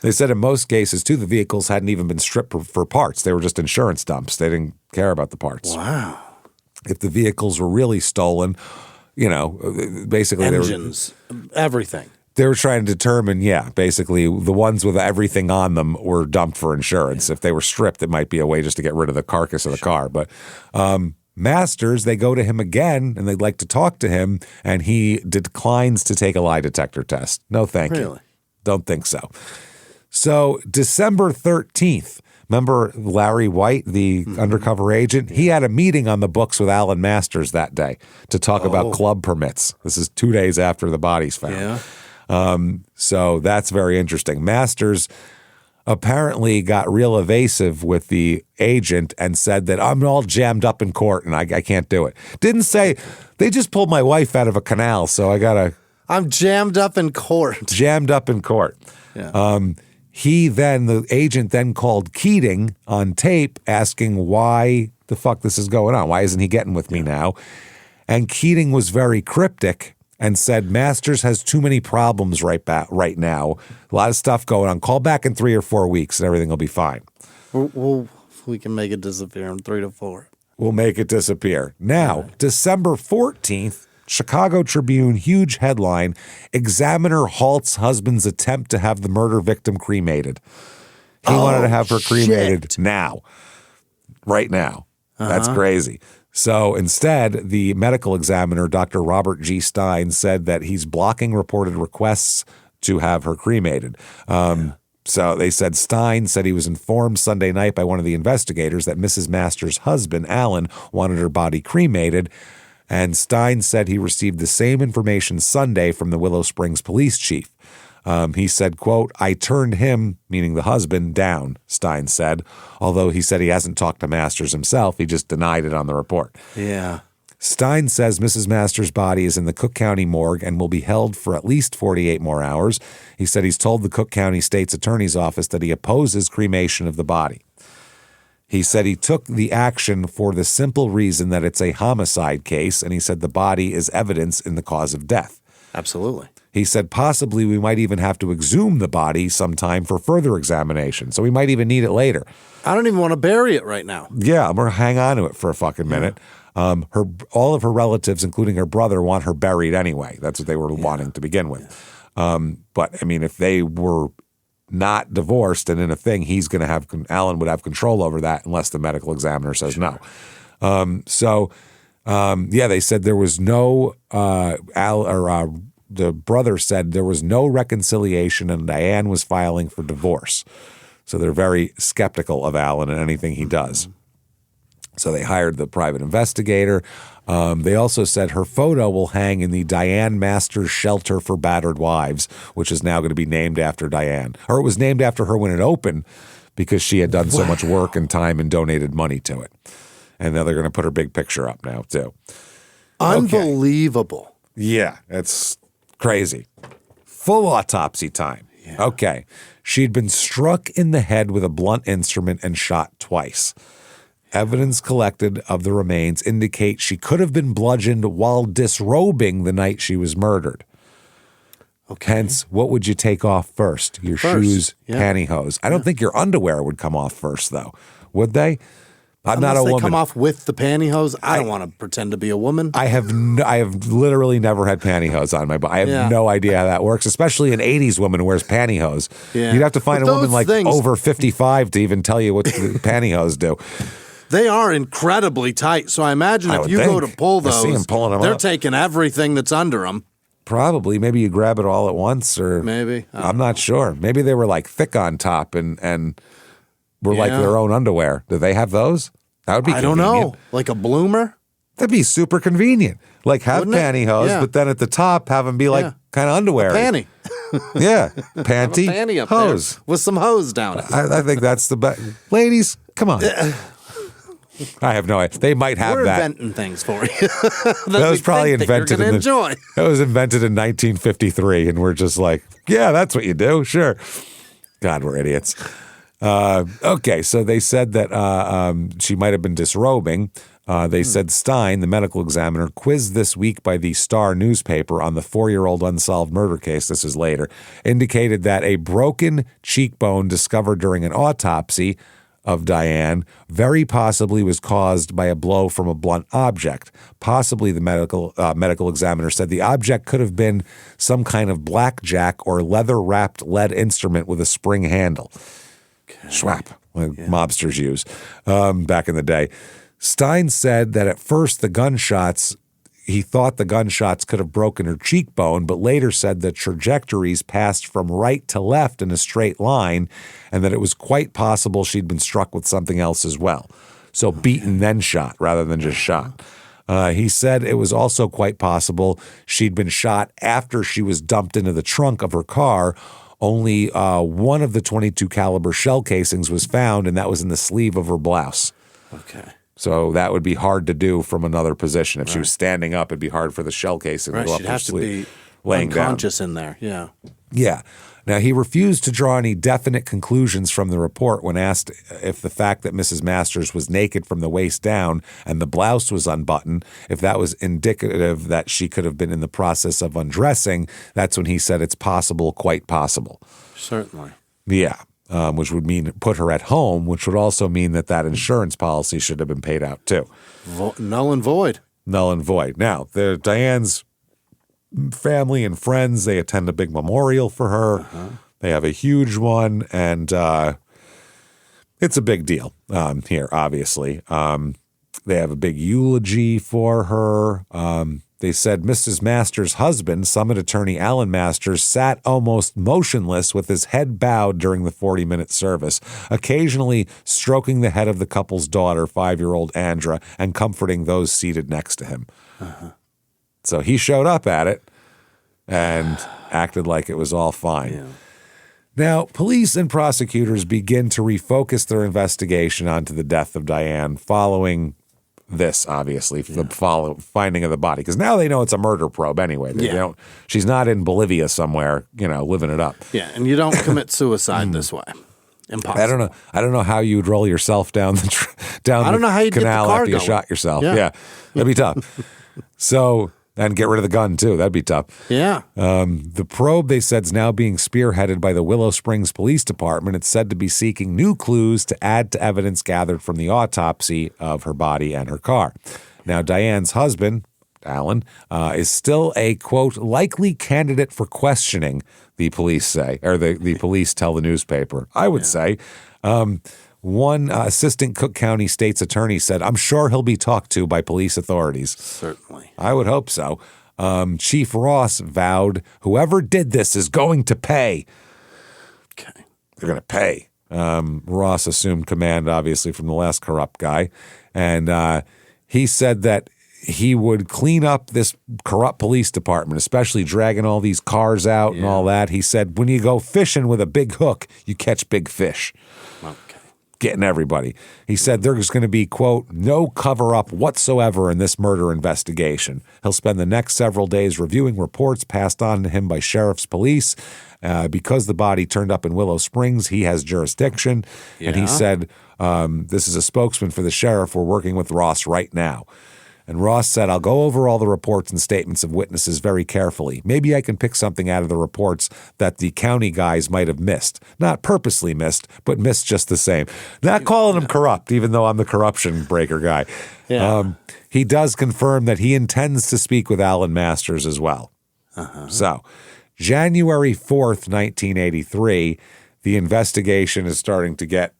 They said in most cases, too, the vehicles hadn't even been stripped for parts. They were just insurance dumps. They didn't care about the parts. Wow. If the vehicles were really stolen, basically engines, everything. They were trying to determine, basically the ones with everything on them were dumped for insurance. If they were stripped, it might be a way just to get rid of the carcass of the car. But Masters, they go to him again, and they'd like to talk to him, and he declines to take a lie detector test. No, thank you. Really? Don't think so. So December 13th, Remember Larry White, the undercover agent? He had a meeting on the books with Alan Masters that day to talk about club permits. This is 2 days after the body's found. Yeah. So that's very interesting. Masters apparently got real evasive with the agent and said that I'm all jammed up in court and I can't do it. Didn't say, they just pulled my wife out of a canal, so I got to. I'm jammed up in court. Jammed up in court. Yeah. The agent then called Keating on tape asking why the fuck this is going on. Why isn't he getting with me now? And Keating was very cryptic and said, Masters has too many problems right now. A lot of stuff going on. Call back in 3 or 4 weeks and everything will be fine. We can make it disappear in 3 to 4. We'll make it disappear. Now, December 14th, Chicago Tribune, huge headline, Examiner halts husband's attempt to have the murder victim cremated. He wanted to have her cremated now, right now. That's crazy. So instead, the medical examiner, Dr. Robert G. Stein, said that he's blocking reported requests to have her cremated. So they said Stein said he was informed Sunday night by one of the investigators that Mrs. Masters' husband, Alan, wanted her body cremated. And Stein said he received the same information Sunday from the Willow Springs police chief. He said, quote, I turned him, meaning the husband, down, Stein said. Although he said he hasn't talked to Masters himself. He just denied it on the report. Yeah. Stein says Mrs. Masters' body is in the Cook County morgue and will be held for at least 48 more hours. He said he's told the Cook County State's Attorney's Office that he opposes cremation of the body. He said he took the action for the simple reason that it's a homicide case, and he said the body is evidence in the cause of death. Absolutely. He said possibly we might even have to exhume the body sometime for further examination, so we might even need it later. I don't even want to bury it right now. Yeah, I'm going to hang on to it for a fucking minute. All of her relatives, including her brother, want her buried anyway. That's what they were wanting to begin with. But, I mean, if they were not divorced and in a thing, Alan would have control over that unless the medical examiner says no. They said there was no, the brother said there was no reconciliation and Diane was filing for divorce. So they're very skeptical of Alan and anything he does. So they hired the private investigator. They also said her photo will hang in the Diane Masters Shelter for Battered Wives, which is now going to be named after Diane. Or it was named after her when it opened because she had done so much work and time and donated money to it. And now they're going to put her big picture up now, too. Unbelievable. Okay. Yeah, it's crazy. Full autopsy time. Yeah. Okay. She'd been struck in the head with a blunt instrument and shot twice. Evidence collected of the remains indicate she could have been bludgeoned while disrobing the night she was murdered. Okay. Hence, what would you take off first? Your shoes, pantyhose. I don't think your underwear would come off first, though. Would they? I'm not a woman. Unless they come off with the pantyhose. I don't want to pretend to be a woman. I have literally never had pantyhose on my body. I have no idea how that works, especially an 80s woman who wears pantyhose. Yeah. You'd have to find a woman like over 55 to even tell you what the pantyhose do. They are incredibly tight. So I imagine if you go to pull those, they're taking everything that's under them. Probably. Maybe you grab it all at once, or maybe. I'm not sure. Maybe they were like thick on top and were like their own underwear. Do they have those? That would be convenient. I don't know. Like a bloomer? That'd be super convenient. Like have pantyhose, but then at the top have them be like kind of underwear. Panty. Yeah. Panty. Panty up hose. There with some hose down it. I think that's the best. Ladies, come on. I have no idea. They might have We're that. We're inventing things for you. that was probably invented in enjoy. That was invented in 1953, and we're just like, yeah, that's what you do. Sure. God, we're idiots. Okay, so they said that she might have been disrobing. They said Stein, the medical examiner, quizzed this week by the Star newspaper on the 4-year-old unsolved murder case, this is later, indicated that a broken cheekbone discovered during an autopsy of Diane very possibly was caused by a blow from a blunt object. Possibly, the medical examiner said the object could have been some kind of blackjack or leather-wrapped lead instrument with a spring handle. Schwap, like mobsters use back in the day. Stein said that at first the gunshots, he thought the gunshots could have broken her cheekbone, but later said the trajectories passed from right to left in a straight line and that it was quite possible she'd been struck with something else as well. So beaten then shot rather than just shot. He said it was also quite possible she'd been shot after she was dumped into the trunk of her car. Only one of the .22 caliber shell casings was found, and that was in the sleeve of her blouse. Okay. So that would be hard to do from another position. If she was standing up, it'd be hard for the shell casing to go up her sleeve. She'd have to be unconscious in there. Yeah. Yeah. Now, he refused to draw any definite conclusions from the report when asked if the fact that Mrs. Masters was naked from the waist down and the blouse was unbuttoned, if that was indicative that she could have been in the process of undressing. That's when he said it's possible, quite possible. Certainly. Yeah. Which would mean put her at home, which would also mean that insurance policy should have been paid out too. Null and void. Null and void. Now, Diane's family and friends, they attend a big memorial for her. Uh-huh. They have a huge one, and it's a big deal here, obviously. They have a big eulogy for her. They said Mrs. Masters' husband, Summit Attorney Alan Masters, sat almost motionless with his head bowed during the 40-minute service, occasionally stroking the head of the couple's daughter, 5-year-old Andra, and comforting those seated next to him. Uh-huh. So he showed up at it and acted like it was all fine. Yeah. Now, police and prosecutors begin to refocus their investigation onto the death of Diane following this, obviously, the finding of the body. Because now they know it's a murder probe anyway. They don't, she's not in Bolivia somewhere, living it up. Yeah, and you don't commit suicide this way. Impossible. I don't know how you would roll yourself down the canal after you shot yourself. Yeah, that'd be tough. So, and get rid of the gun too. That'd be tough. Yeah. The probe, they said, is now being spearheaded by the Willow Springs Police Department. It's said to be seeking new clues to add to evidence gathered from the autopsy of her body and her car. Now, Diane's husband, Alan, is still a, quote, likely candidate for questioning, the police say, or the police tell the newspaper. I would say. One assistant Cook County State's attorney said, I'm sure he'll be talked to by police authorities. Certainly. I would hope so. Chief Ross vowed, whoever did this is going to pay. Okay. They're going to pay. Ross assumed command, obviously, from the last corrupt guy. And he said that he would clean up this corrupt police department, especially dragging all these cars out and all that. He said, when you go fishing with a big hook, you catch big fish. Okay. Getting everybody. He said there's going to be, quote, no cover-up whatsoever in this murder investigation. He'll spend the next several days reviewing reports passed on to him by sheriff's police. Because the body turned up in Willow Springs, he has jurisdiction. Yeah. And he said, this is a spokesman for the sheriff. We're working with Ross right now. And Ross said, I'll go over all the reports and statements of witnesses very carefully. Maybe I can pick something out of the reports that the county guys might have missed. Not purposely missed, but missed just the same. Not calling him corrupt, even though I'm the corruption breaker guy. Yeah. He does confirm that he intends to speak with Alan Masters as well. Uh-huh. So, January 4th, 1983, the investigation is starting to get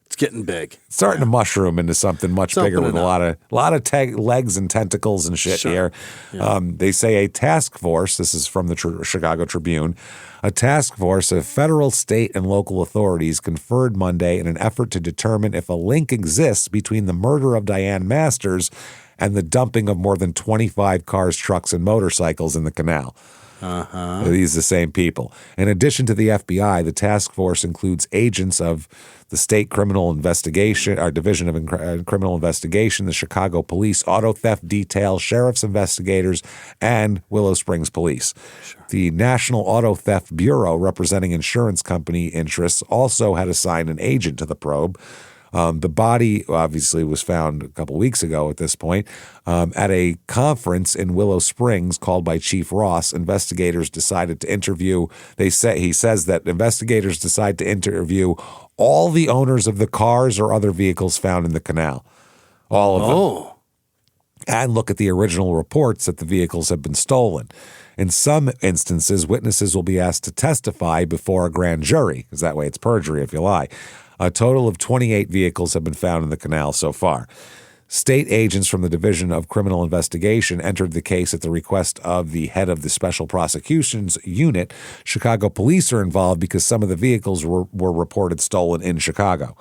It's getting big. Starting to mushroom into something much bigger with a lot of legs and tentacles and shit here. Yeah. They say a task force, this is from the Chicago Tribune, a task force of federal, state, and local authorities conferred Monday in an effort to determine if a link exists between the murder of Diane Masters and the dumping of more than 25 cars, trucks, and motorcycles in the canal. Uh-huh. These are the same people. In addition to the FBI, the task force includes agents of the State Criminal Investigation, our Division of Criminal Investigation, the Chicago Police Auto Theft Detail, Sheriff's Investigators, and Willow Springs Police. Sure. The National Auto Theft Bureau, representing insurance company interests, also had assigned an agent to the probe. The body obviously was found a couple weeks ago at this point. At a conference in Willow Springs called by Chief Ross, investigators decided to interview. He says that investigators decide to interview all the owners of the cars or other vehicles found in the canal. All of them. And look at the original reports that the vehicles have been stolen. In some instances, witnesses will be asked to testify before a grand jury, because that way it's perjury if you lie. A total of 28 vehicles have been found in the canal so far. State agents from the Division of Criminal Investigation entered the case at the request of the head of the Special Prosecutions Unit. Chicago police are involved because some of the vehicles were reported stolen in Chicago.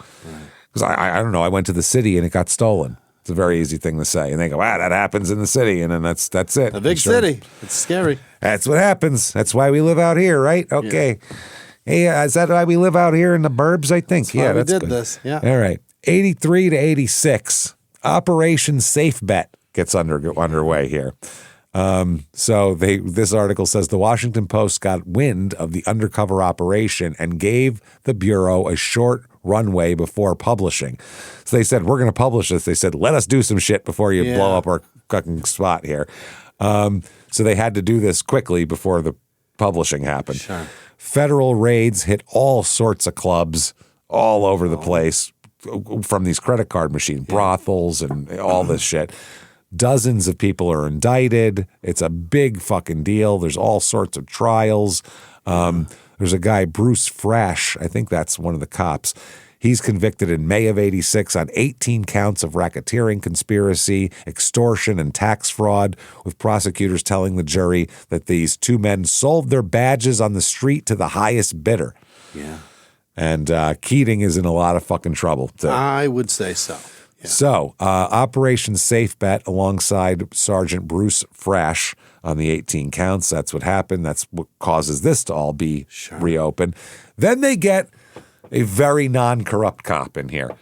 Because I don't know, I went to the city and it got stolen. It's a very easy thing to say. And they go, that happens in the city. And then that's it. A big city. It's scary. That's what happens. That's why we live out here, right? Okay. Yeah. Hey, is that why we live out here in the burbs, I think? That's that's we did this. Yeah. All right. 83 to 86. Operation Safe Bet gets underway here. This article says the Washington Post got wind of the undercover operation and gave the Bureau a short runway before publishing. So they said, we're going to publish this. They said, let us do some shit before you blow up our fucking spot here. So they had to do this quickly before the publishing happened. Sure. Federal raids hit all sorts of clubs all over the place from these credit card machines, brothels and all this shit. Dozens of people are indicted. It's a big fucking deal. There's all sorts of trials. There's a guy, Bruce Frash. I think that's one of the cops. He's convicted in May of 86 on 18 counts of racketeering, conspiracy, extortion, and tax fraud, with prosecutors telling the jury that these two men sold their badges on the street to the highest bidder. Yeah. And Keating is in a lot of fucking trouble, too. I would say so. Yeah. So, Operation Safe Bet alongside Sergeant Bruce Frash on the 18 counts. That's what happened. That's what causes this to all be reopened. Then they get a very non-corrupt cop in here.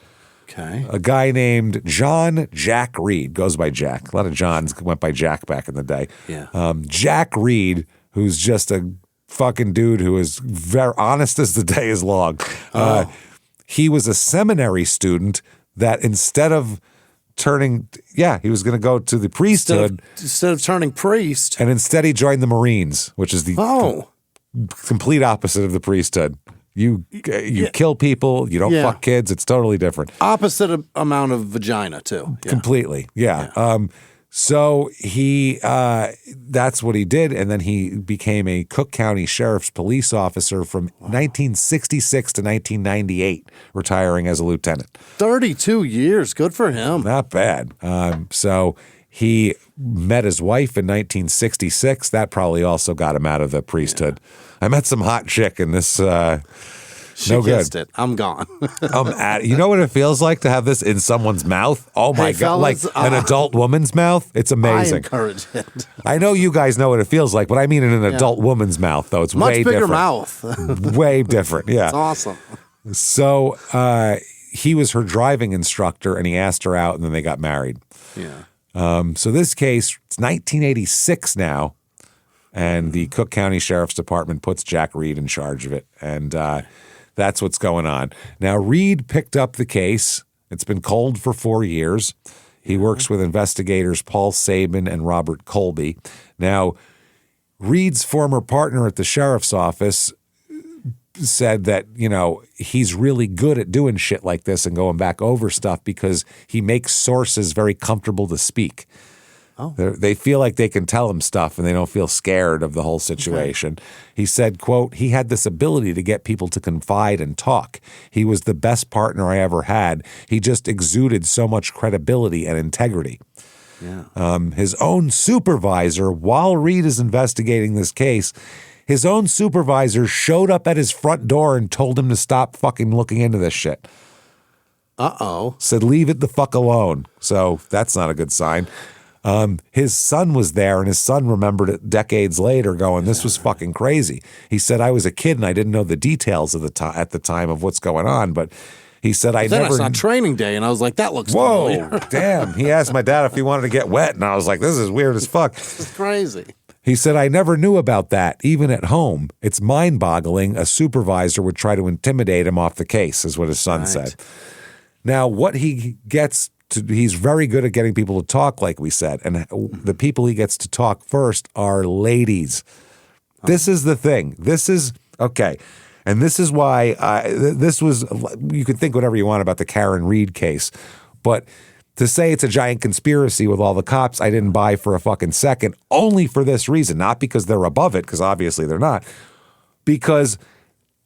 Okay. A guy named John Jack Reed. Goes by Jack. A lot of Johns went by Jack back in the day. Yeah. Jack Reed, who's just a fucking dude who is very honest as the day is long. He was a seminary student that instead of turning, he was going to go to the priesthood. Instead of turning priest. And instead he joined the Marines, which is the complete opposite of the priesthood. You kill people, you don't fuck kids. It's totally different. Opposite amount of vagina, too. Yeah. Completely, yeah. So he, that's what he did, and then he became a Cook County Sheriff's Police officer from 1966 to 1998, retiring as a lieutenant. 32 years, good for him. Not bad. So he met his wife in 1966. That probably also got him out of the priesthood. Yeah. I met some hot chick in this. She kissed it. I'm gone. You know what it feels like to have this in someone's mouth? Oh my God. Fellas, like an adult woman's mouth? It's amazing. I encourage it. I know you guys know what it feels like, but I mean in an adult woman's mouth, though. It's much way bigger different. mouth. Way different. Yeah. It's awesome. So he was her driving instructor and he asked her out and then they got married. Yeah. So this case, it's 1986 now. And the Cook County Sheriff's Department puts Jack Reed in charge of it. And that's what's going on. Now, Reed picked up the case. It's been cold for 4 years. He works with investigators Paul Sabin and Robert Colby. Now, Reed's former partner at the sheriff's office said that, he's really good at doing shit like this and going back over stuff because he makes sources very comfortable to speak. Oh. They feel like they can tell him stuff and they don't feel scared of the whole situation. Okay. He said, quote, he had this ability to get people to confide and talk. He was the best partner I ever had. He just exuded so much credibility and integrity. Yeah. His own supervisor, while Reed is investigating this case, his own supervisor showed up at his front door and told him to stop fucking looking into this shit. Uh-oh. Said, leave it the fuck alone. So that's not a good sign. His son was there, and his son remembered it decades later going, this was fucking crazy. He said, I was a kid, and I didn't know the details of at the time of what's going on, but he said, I never... It's not training day, and I was like, that looks Whoa, damn. He asked my dad if he wanted to get wet, and I was like, this is weird as fuck. This is crazy. He said, I never knew about that, even at home. It's mind-boggling. A supervisor would try to intimidate him off the case, is what his son said. Now, what he gets... he's very good at getting people to talk, like we said. And the people he gets to talk first are ladies. This is the thing. This is, okay. And this is why this was, you could think whatever you want about the Karen Reed case. But to say it's a giant conspiracy with all the cops, I didn't buy for a fucking second, only for this reason. Not because they're above it, because obviously they're not. Because...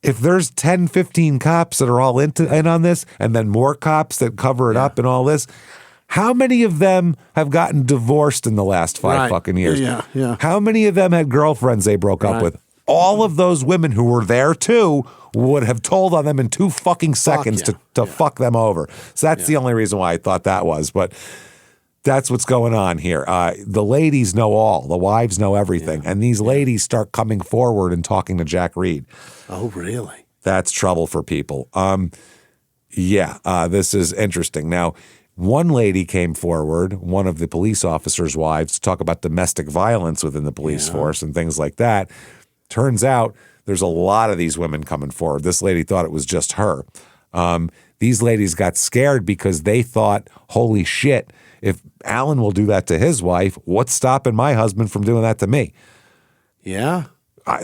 if there's 10, 15 cops that are all in on this and then more cops that cover it up and all this, How many of them have gotten divorced in the last 5 fucking years? Yeah. How many of them had girlfriends they broke up with? All of those women who were there too would have told on them in 2 fucking seconds to fuck them over. So that's the only reason why I thought that was. But that's what's going on here. The ladies know all. The wives know everything. And these ladies start coming forward and talking to Jack Reed. Oh, really? That's trouble for people. This is interesting. Now, one lady came forward, one of the police officers' wives, to talk about domestic violence within the police force and things like that. Turns out there's a lot of these women coming forward. This lady thought it was just her. These ladies got scared because they thought, holy shit, if Alan will do that to his wife, what's stopping my husband from doing that to me? Yeah.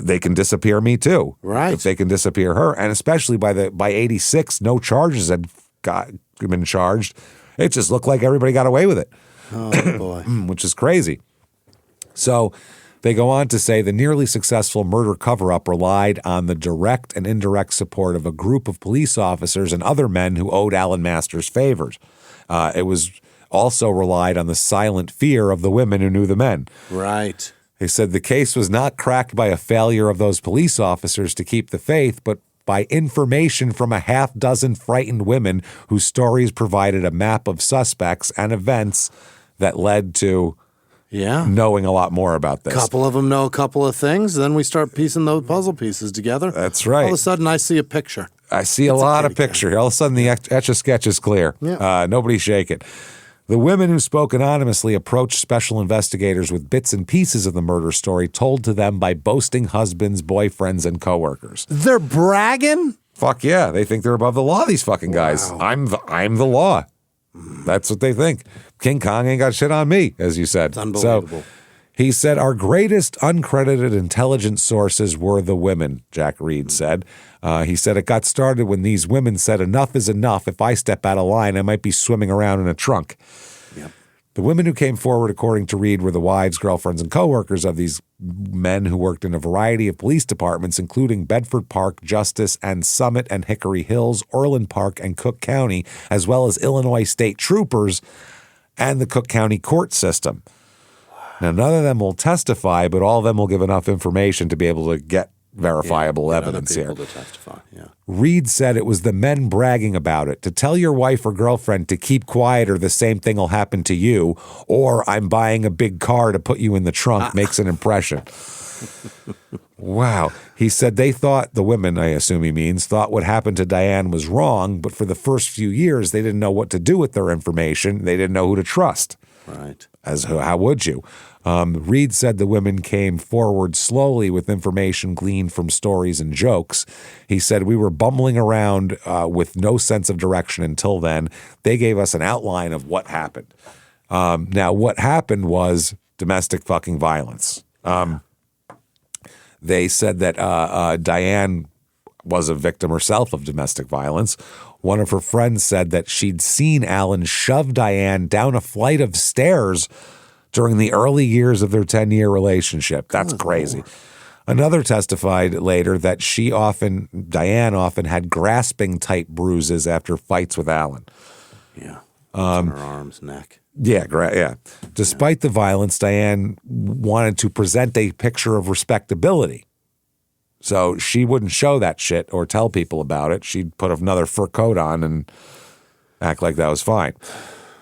They can disappear me too. Right. If they can disappear her. And especially by 86, no charges had been charged. It just looked like everybody got away with it. Oh, boy. Which is crazy. So they go on to say the nearly successful murder cover-up relied on the direct and indirect support of a group of police officers and other men who owed Alan Masters favors. It was also relied on the silent fear of the women who knew the men. Right. They said the case was not cracked by a failure of those police officers to keep the faith, but by information from a half-dozen frightened women whose stories provided a map of suspects and events that led to knowing a lot more about this. A couple of them know a couple of things, then we start piecing those puzzle pieces together. That's right. All of a sudden, I see a picture. I see a lot of picture. All of a sudden, the Etch-a-Sketch is clear. Yeah. Nobody shake it. The women who spoke anonymously approached special investigators with bits and pieces of the murder story told to them by boasting husbands, boyfriends, and coworkers. They're bragging? Fuck yeah. They think they're above the law, these fucking guys. I'm the law. That's what they think. King Kong ain't got shit on me, as you said. It's unbelievable. So he said, our greatest uncredited intelligence sources were the women, Jack Reed said. He said, it got started when these women said, enough is enough. If I step out of line, I might be swimming around in a trunk. Yep. The women who came forward, according to Reed, were the wives, girlfriends, and coworkers of these men who worked in a variety of police departments, including Bedford Park, Justice, and Summit and Hickory Hills, Orland Park, and Cook County, as well as Illinois state troopers and the Cook County court system. Now, none of them will testify, but all of them will give enough information to be able to get verifiable evidence here. To testify. Yeah. Reed said it was the men bragging about it. To tell your wife or girlfriend to keep quiet or the same thing will happen to you, or I'm buying a big car to put you in the trunk makes an impression. Wow. He said they thought, the women, I assume he means, thought what happened to Diane was wrong, but for the first few years, they didn't know what to do with their information. They didn't know who to trust. Right. How would you? Reed said the women came forward slowly with information gleaned from stories and jokes. He said, we were bumbling around with no sense of direction until then. They gave us an outline of what happened. Now, what happened was domestic fucking violence. They said that Diane was a victim herself of domestic violence. One of her friends said that she'd seen Alan shove Diane down a flight of stairs during the early years of their 10-year relationship. That's crazy. Another testified later that Diane often had grasping type bruises after fights with Alan. Yeah. On her arms, neck. Yeah. Despite the violence, Diane wanted to present a picture of respectability. So she wouldn't show that shit or tell people about it. She'd put another fur coat on and act like that was fine.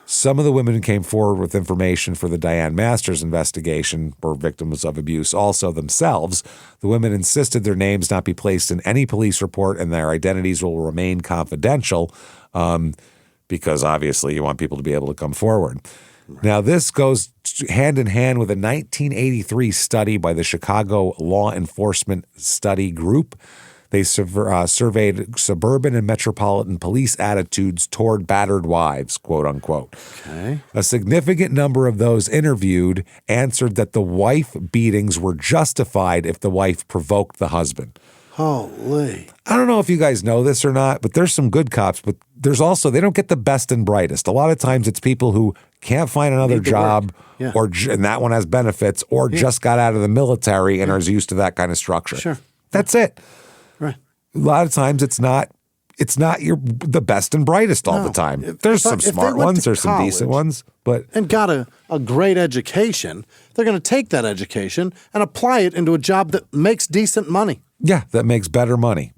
Some of the women who came forward with information for the Diane Masters investigation were victims of abuse also themselves. The women insisted their names not be placed in any police report and their identities will remain confidential because obviously you want people to be able to come forward. Now, this goes hand in hand with a 1983 study by the Chicago Law Enforcement Study Group. They surveyed suburban and metropolitan police attitudes toward battered wives, quote unquote. Okay. A significant number of those interviewed answered that the wife beatings were justified if the wife provoked the husband. Holy. I don't know if you guys know this or not, but there's some good cops, but there's also, they don't get the best and brightest. A lot of times it's people who can't find another job and that one has benefits or just got out of the military and are used to that kind of structure. Sure. That's it. Right. A lot of times it's not it's not the best and brightest all the time. There's some smart ones, there's some decent ones, and got a great education, they're going to take that education and apply it into a job that makes decent money. Yeah, that makes better money.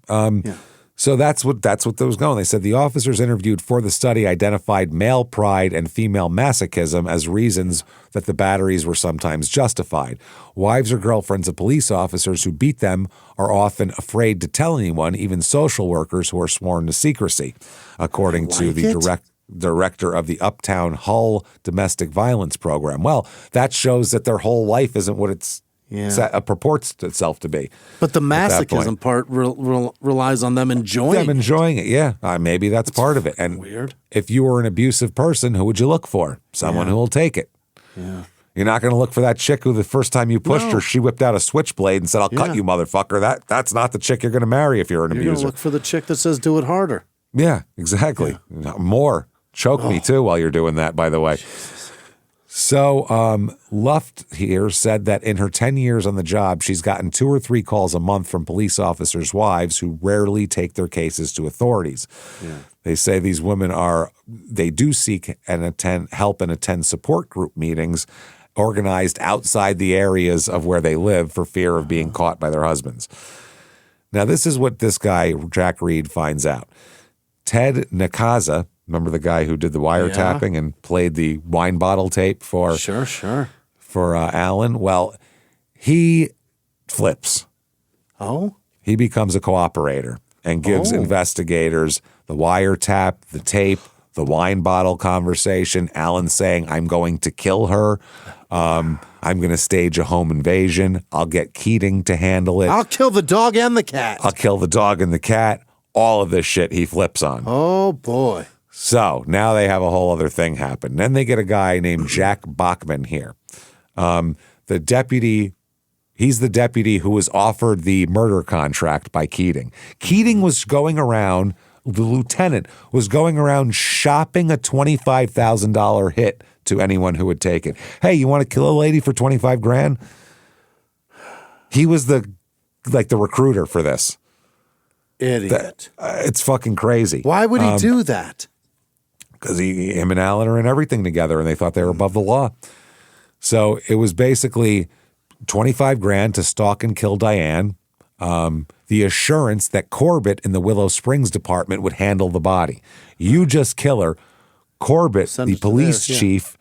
So that's what was going. They said the officers interviewed for the study identified male pride and female masochism as reasons that the batteries were sometimes justified. Wives or girlfriends of police officers who beat them are often afraid to tell anyone, even social workers who are sworn to secrecy, according to the director of the Uptown Hull Domestic Violence Program. Well, that shows that their whole life isn't what it's purports itself to be. But the masochism part relies on them enjoying it. Yeah. Maybe that's part of it. And weird. If you were an abusive person, who would you look for? Someone who will take it. Yeah. You're not going to look for that chick who the first time you pushed her, she whipped out a switchblade and said, I'll cut you, motherfucker. That's not the chick you're going to marry if you're an abuser. You're going to look for the chick that says, do it harder. Yeah, exactly. Yeah. More. Choke me, too, while you're doing that, by the way. Jesus. So Luft here said that in her 10 years on the job, she's gotten 2 or 3 calls a month from police officers' wives who rarely take their cases to authorities. Yeah. They say these women they do seek and help and attend support group meetings organized outside the areas of where they live for fear of being caught by their husbands. Now, this is what this guy, Jack Reed, finds out. Ted Nakaza, remember the guy who did the wiretapping and played the wine bottle tape for Alan? Well, he flips. Oh? He becomes a cooperator and gives investigators the wiretap, the tape, the wine bottle conversation, Alan saying, I'm going to kill her. I'm going to stage a home invasion. I'll get Keating to handle it. I'll kill the dog and the cat. I'll kill the dog and the cat. All of this shit he flips on. Oh, boy. So now they have a whole other thing happen. Then they get a guy named Jack Bachman here. The deputy, he's the deputy who was offered the murder contract by Keating. Keating was going around, the lieutenant was going around shopping a $25,000 hit to anyone who would take it. Hey, you want to kill a lady for $25,000? He was the recruiter for this. Idiot. It's fucking crazy. Why would he do that? Because him and Alan are in everything together, and they thought they were above the law. So it was basically $25,000 to stalk and kill Diane. The assurance that Corbett in the Willow Springs department would handle the body. You just kill her. Corbett, the police chief,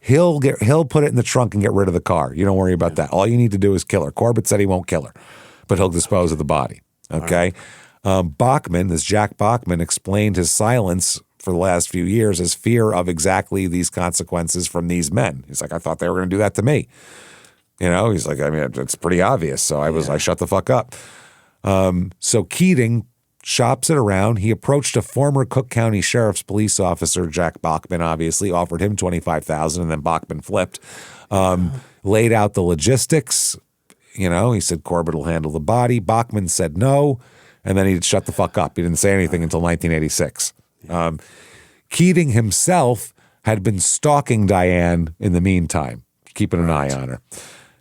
he'll put it in the trunk and get rid of the car. You don't worry about that. All you need to do is kill her. Corbett said he won't kill her, but he'll dispose of the body. Okay. Bachman, this Jack Bachman, explained his silence for the last few years as fear of exactly these consequences from these men. He's like, I thought they were going to do that to me. He's like, I mean, it's pretty obvious. So I shut the fuck up. So Keating shops it around. He approached a former Cook County Sheriff's police officer, Jack Bachman, obviously, offered him $25,000, and then Bachman flipped. Laid out the logistics. He said Corbett will handle the body. Bachman said no, and then he shut the fuck up. He didn't say anything until 1986. Keating himself had been stalking Diane in the meantime, keeping an eye on her.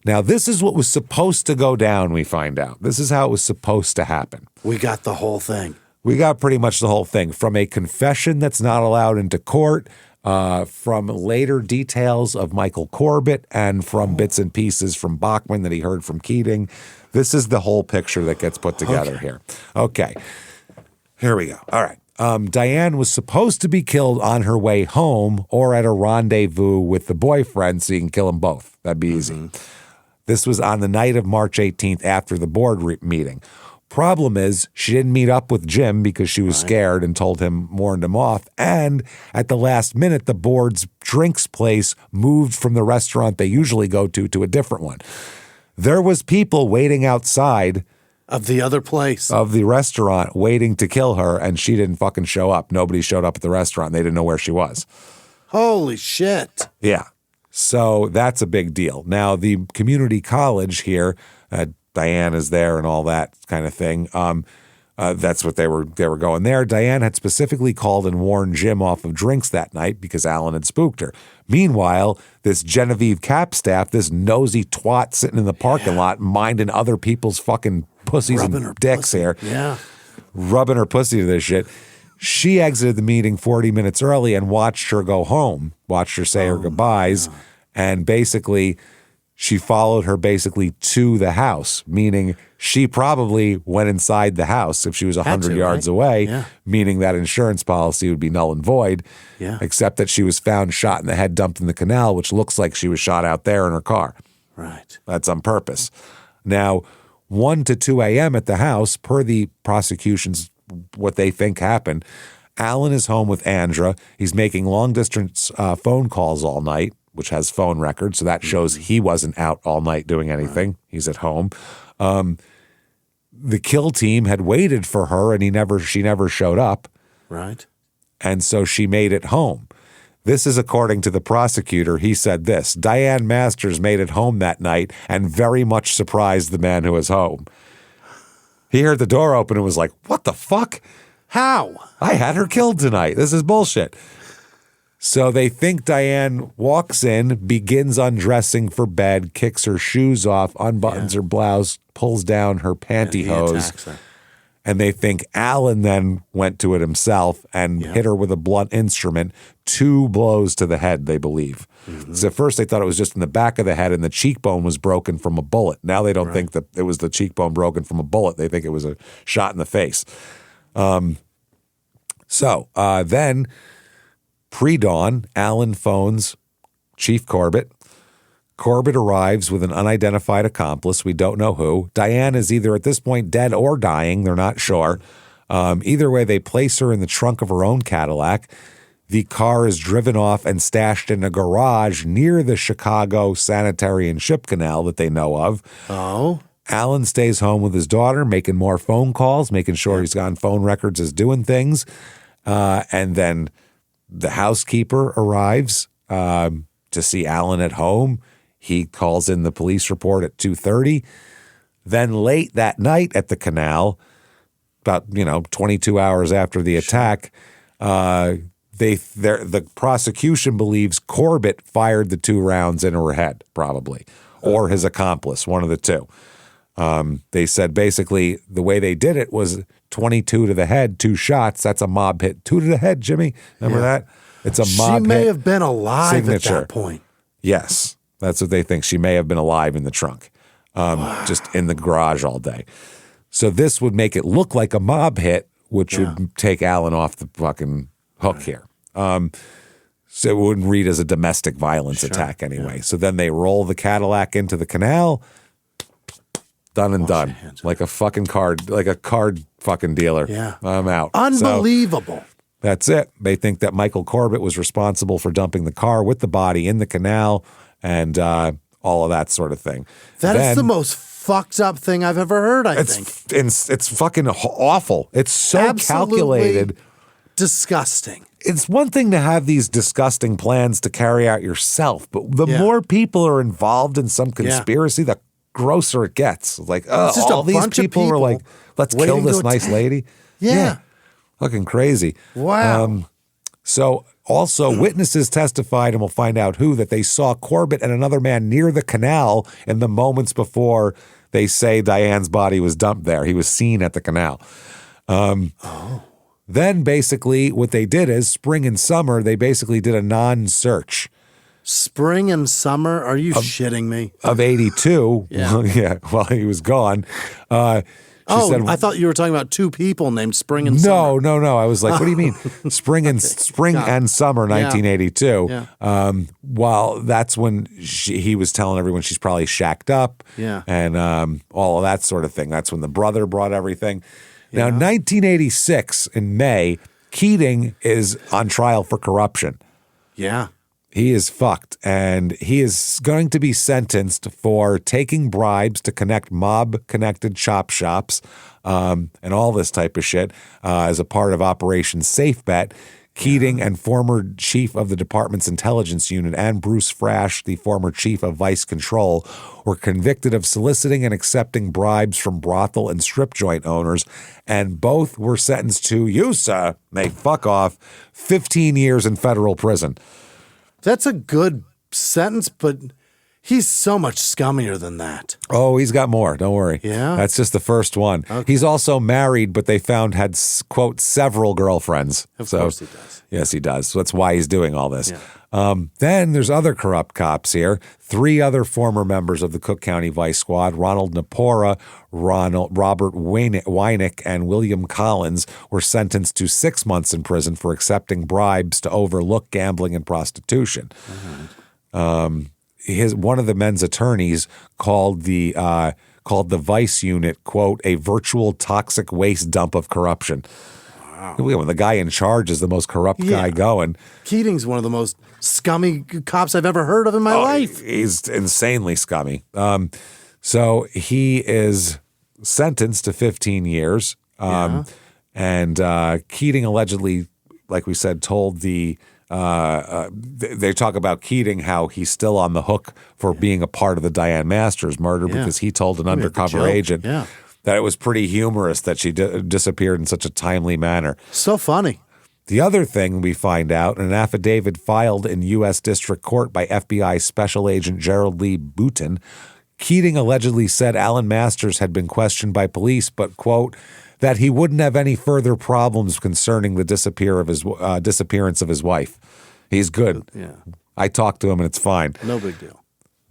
Now, this is what was supposed to go down, we find out. This is how it was supposed to happen. We got the whole thing. We got pretty much the whole thing. From a confession that's not allowed into court, from later details of Michael Corbett, and from bits and pieces from Bachman that he heard from Keating. This is the whole picture that gets put together here. Okay. Here we go. All right. Diane was supposed to be killed on her way home or at a rendezvous with the boyfriend so you can kill them both. That'd be easy. This was on the night of March 18th after the board meeting. Problem is, she didn't meet up with Jim because she was scared and warned him off. And at the last minute, the board's drinks place moved from the restaurant they usually go to a different one. There was people waiting outside of the other place, of the restaurant, waiting to kill her, and she didn't fucking show up. Nobody showed up at the restaurant. They didn't know where she was. Holy shit. Yeah. So that's a big deal. Now, the community college here, Diane is there and all that kind of thing. That's what they were going there. Diane had specifically called and warned Jim off of drinks that night because Alan had spooked her. Meanwhile, this Genevieve Capstaff, this nosy twat sitting in the parking lot minding other people's fucking pussies and dicks here, rubbing her pussy to this shit. She exited the meeting 40 minutes early and watched her go home, watched her say her goodbyes, and basically she followed her basically to the house, meaning she probably went inside the house if she was 100 yards away, meaning that insurance policy would be null and void, except that she was found shot in the head, dumped in the canal, which looks like she was shot out there in her car. Right. That's on purpose. Now, 1 to 2 a.m. at the house, per the prosecution's what they think happened, Alan is home with Andra. He's making long-distance phone calls all night, which has phone records, so that shows he wasn't out all night doing anything. Right. He's at home. The kill team had waited for her, and she never showed up. Right. And so she made it home. This is according to the prosecutor. He said this: Diane Masters made it home that night and very much surprised the man who was home. He heard the door open and was like, what the fuck? How? I had her killed tonight. This is bullshit. So they think Diane walks in, begins undressing for bed, kicks her shoes off, unbuttons her blouse, pulls down her pantyhose. And they think Alan then went to it himself and hit her with a blunt instrument, 2 blows to the head, they believe. So at first they thought it was just in the back of the head and the cheekbone was broken from a bullet. Now they don't think that it was the cheekbone broken from a bullet. They think it was a shot in the face. Then pre-dawn, Alan phones Chief Corbett. Corbett arrives with an unidentified accomplice. We don't know who. Diane is either at this point dead or dying. They're not sure. Either way, they place her in the trunk of her own Cadillac. The car is driven off and stashed in a garage near the Chicago Sanitary and Ship Canal that they know of. Oh. Alan stays home with his daughter, making more phone calls, making sure he's got phone records, is doing things. And then the housekeeper arrives to see Alan at home. He calls in the police report at 2:30. Then late that night at the canal, about 22 hours after the attack, the prosecution believes Corbett fired the 2 rounds in her head, probably, or his accomplice, one of the two. They said basically the way they did it was 22 to the head, 2 shots. That's a mob hit. 2 to the head, Jimmy. Remember that? It's a mob hit. She may have been alive signature. At that point. Yes, that's what they think. She may have been alive in the trunk, just in the garage all day. So this would make it look like a mob hit, which would take Alan off the fucking hook here. So it wouldn't read as a domestic violence attack anyway. So then they roll the Cadillac into the canal. Done and done. Like a fucking card, like a card fucking dealer. Yeah. I'm out. Unbelievable. So that's it. They think that Michael Corbett was responsible for dumping the car with the body in the canal and all of that sort of thing. That is the most fucked up thing I've ever heard, I think. It's fucking awful. It's so absolutely calculated. Disgusting. It's one thing to have these disgusting plans to carry out yourself, but the more people are involved in some conspiracy, the grosser it gets. Like, all these people are like, let's kill this nice lady. Yeah. Fucking crazy. Wow. So also witnesses testified, and we'll find out who, that they saw Corbett and another man near the canal in the moments before they say Diane's body was dumped there. He was seen at the canal. Then basically what they did is spring and summer, they basically did a non-search. Spring and summer? Are you shitting me? Of 82. While he was gone. Said, I thought you were talking about 2 people named Spring and Summer. No. I was like, what do you mean? Spring and summer, 1982. Yeah. While that's when he was telling everyone she's probably shacked up. Yeah. And all of that sort of thing. That's when the brother brought everything. Now, 1986 in May, Keating is on trial for corruption. Yeah. He is fucked, and he is going to be sentenced for taking bribes to connect mob-connected chop shops and all this type of shit as a part of Operation Safe Bet. Keating and former chief of the department's intelligence unit and Bruce Frash, the former chief of vice control, were convicted of soliciting and accepting bribes from brothel and strip joint owners, and both were sentenced to, you sir, may fuck off, 15 years in federal prison. That's a good sentence, but He's so much scummier than that. Oh, he's got more. Don't worry. Yeah? That's just the first one. Okay. He's also married, but they found had, quote, several girlfriends. Of course he does. Yes, he does. So that's why he's doing all this. Yeah. Then there's other corrupt cops here. 3 other former members of the Cook County Vice Squad, Ronald Napora, Robert Wynick, and William Collins, were sentenced to 6 months in prison for accepting bribes to overlook gambling and prostitution. One of the men's attorneys called the Vice Unit, quote, a virtual toxic waste dump of corruption. Wow. When the guy in charge is the most corrupt guy going. Keating's one of the most scummy cops I've ever heard of in my life. He's insanely scummy. So he is sentenced to 15 years. And Keating allegedly, like we said, told the they talk about Keating, how he's still on the hook for being a part of the Diane Masters murder because he told an undercover agent that it was pretty humorous that she disappeared in such a timely manner. So funny. The other thing we find out, in an affidavit filed in U.S. District Court by FBI Special Agent Gerald Lee Boutin, Keating allegedly said Alan Masters had been questioned by police, but, quote, that he wouldn't have any further problems concerning the disappearance of his wife. He's good. Yeah. I talked to him and it's fine. No big deal.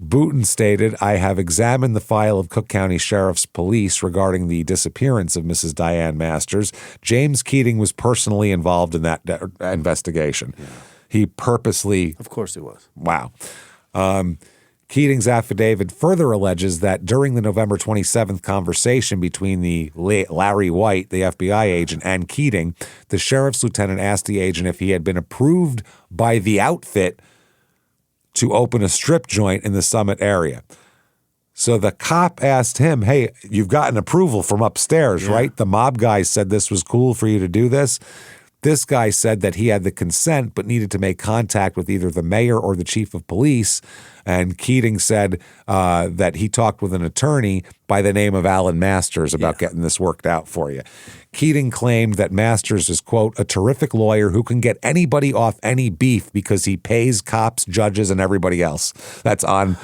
Boutin stated, I have examined the file of Cook County Sheriff's Police regarding the disappearance of Mrs. Diane Masters. James Keating was personally involved in that investigation. Yeah. He purposely... Of course he was. Wow. Keating's affidavit further alleges that during the November 27th conversation between the Larry White, the FBI agent, and Keating, the sheriff's lieutenant asked the agent if he had been approved by the outfit to open a strip joint in the Summit area. So the cop asked him, hey, you've gotten approval from upstairs, right? The mob guy said this was cool for you to do this. This guy said that he had the consent but needed to make contact with either the mayor or the chief of police. And Keating said that he talked with an attorney by the name of Alan Masters about getting this worked out for you. Keating claimed that Masters is, quote, a terrific lawyer who can get anybody off any beef because he pays cops, judges, and everybody else. That's on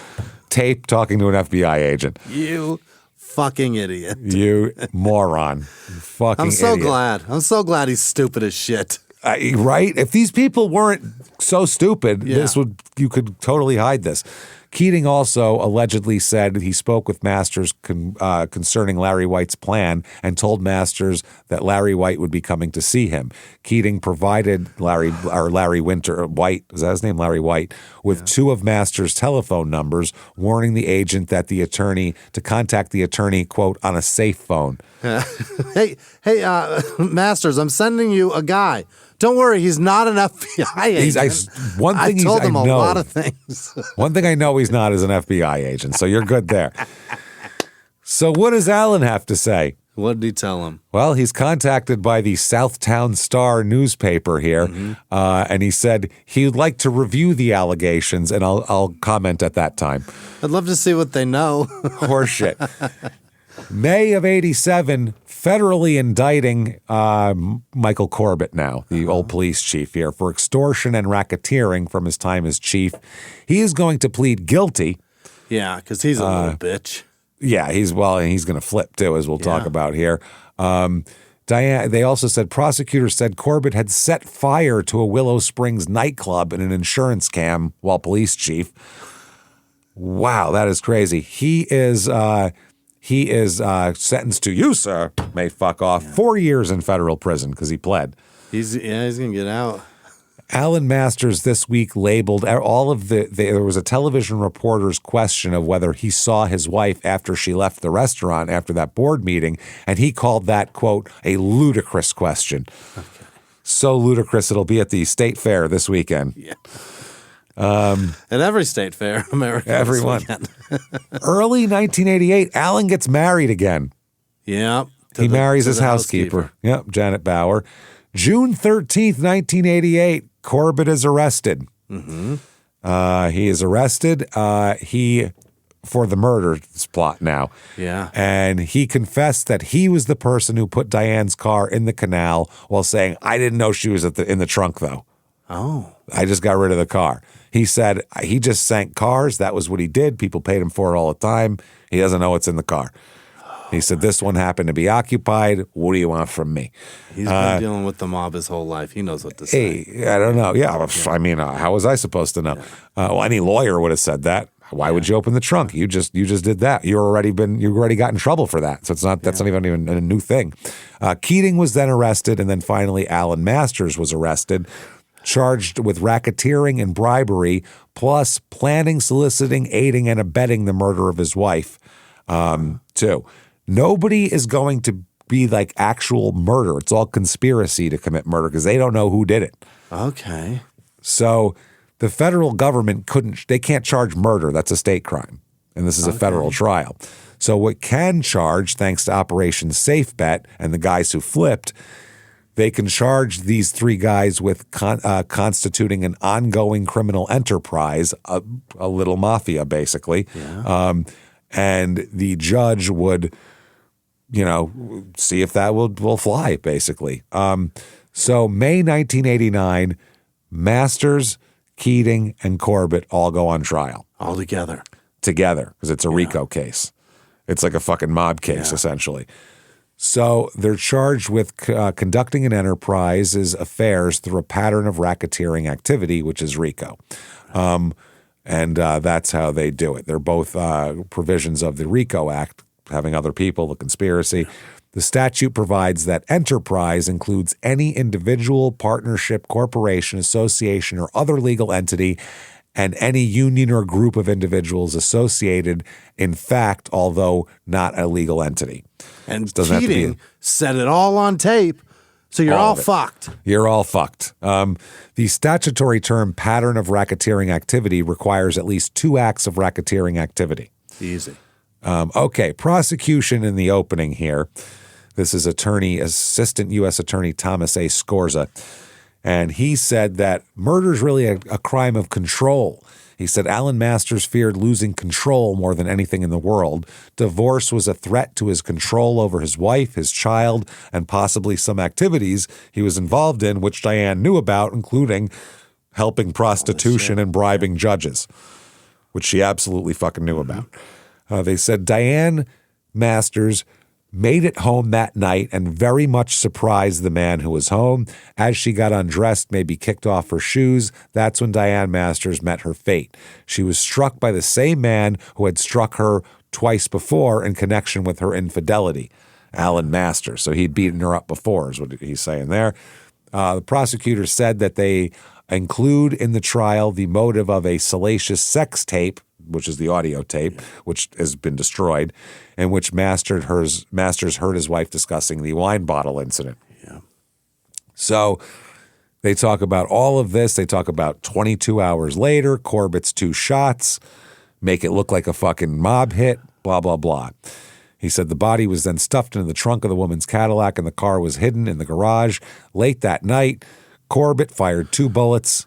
tape talking to an FBI agent. You fucking idiot. You moron. Fucking I'm so idiot. glad. I'm so glad he's stupid as shit. Right? If these people weren't so stupid, you could totally hide this. Keating also allegedly said he spoke with Masters concerning Larry White's plan and told Masters that Larry White would be coming to see him. Keating provided Larry White, is that his name? Larry White, with 2 of Masters' telephone numbers, warning the agent that to contact the attorney, quote, on a safe phone. Hey, Masters, I'm sending you a guy. Don't worry, he's not an FBI agent. I told him a lot of things. One thing I know he's not is an FBI agent, so you're good there. So what does Alan have to say? What did he tell him? Well, he's contacted by the Southtown Star newspaper here, and he said he'd like to review the allegations, and I'll comment at that time. I'd love to see what they know. Horseshit. May of '87, federally indicting Michael Corbett now, the old police chief here, for extortion and racketeering from his time as chief. He is going to plead guilty. Yeah, because he's a little bitch. Yeah, he's going to flip too, as we'll talk about here. They also said prosecutors said Corbett had set fire to a Willow Springs nightclub in an insurance scam while police chief. Wow, that is crazy. He is sentenced to, you, sir, may fuck off, 4 years in federal prison because he pled. He's going to get out. Alan Masters this week labeled all of there was a television reporter's question of whether he saw his wife after she left the restaurant after that board meeting, and he called that, quote, a ludicrous question. Okay. So ludicrous it'll be at the state fair this weekend. Yeah. At every state fair, America. Everyone. Early 1988, Alan gets married again. Yeah. He marries his housekeeper. Yep, Janet Bauer. June 13th, 1988, Corbett is arrested. Mm-hmm. He is arrested. For the murder plot now. Yeah. And he confessed that he was the person who put Diane's car in the canal while saying, I didn't know she was in the trunk, though. Oh. I just got rid of the car. He said he just sank cars. That was what he did. People paid him for it all the time. He doesn't know what's in the car. He said, this one happened to be occupied. What do you want from me? He's been dealing with the mob his whole life. He knows what to say. Hey, I don't know. Yeah. I mean, how was I supposed to know? Yeah. Well, any lawyer would have said that. Why would you open the trunk? You just did that. You already got in trouble for that. So that's not even a new thing. Keating was then arrested, and then finally Alan Masters was arrested, charged with racketeering and bribery, plus planning, soliciting, aiding, and abetting the murder of his wife, too. Nobody is going to be like actual murder. It's all conspiracy to commit murder because they don't know who did it. Okay. So the federal government they can't charge murder. That's a state crime. And this is a federal trial. So what can charge, thanks to Operation Safe Bet and the guys who flipped, they can charge these three guys with constituting an ongoing criminal enterprise, a little mafia, basically. Yeah. And the judge would, see if that will fly, basically. So May 1989, Masters, Keating, and Corbett all go on trial. All together. Together, because it's a RICO case. It's like a fucking mob case, essentially. So they're charged with conducting an enterprise's affairs through a pattern of racketeering activity, which is RICO. And that's how they do it. They're both provisions of the RICO Act, having other people, the conspiracy. The statute provides that enterprise includes any individual, partnership, corporation, association, or other legal entity, and any union or group of individuals associated, in fact, although not a legal entity. And Keating set it all on tape, so you're all fucked. You're all fucked. The statutory term pattern of racketeering activity requires at least 2 acts of racketeering activity. Easy. Okay, prosecution in the opening here. This is Assistant U.S. Attorney Thomas A. Scorza, and he said that murder is really a crime of control. He said Alan Masters feared losing control more than anything in the world. Divorce was a threat to his control over his wife, his child, and possibly some activities he was involved in, which Diane knew about, including helping prostitution and bribing judges, which she absolutely fucking knew about. They said Diane Masters made it home that night and very much surprised the man who was home. As she got undressed, maybe kicked off her shoes, that's when Diane Masters met her fate. She was struck by the same man who had struck her twice before in connection with her infidelity, Alan Masters. So he'd beaten her up before, is what he's saying there. The prosecutor said that they include in the trial the motive of a salacious sex tape, which is the audio tape, which has been destroyed, in which Masters heard his wife discussing the wine bottle incident. Yeah. So they talk about all of this. They talk about 22 hours later, Corbett's 2 shots, make it look like a fucking mob hit, blah, blah, blah. He said the body was then stuffed into the trunk of the woman's Cadillac and the car was hidden in the garage. Late that night, Corbett fired 2 bullets.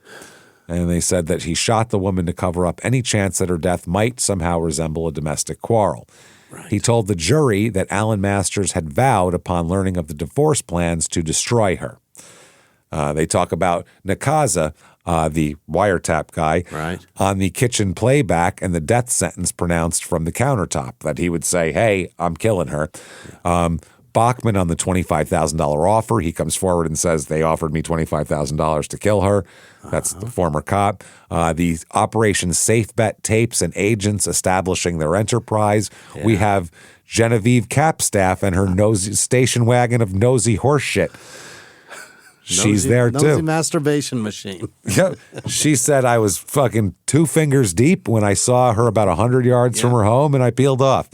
And they said that he shot the woman to cover up any chance that her death might somehow resemble a domestic quarrel. Right. He told the jury that Alan Masters had vowed upon learning of the divorce plans to destroy her. They talk about Nakaza, the wiretap guy, on the kitchen playback and the death sentence pronounced from the countertop, that he would say, hey, I'm killing her. Yeah. Bachman on the $25,000 offer, he comes forward and says they offered me $25,000 to kill her. That's the former cop. The Operation Safe Bet tapes and agents establishing their enterprise. Yeah. We have Genevieve Capstaff and her nosy station wagon of nosy horse shit. She's there too. Nosy masturbation machine. Yeah. She said I was fucking 2 fingers deep when I saw her about 100 yards from her home and I peeled off.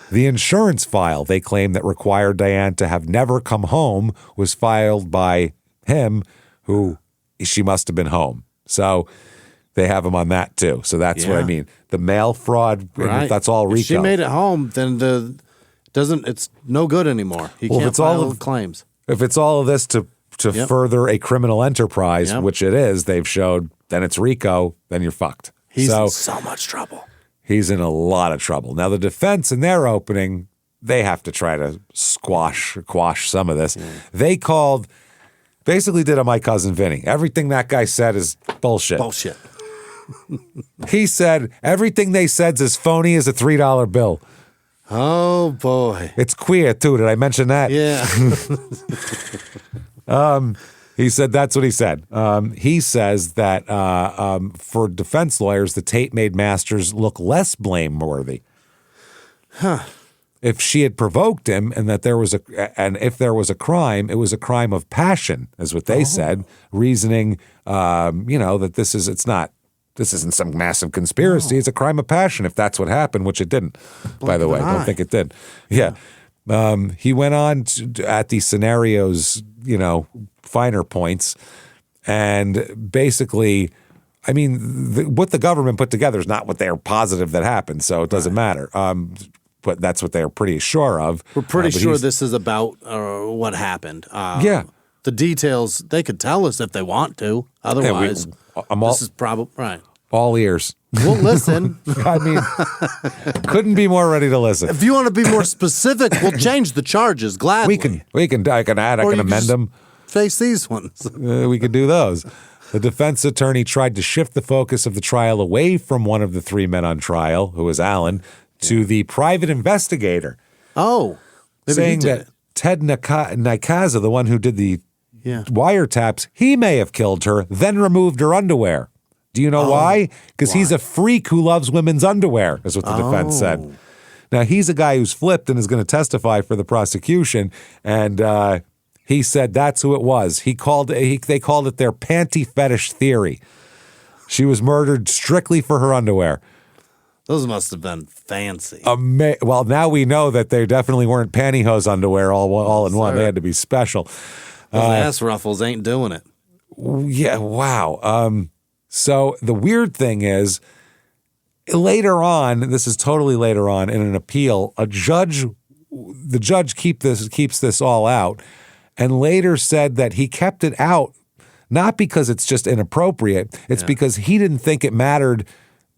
The insurance file they claim that required Diane to have never come home was filed by him, who she must have been home. So they have him on that too. So that's what I mean. The mail fraud, that's all RICO. If she made it home, then it's no good anymore. He can't file claims. If it's all of this to further a criminal enterprise, which it is, they've showed, then it's RICO, then you're fucked. He's in so much trouble. He's in a lot of trouble. Now, the defense in their opening, they have to try to quash some of this. Yeah. Basically did a My Cousin Vinny. Everything that guy said is bullshit. Bullshit. He said everything they said's as phony as a $3 bill. Oh, boy. It's queer, too. Did I mention that? Yeah. He said that's what he said. He says that for defense lawyers, the tape made Masters look less blameworthy. Huh. If she had provoked him and that if there was a crime, it was a crime of passion, is what they said, reasoning, that this isn't some massive conspiracy. It's a crime of passion if that's what happened, which it didn't, by the way. I don't think it did. Yeah. He went on at the scenarios, finer points. And basically, I mean, what the government put together is not what they're positive that happened. So it doesn't matter. But that's what they're pretty sure of. We're pretty sure this is about what happened. Yeah. The details, they could tell us if they want to. Otherwise, this is probably right. All ears. We'll listen. I mean, couldn't be more ready to listen. If you want to be more specific, we'll change the charges gladly. I can amend them. Face these ones. We could do those. The defense attorney tried to shift the focus of the trial away from one of the three men on trial, who was Alan, to the private investigator. Oh. Saying that Ted Nikaza, the one who did the wiretaps, he may have killed her, then removed her underwear. Do you know why? Because he's a freak who loves women's underwear, is what the defense said. Now, he's a guy who's flipped and is going to testify for the prosecution, and he said that's who it was. They called it their panty fetish theory. She was murdered strictly for her underwear. Those must have been fancy. Well, now we know that they definitely weren't pantyhose underwear all in one. They had to be special. Those ass ruffles ain't doing it. Yeah, wow. So the weird thing is, later on, this is totally later on, in an appeal, the judge keeps this all out, and later said that he kept it out, not because it's just inappropriate, it's because he didn't think it mattered.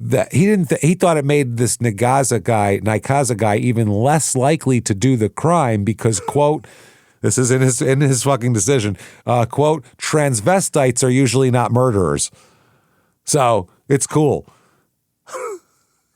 That he thought it made this Nikaza guy even less likely to do the crime because, quote, this is in his fucking decision, quote, transvestites are usually not murderers. So it's cool.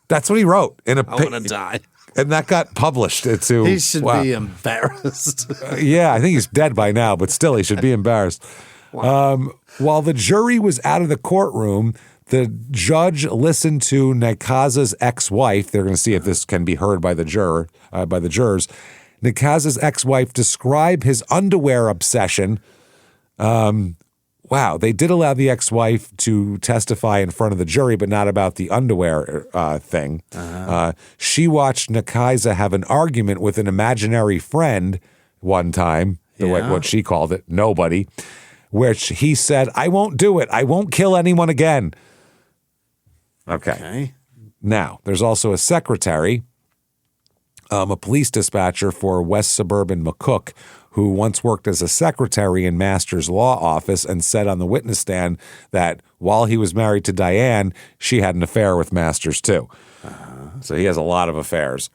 That's what he wrote in a. I want to die. And that got published. He should be embarrassed. Yeah, I think he's dead by now, but still, he should be embarrassed. Wow. While the jury was out of the courtroom, the judge listened to Nikaza's ex-wife. They're going to see if this can be heard by the jurors. Nikaza's ex-wife describe his underwear obsession. Wow, they did allow the ex-wife to testify in front of the jury, but not about the underwear thing. She watched Nikaza have an argument with an imaginary friend one time, what she called it, nobody, which he said, "I won't do it. I won't kill anyone again." Okay. Now, there's also a secretary, a police dispatcher for West Suburban McCook, who once worked as a secretary in Masters' law office and said on the witness stand that while he was married to Diane, she had an affair with Masters too. So he has a lot of affairs.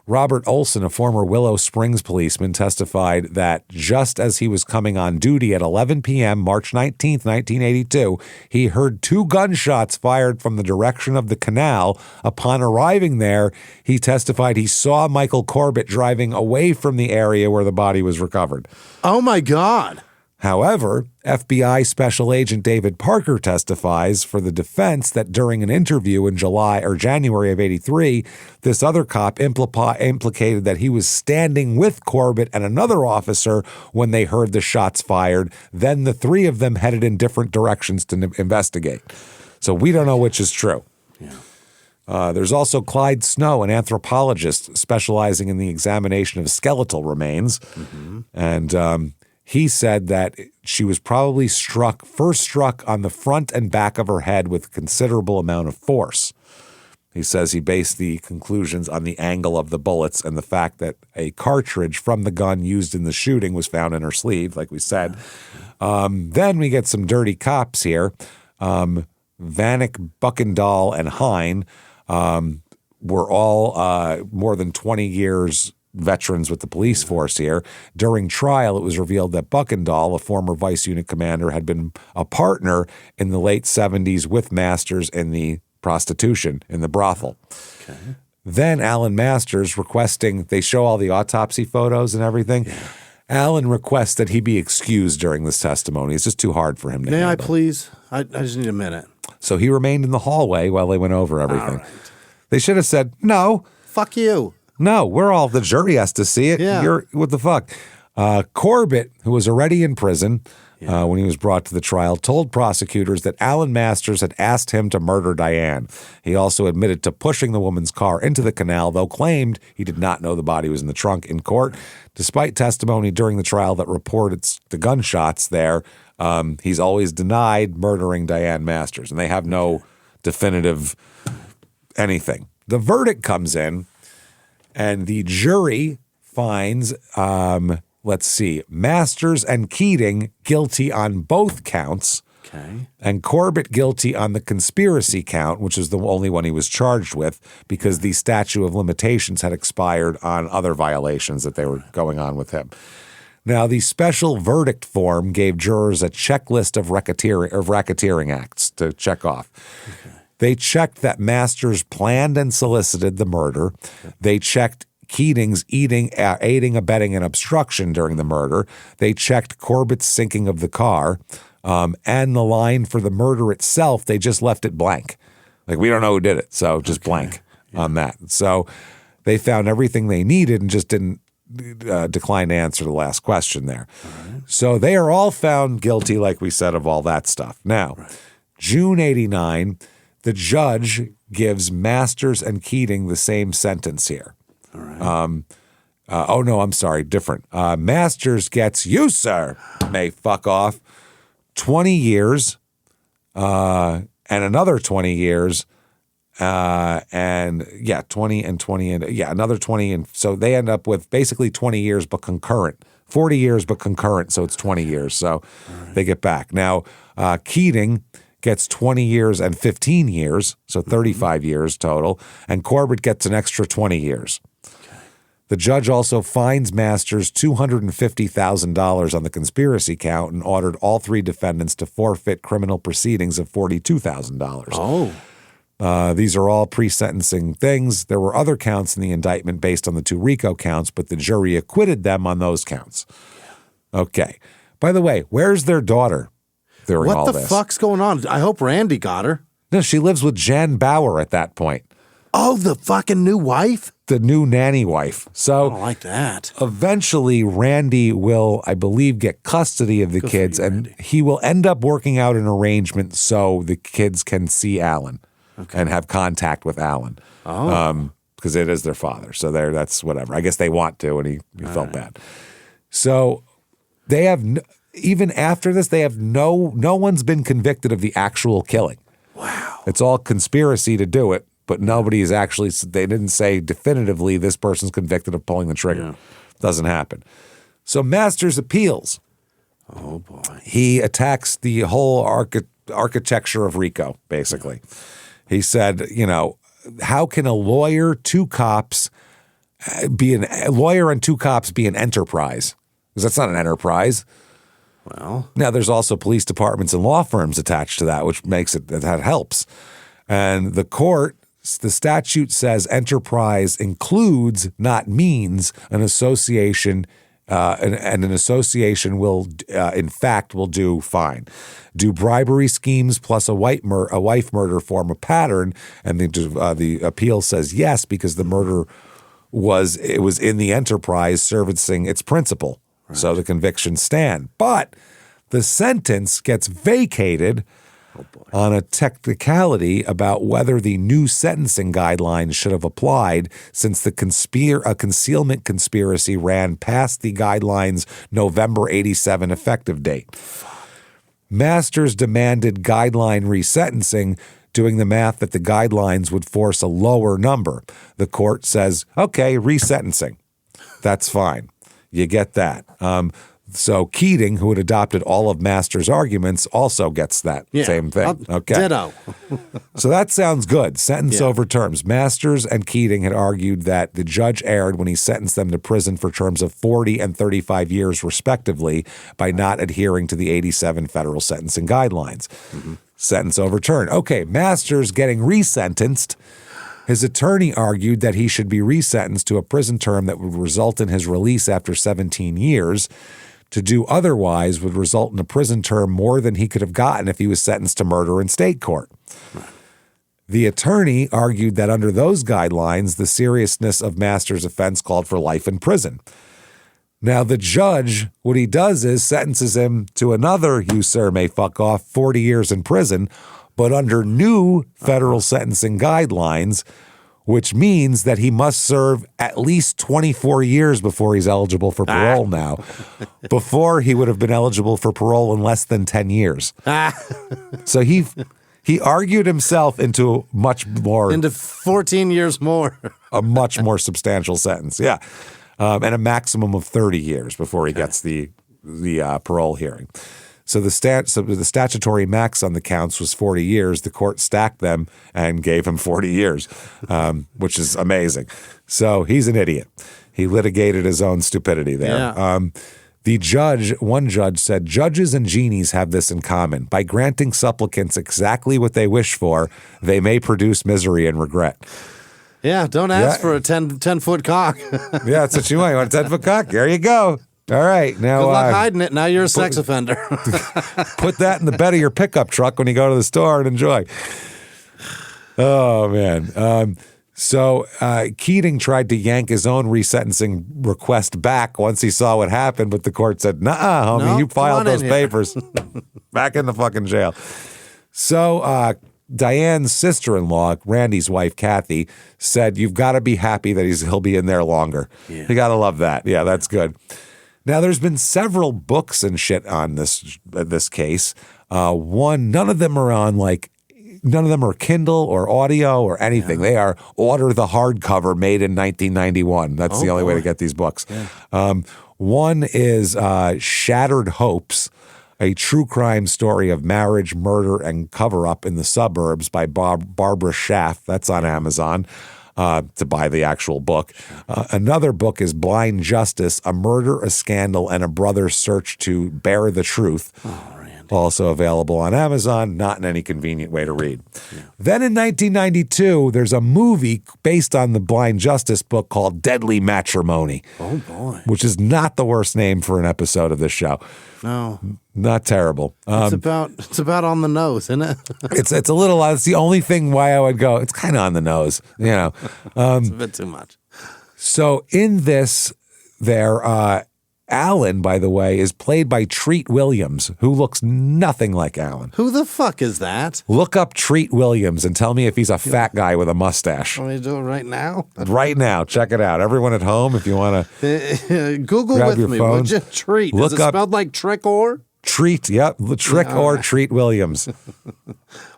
Robert Olson, a former Willow Springs policeman, testified that just as he was coming on duty at 11 p.m. March 19th, 1982, he heard 2 gunshots fired from the direction of the canal. Upon arriving there, he testified he saw Michael Corbett driving away from the area where the body was recovered. Oh, my God. However, FBI Special Agent David Parker testifies for the defense that during an interview in January of 83, this other cop implicated that he was standing with Corbett and another officer when they heard the shots fired. Then the 3 of them headed in different directions to investigate. So we don't know which is true. Yeah. There's also Clyde Snow, an anthropologist specializing in the examination of skeletal remains. Mm-hmm. And he said that she was probably first struck on the front and back of her head with a considerable amount of force. He says he based the conclusions on the angle of the bullets and the fact that a cartridge from the gun used in the shooting was found in her sleeve, like we said. Then we get some dirty cops here. Vanek, Buckendahl, and Hine were all more than 20 years veterans with the police force here. During trial, it was revealed that Buckendahl, a former vice unit commander, had been a partner in the late 70s with Masters in the prostitution in the brothel. Okay. Then Alan Masters requesting, they show all the autopsy photos and everything. Yeah. Alan requests that he be excused during this testimony. It's just too hard for him to handle. May I please? I just need a minute. So he remained in the hallway while they went over everything. Right. They should have said, no. Fuck you. No, the jury has to see it. Yeah. What the fuck? Corbett, who was already in prison when he was brought to the trial, told prosecutors that Alan Masters had asked him to murder Diane. He also admitted to pushing the woman's car into the canal, though claimed he did not know the body was in the trunk. In court, despite testimony during the trial that reported the gunshots there, he's always denied murdering Diane Masters, and they have no definitive anything. The verdict comes in, and the jury finds Masters and Keating guilty on both counts, and Corbett guilty on the conspiracy count, which is the only one he was charged with because the statute of limitations had expired on other violations that they were going on with him. Now, the special verdict form gave jurors a checklist of racketeering acts to check off. Okay. They checked that Masters planned and solicited the murder. They checked Keating's aiding, abetting, and obstruction during the murder. They checked Corbett's sinking of the car, and the line for the murder itself, they just left it blank. Like, we don't know who did it, so just blank on that. So they found everything they needed and just didn't decline to answer the last question there. Right. So they are all found guilty, like we said, of all that stuff. Now, June 89, the judge gives Masters and Keating the same sentence here. All right. Different. Masters gets, you, sir, may fuck off, 20 years and another 20 years. 20 and 20 and another 20. And so they end up with basically 20 years, but concurrent, 40 years, but concurrent. So it's 20 years. So they get back. Now, Keating gets 20 years and 15 years. So 35 years total. And Corbett gets an extra 20 years. The judge also fines Masters $250,000 on the conspiracy count and ordered all three defendants to forfeit criminal proceedings of $42,000. Oh. These are all pre-sentencing things. There were other counts in the indictment based on the two RICO counts, but the jury acquitted them on those counts. Okay. By the way, where's their daughter during all this? What the fuck's going on? I hope Randy got her. No, she lives with Jan Bauer at that point. Oh, the fucking new wife? The new nanny wife. So I don't like that. Eventually, Randy will, I believe, get custody of the kids, and he will end up working out an arrangement so the kids can see Alan and have contact with Alan. Oh. Because it is their father. So that's whatever. I guess they want to, and he felt bad. So they have, even after this, they have no one's been convicted of the actual killing. Wow. It's all conspiracy to do it. But nobody is actually, they didn't say definitively this person's convicted of pulling the trigger. Yeah. Doesn't happen. So Masters appeals. Oh, boy. He attacks the whole architecture of RICO, basically. He said, how can a lawyer, and two cops be an enterprise? Because that's not an enterprise. Well. Now, there's also police departments and law firms attached to that, which makes it, that helps. And the court, the statute says enterprise includes, not means, an association, and an association will, in fact, will do fine. Do bribery schemes plus a wife murder form a pattern? And the appeal says yes, because the murder was in the enterprise servicing its principal. Right. So the convictions stand. But the sentence gets vacated on a technicality about whether the new sentencing guidelines should have applied, since the concealment conspiracy ran past the guidelines' November 87 effective date. Masters demanded guideline resentencing, doing the math that the guidelines would force a lower number. The court says, okay, resentencing. That's fine. You get that. So Keating, who had adopted all of Masters' arguments, also gets that same thing. Okay. Ditto. So that sounds good. Sentence over terms. Masters and Keating had argued that the judge erred when he sentenced them to prison for terms of 40 and 35 years, respectively, by not adhering to the 87 federal sentencing guidelines. Sentence overturned. Okay, Masters getting resentenced. His attorney argued that he should be resentenced to a prison term that would result in his release after 17 years. To do otherwise would result in a prison term more than he could have gotten if he was sentenced to murder in state court. The attorney argued that under those guidelines, the seriousness of Masters' offense called for life in prison. Now, the judge, what he does is sentences him to another, you sir may fuck off, 40 years in prison, but under new federal sentencing guidelines, which means that he must serve at least 24 years before he's eligible for parole now. Before, he would have been eligible for parole in less than 10 years. So he argued himself into into 14 years more. A much more substantial sentence, and a maximum of 30 years before he gets the parole hearing. So the statutory max on the counts was 40 years. The court stacked them and gave him 40 years, which is amazing. So he's an idiot. He litigated his own stupidity there. Yeah. One judge said, judges and genies have this in common. By granting supplicants exactly what they wish for, they may produce misery and regret. Yeah, don't ask for a 10-foot cock. Yeah, that's what you want. You want a 10-foot cock? There you go. All right. Now, good luck hiding it. Now you're a sex offender. Put that in the bed of your pickup truck when you go to the store and enjoy. Oh, man. So Keating tried to yank his own resentencing request back once he saw what happened, but the court said, nah, homie, you filed those papers. Back in the fucking jail. So Diane's sister-in-law, Randy's wife, Kathy, said, you've got to be happy that he'll be in there longer. Yeah. You got to love that. Yeah, that's good. Now, there's been several books and shit on this case. None of them are Kindle or audio or anything. Yeah. They are order the hardcover made in 1991. That's the only way to get these books. Yeah. One is Shattered Hopes, a true crime story of marriage, murder, and cover-up in the suburbs by Barbara Schaff. That's on Amazon. To buy the actual book. Another book is Blind Justice, A Murder, a Scandal, and a Brother's Search to Bear the Truth. Oh, Randy. Also available on Amazon, not in any convenient way to read. Yeah. Then in 1992, there's a movie based on the Blind Justice book called Deadly Matrimony. Oh, boy. Which is not the worst name for an episode of this show. No. Not terrible. It's about on the nose, isn't it? It's a little. It's the only thing why I would go. It's kind of on the nose, you know. It's a bit too much. So in this, Alan, by the way, is played by Treat Williams, who looks nothing like Alan. Who the fuck is that? Look up Treat Williams and tell me if he's a fat guy with a mustache. Want me to do it right now? Right now. Check it out. Everyone at home, if you want to Google with me, would you? Treat. Is it spelled like trick or? Treat, yep. Trick or Treat Williams.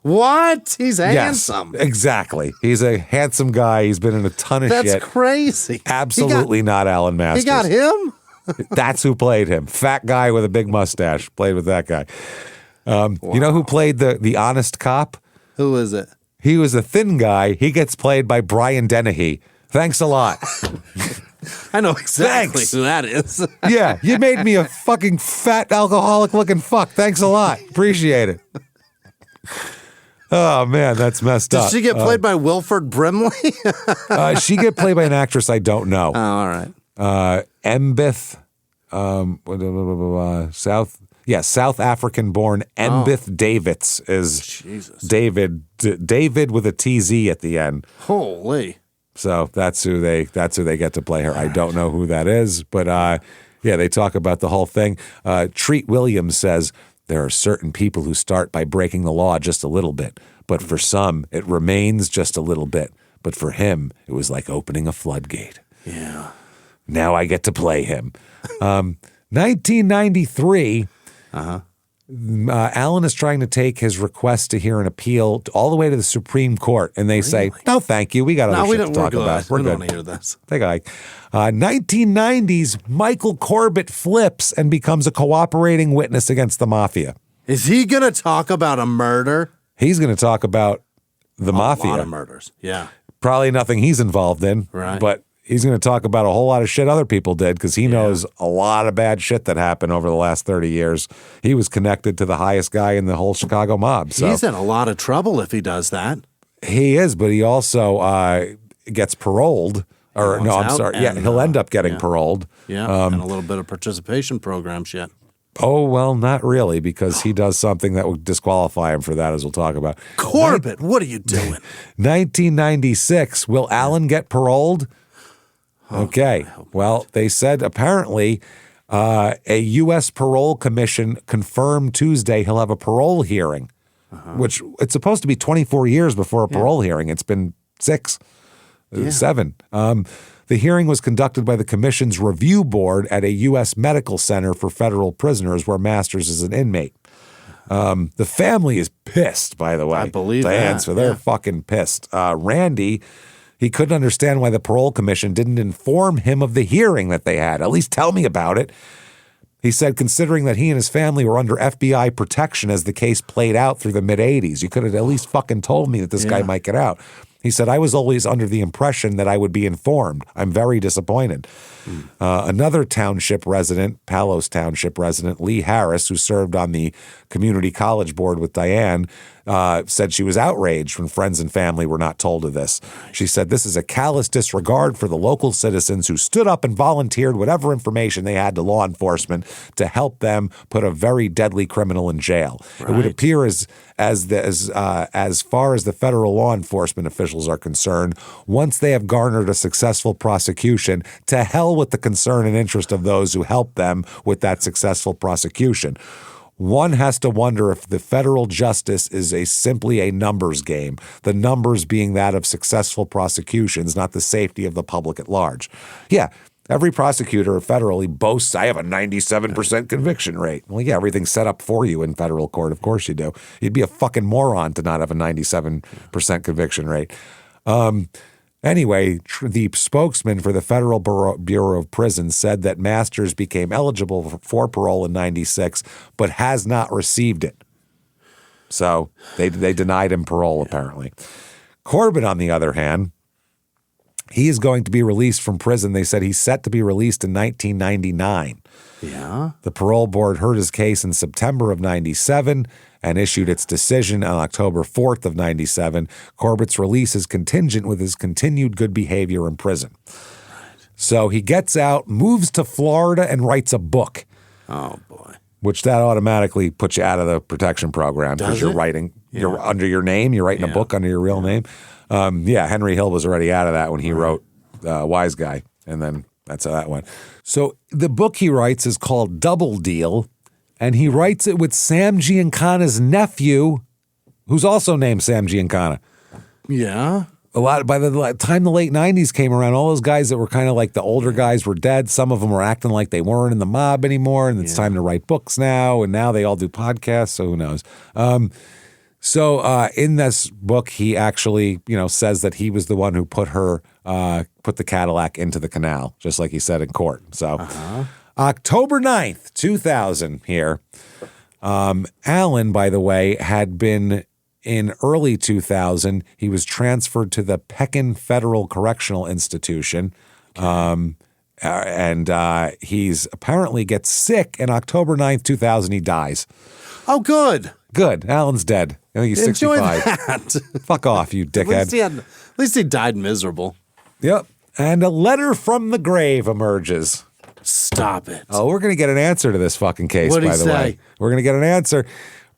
What? He's handsome. Yes, exactly. He's a handsome guy. He's been in a ton of shit. That's crazy. Absolutely not Alan Masters. He got him? That's who played him. Fat guy with a big mustache. Played with that guy. Wow. You know who played the honest cop? Who is it? He was a thin guy. He gets played by Brian Dennehy. Thanks a lot. I know exactly who that is. Yeah, you made me a fucking fat alcoholic looking fuck. Thanks a lot. Appreciate it. Oh, man, that's messed up. Did she get played by Wilford Brimley? She get played by an actress I don't know. Oh, all right. Embith, South African-born Embith Davids is David with a TZ at the end. Holy. So that's who they get to play her. I don't know who that is, but they talk about the whole thing. Treat Williams says there are certain people who start by breaking the law just a little bit, but for some it remains just a little bit. But for him, it was like opening a floodgate. Yeah. Now I get to play him. 1993, Allen is trying to take his request to hear an appeal all the way to the Supreme Court, and they say, "No, thank you. We got other shit to talk about. We don't want to hear this." They go, 1990s, Michael Corbett flips and becomes a cooperating witness against the mafia. Is he going to talk about a murder? He's going to talk about the mafia. A lot of murders, yeah. Probably nothing he's involved in, right? But he's going to talk about a whole lot of shit other people did because he knows a lot of bad shit that happened over the last 30 years. He was connected to the highest guy in the whole Chicago mob. So he's in a lot of trouble if he does that. He is, but he also gets paroled. Or no, I'm sorry. Yeah, he'll end up getting paroled. Yeah, and a little bit of participation programs yet. Oh, well, not really, because he does something that would disqualify him for that, as we'll talk about. Corbett, what are you doing? 1996, will Allen get paroled? Okay. Well, they said apparently a U.S. parole commission confirmed Tuesday he'll have a parole hearing, which it's supposed to be 24 years before a parole hearing. It's been 7. The hearing was conducted by the commission's review board at a U.S. medical center for federal prisoners where Masters is an inmate. The family is pissed, by the way. I believe to that. answer. They're fucking pissed. Randy, he couldn't understand why the parole commission didn't inform him of the hearing that they had. At least tell me about it. He said, considering that he and his family were under FBI protection as the case played out through the mid-'80s, you could have at least fucking told me that this guy might get out. He said, I was always under the impression that I would be informed. I'm very disappointed. Another township resident, Palos Township resident, Lee Harris, who served on the community college board with Diane, said she was outraged when friends and family were not told of this. She said, this is a callous disregard for the local citizens who stood up and volunteered whatever information they had to law enforcement to help them put a very deadly criminal in jail. Right. It would appear as far as the federal law enforcement officials are concerned, once they have garnered a successful prosecution, to hell with the concern and interest of those who helped them with that successful prosecution. One has to wonder if the federal justice is simply a numbers game, the numbers being that of successful prosecutions, not the safety of the public at large. Yeah, every prosecutor federally boasts, I have a 97% conviction rate. Well, yeah, everything's set up for you in federal court. Of course you do. You'd be a fucking moron to not have a 97% conviction rate. Anyway, the spokesman for the Federal Bureau of Prisons said that Masters became eligible for parole in 96, but has not received it. So they denied him parole, apparently. Corbett, on the other hand, he is going to be released from prison. They said he's set to be released in 1999. Yeah. The parole board heard his case in September of 97 and issued its decision on October 4th of 97. Corbett's release is contingent with his continued good behavior in prison. Right. So he gets out, moves to Florida, and writes a book. Oh, boy. Which that automatically puts you out of the protection program because you're writing, you're under your name, you're writing a book under your real name. Henry Hill was already out of that when he wrote Wise Guy, and then that's how that went. So the book he writes is called Double Deal, and he writes it with Sam Giancana's nephew, who's also named Sam Giancana. Yeah. By the time the late 90s came around, all those guys that were kind of like the older guys were dead. Some of them were acting like they weren't in the mob anymore, and it's time to write books now, and now they all do podcasts, so who knows. So in this book, he actually, says that he was the one who put the Cadillac into the canal, just like he said in court. So October 9th, 2000 here. Allen, by the way, had been in early 2000. He was transferred to the Pekin Federal Correctional Institution. And he's apparently gets sick, and October 9th, 2000, he dies. Oh, good. Good. Allen's dead. I think he's 65. That. Fuck off, you dickhead. At least he died miserable. Yep. And a letter from the grave emerges. Stop it. Oh, we're going to get an answer to this fucking case, What'd by he the say? way. We're going to get an answer.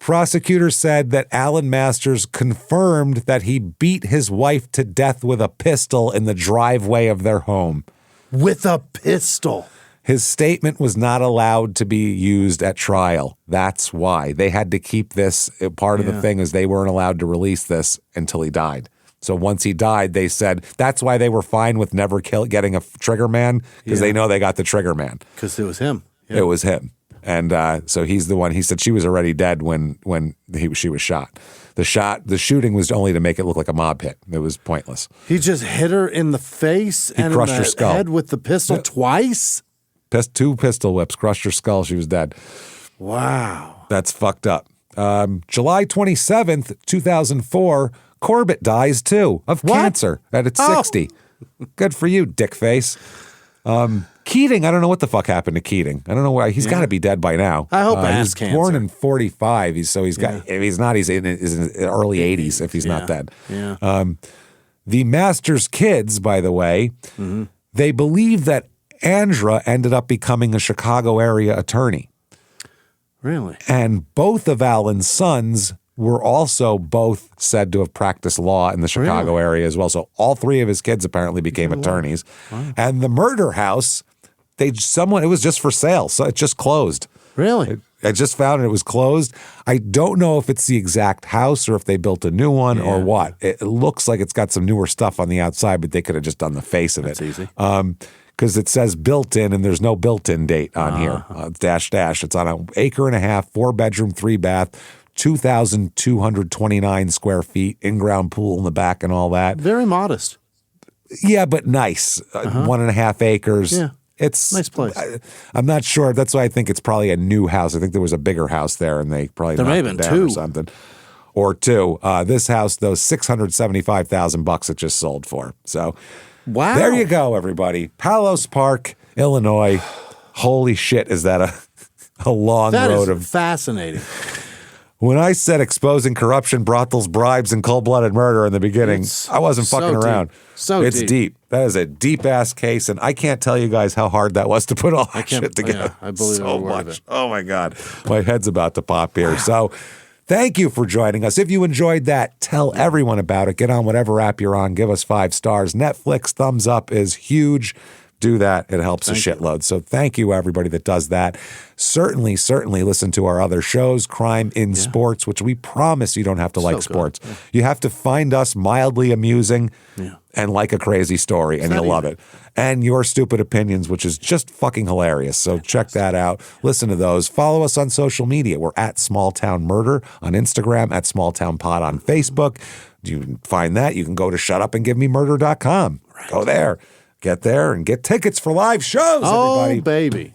Prosecutors said that Allen Masters confirmed that he beat his wife to death with a pistol in the driveway of their home. With a pistol? His statement was not allowed to be used at trial. That's why. They had to keep this. Part of the thing is they weren't allowed to release this until he died. So once he died, they said that's why they were fine with never getting a trigger man, because they know they got the trigger man. Because it was him. Yeah. It was him. And so he's the one. He said she was already dead when she was shot. The shooting was only to make it look like a mob hit. It was pointless. He just hit her in the face and crushed in her the skull. head with the pistol twice? 2 pistol whips, crushed her skull. She was dead. Wow. That's fucked up. July 27th, 2004, Corbett dies too of cancer at 60. Good for you, dick face. Keating, I don't know what the fuck happened to Keating. I don't know why. He's got to be dead by now. I hope he's cancer. Born in 45. If he's not, he's in his early 80s if he's not dead. Yeah. The Masters kids, by the way, they believe that Andra ended up becoming a Chicago area attorney. Really? And both of Alan's sons were also both said to have practiced law in the Chicago area as well. So all 3 of his kids apparently became attorneys. Wow. And the murder house, it was just for sale. So it just closed. Really? I just found it was closed. I don't know if it's the exact house or if they built a new one or what. It looks like it's got some newer stuff on the outside, but they could have just done the face of it. That's easy. Because it says built-in and there's no built-in date on here. Dash. It's on an 1.5 acre, 4-bedroom, 3-bath, 2,229 square feet, in-ground pool in the back and all that. Very modest. Yeah, but nice. 1.5 acres. Yeah. It's nice place. I'm not sure. That's why I think it's probably a new house. I think there was a bigger house there and they probably there may have been down 2 or something. Or 2. This house, though, $675,000 it just sold for. So wow. There you go, everybody. Palos Park, Illinois. Holy shit, is that a long road of fascinating. When I said exposing corruption, brothels, bribes, and cold-blooded murder in the beginning, I wasn't fucking around. It's deep. That is a deep-ass case, and I can't tell you guys how hard that was to put all that shit together. Yeah, I believe so much. Oh, my God. My head's about to pop here. Wow. So thank you for joining us. If you enjoyed that, tell everyone about it. Get on whatever app you're on. Give us 5 stars. Netflix thumbs up is huge. Do that. It helps a shitload. So thank you, everybody that does that. Certainly listen to our other shows, Crime in Sports, which we promise you don't have to like sports. Yeah. You have to find us mildly amusing and like a crazy story, and you'll love it. And Your Stupid Opinions, which is just fucking hilarious. So check that out. Listen to those. Follow us on social media. We're at Small Town Murder on Instagram, at Small Town Pod on Facebook. You can find that. You can go to shutupandgivememurder.com. Right. Go there. Get there and get tickets for live shows, everybody. Oh, baby.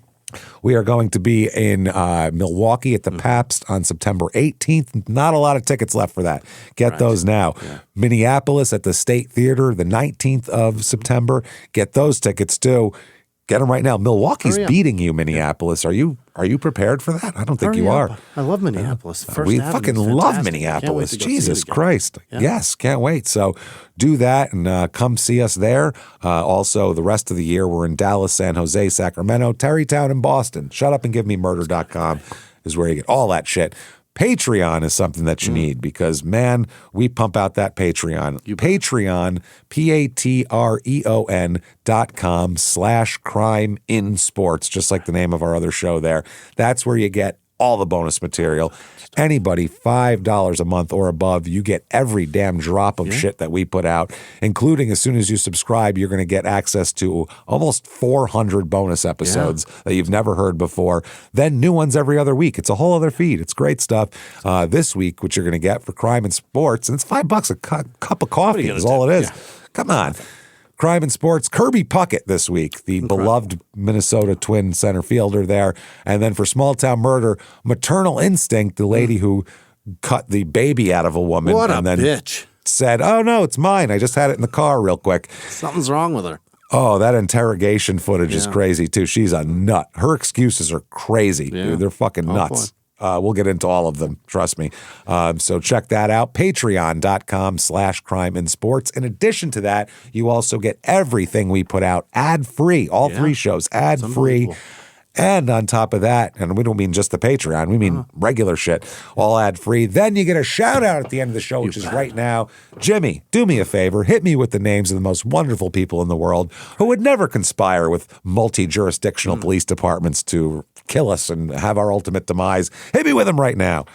We are going to be in Milwaukee at the Pabst on September 18th. Not a lot of tickets left for that. Get those now. Yeah. Minneapolis at the State Theater the 19th of September. Get those tickets too. Get them right now. Milwaukee's beating you, Minneapolis. Are you prepared for that? I don't think you are. I love Minneapolis. We fucking love Minneapolis. Jesus Christ. Yeah. Yes, can't wait. So do that and come see us there. Also, the rest of the year, we're in Dallas, San Jose, Sacramento, Tarrytown, and Boston. Shutupandgivememurder.com is where you get all that shit. Patreon is something that you need because, man, we pump out that Patreon. Patreon, patreon.com/crime in sports, just like the name of our other show there. That's where you get all the bonus material. Anybody, $5 a month or above, you get every damn drop of shit that we put out, including as soon as you subscribe, you're going to get access to almost 400 bonus episodes that you've never heard before. Then new ones every other week. It's a whole other feed. It's great stuff. This week, what you're going to get for Crime and Sports, and it's $5 a cup of coffee is all it is. Yeah. Come on. Crime and Sports, Kirby Puckett this week, the beloved Minnesota Twin center fielder there. And then for Small Town Murder, Maternal Instinct, the lady who cut the baby out of a woman. What and a then bitch. Said, oh, no, it's mine. I just had it in the car real quick. Something's wrong with her. Oh, that interrogation footage is crazy, too. She's a nut. Her excuses are crazy, dude. They're fucking nuts. Boy. We'll get into all of them. Trust me. So check that out. Patreon.com/crime in sports. In addition to that, you also get everything we put out ad-free. All 3 shows ad-free. And on top of that, and we don't mean just the Patreon, we mean regular shit, all ad-free. Then you get a shout-out at the end of the show, which is right now. Jimmy, do me a favor. Hit me with the names of the most wonderful people in the world who would never conspire with multi-jurisdictional police departments to kill us and have our ultimate demise. Hit me with them right now.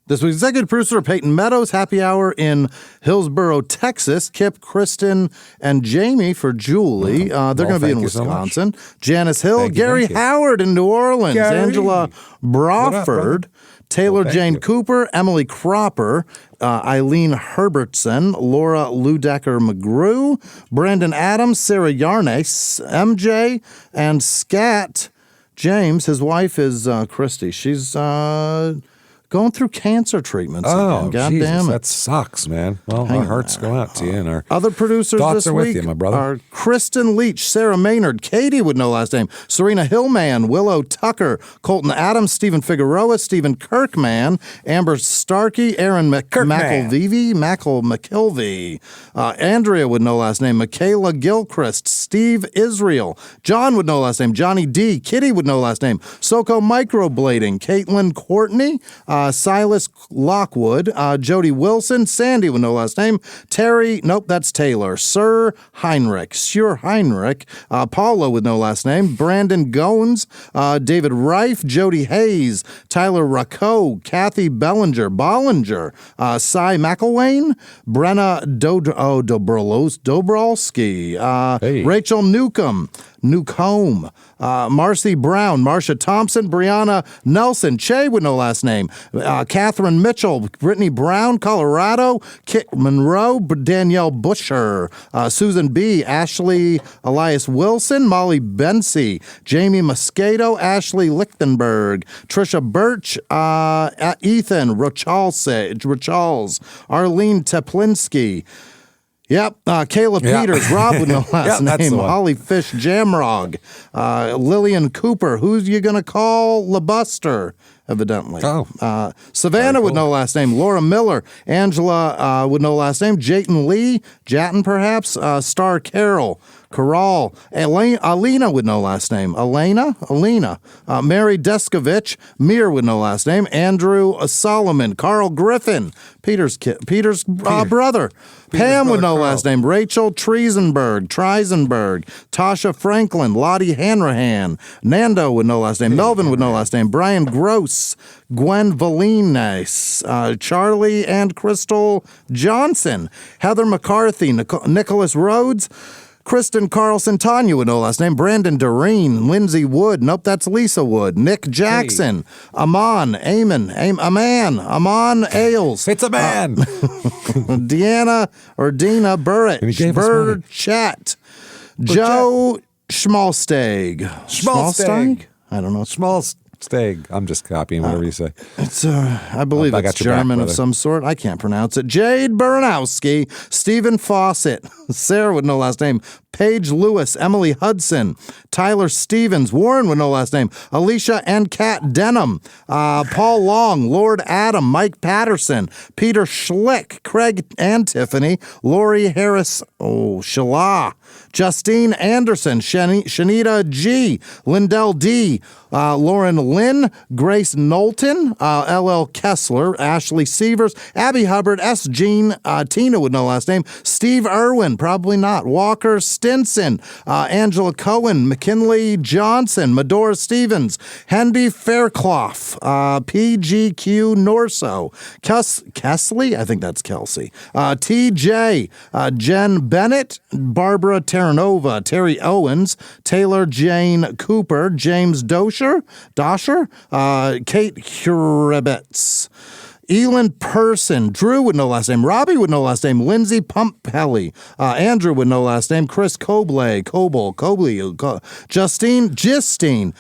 This week's executive producer, Peyton Meadows. Happy hour in Hillsboro, Texas. Kip, Kristen, and Jamie for Julie. They're going to be in Wisconsin. Janice Hill. Gary Howard in New Orleans. Angela Brawford. Taylor Jane Cooper. Emily Cropper. Eileen Herbertson. Laura Ludecker McGrew. Brandon Adams. Sarah Yarnes. MJ. And Scat James. His wife is Christy. She's... going through cancer treatments again. God Jesus, damn it. That sucks, man. Well, our hearts go out to you. And our other producers thoughts this are week with you, my brother. are Kristen Leach, Sarah Maynard, Katie with no last name, Serena Hillman, Willow Tucker, Colton Adams, Stephen Figueroa, Stephen Kirkman, Amber Starkey, Aaron McIlvey, Andrea with no last name, Michaela Gilchrist, Steve Israel, John with no last name, Johnny D, Kitty with no last name, Soko Microblading, Caitlin Courtney, Silas Lockwood, Jody Wilson, Sandy with no last name, Terry, nope, that's Taylor, Sir Heinrich, Paula with no last name, Brandon Goins, David Reif, Jody Hayes, Tyler Racco, Kathy Bollinger, Cy McElwain, Brenna Dobrowski, Rachel Newcomb, Marcy Brown, Marsha Thompson, Brianna Nelson, Che with no last name, Catherine Mitchell, Brittany Brown, Colorado, Kit Monroe, Danielle Busher, Susan B., Ashley Elias Wilson, Molly Bensey, Jamie Moscato, Ashley Lichtenberg, Trisha Birch, Ethan Richals, Arlene Teplinsky, Kayla Peters, Rob with no last name, Holly Fish Jamrog, Lillian Cooper, who's you going to call LaBuster, evidently. Savannah with no last name, Laura Miller, Angela with no last name, Jayton Lee, Jatton perhaps, Star Carol, Corral, Alina with no last name, Alina, Mary Deskovich, Mir with no last name, Andrew Solomon, Carl Griffin, Peter's brother, Pam with no last name, Rachel Trisenberg, Tasha Franklin, Lottie Hanrahan, Nando with no last name, Melvin with no last name, Brian Gross, Gwen Valines, Charlie and Crystal Johnson, Heather McCarthy, Nicholas Rhodes, Kristen Carlson, Tanya with no last name, Brandon Doreen, Lindsay Wood, nope, that's Lisa Wood, Nick Jackson, Amon Ailes. It's a man. Deanna or Dina Burchett, Joe Schmalsteg. I don't know. Schmalsteg. I'm just copying whatever you say. It's I believe it's German of some sort. I can't pronounce it. Jade Baranowski, Stephen Fawcett, Sarah with no last name, Paige Lewis, Emily Hudson, Tyler Stevens, Warren with no last name, Alicia and Kat Denham, Paul Long, Lord Adam, Mike Patterson, Peter Schlick, Craig and Tiffany, Lori Harris, Shala, Justine Anderson, Shanita G, Lindell D, Lauren Lynn, Grace Knowlton, L.L. Kessler, Ashley Sievers, Abby Hubbard, S. Jean, Tina with no last name, Steve Irwin, probably not, Walker Stinson, Angela Cohen, McKinley Johnson, Medora Stevens, Hendy Fairclough, PGQ Norso, Kesley, I think that's Kelsey, TJ, Jen Bennett, Barbara Terranova, Terry Owens, Taylor Jane Cooper, James Dosher, Kate Huribitz, Elin Person, Drew with no last name, Robbie with no last name, Lindsay Pumpelly, Andrew with no last name, Chris Cobley, Justine,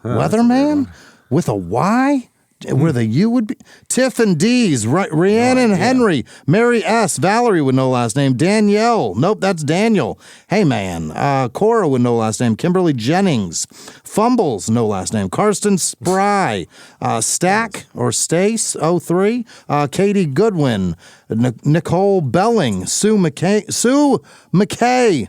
Weatherman with a Y? Where the U would be? Tiff and D's, Rhiannon Henry, Mary S., Valerie with no last name, Danielle, nope, that's Daniel. Hey man, Cora with no last name, Kimberly Jennings, Fumbles, no last name, Karsten Spry, Stack or Stace 03, Katie Goodwin, Nicole Belling, Sue McKay,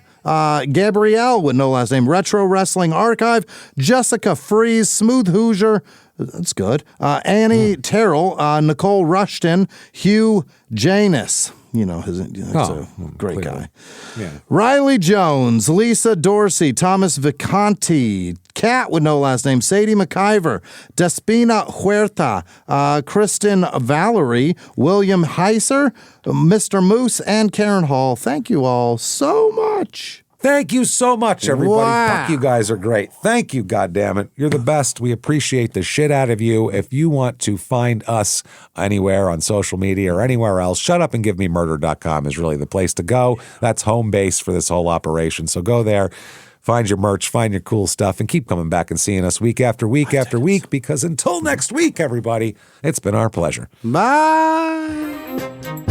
Gabrielle with no last name, Retro Wrestling Archive, Jessica Freeze, Smooth Hoosier, that's good, Annie Terrell, Nicole Rushton, Hugh Janus. That's a great guy. Yeah. Riley Jones, Lisa Dorsey, Thomas Vicanti, Cat with no last name, Sadie McIver, Despina Huerta, Kristen Valerie, William Heiser, Mr. Moose, and Karen Hall. Thank you all so much. Thank you so much, everybody. Wow. Fuck, you guys are great. Thank you, goddammit. You're the best. We appreciate the shit out of you. If you want to find us anywhere on social media or anywhere else, shutupandgivememurder.com is really the place to go. That's home base for this whole operation. So go there, find your merch, find your cool stuff, and keep coming back and seeing us week after week after week, because until next week, everybody, it's been our pleasure. Bye.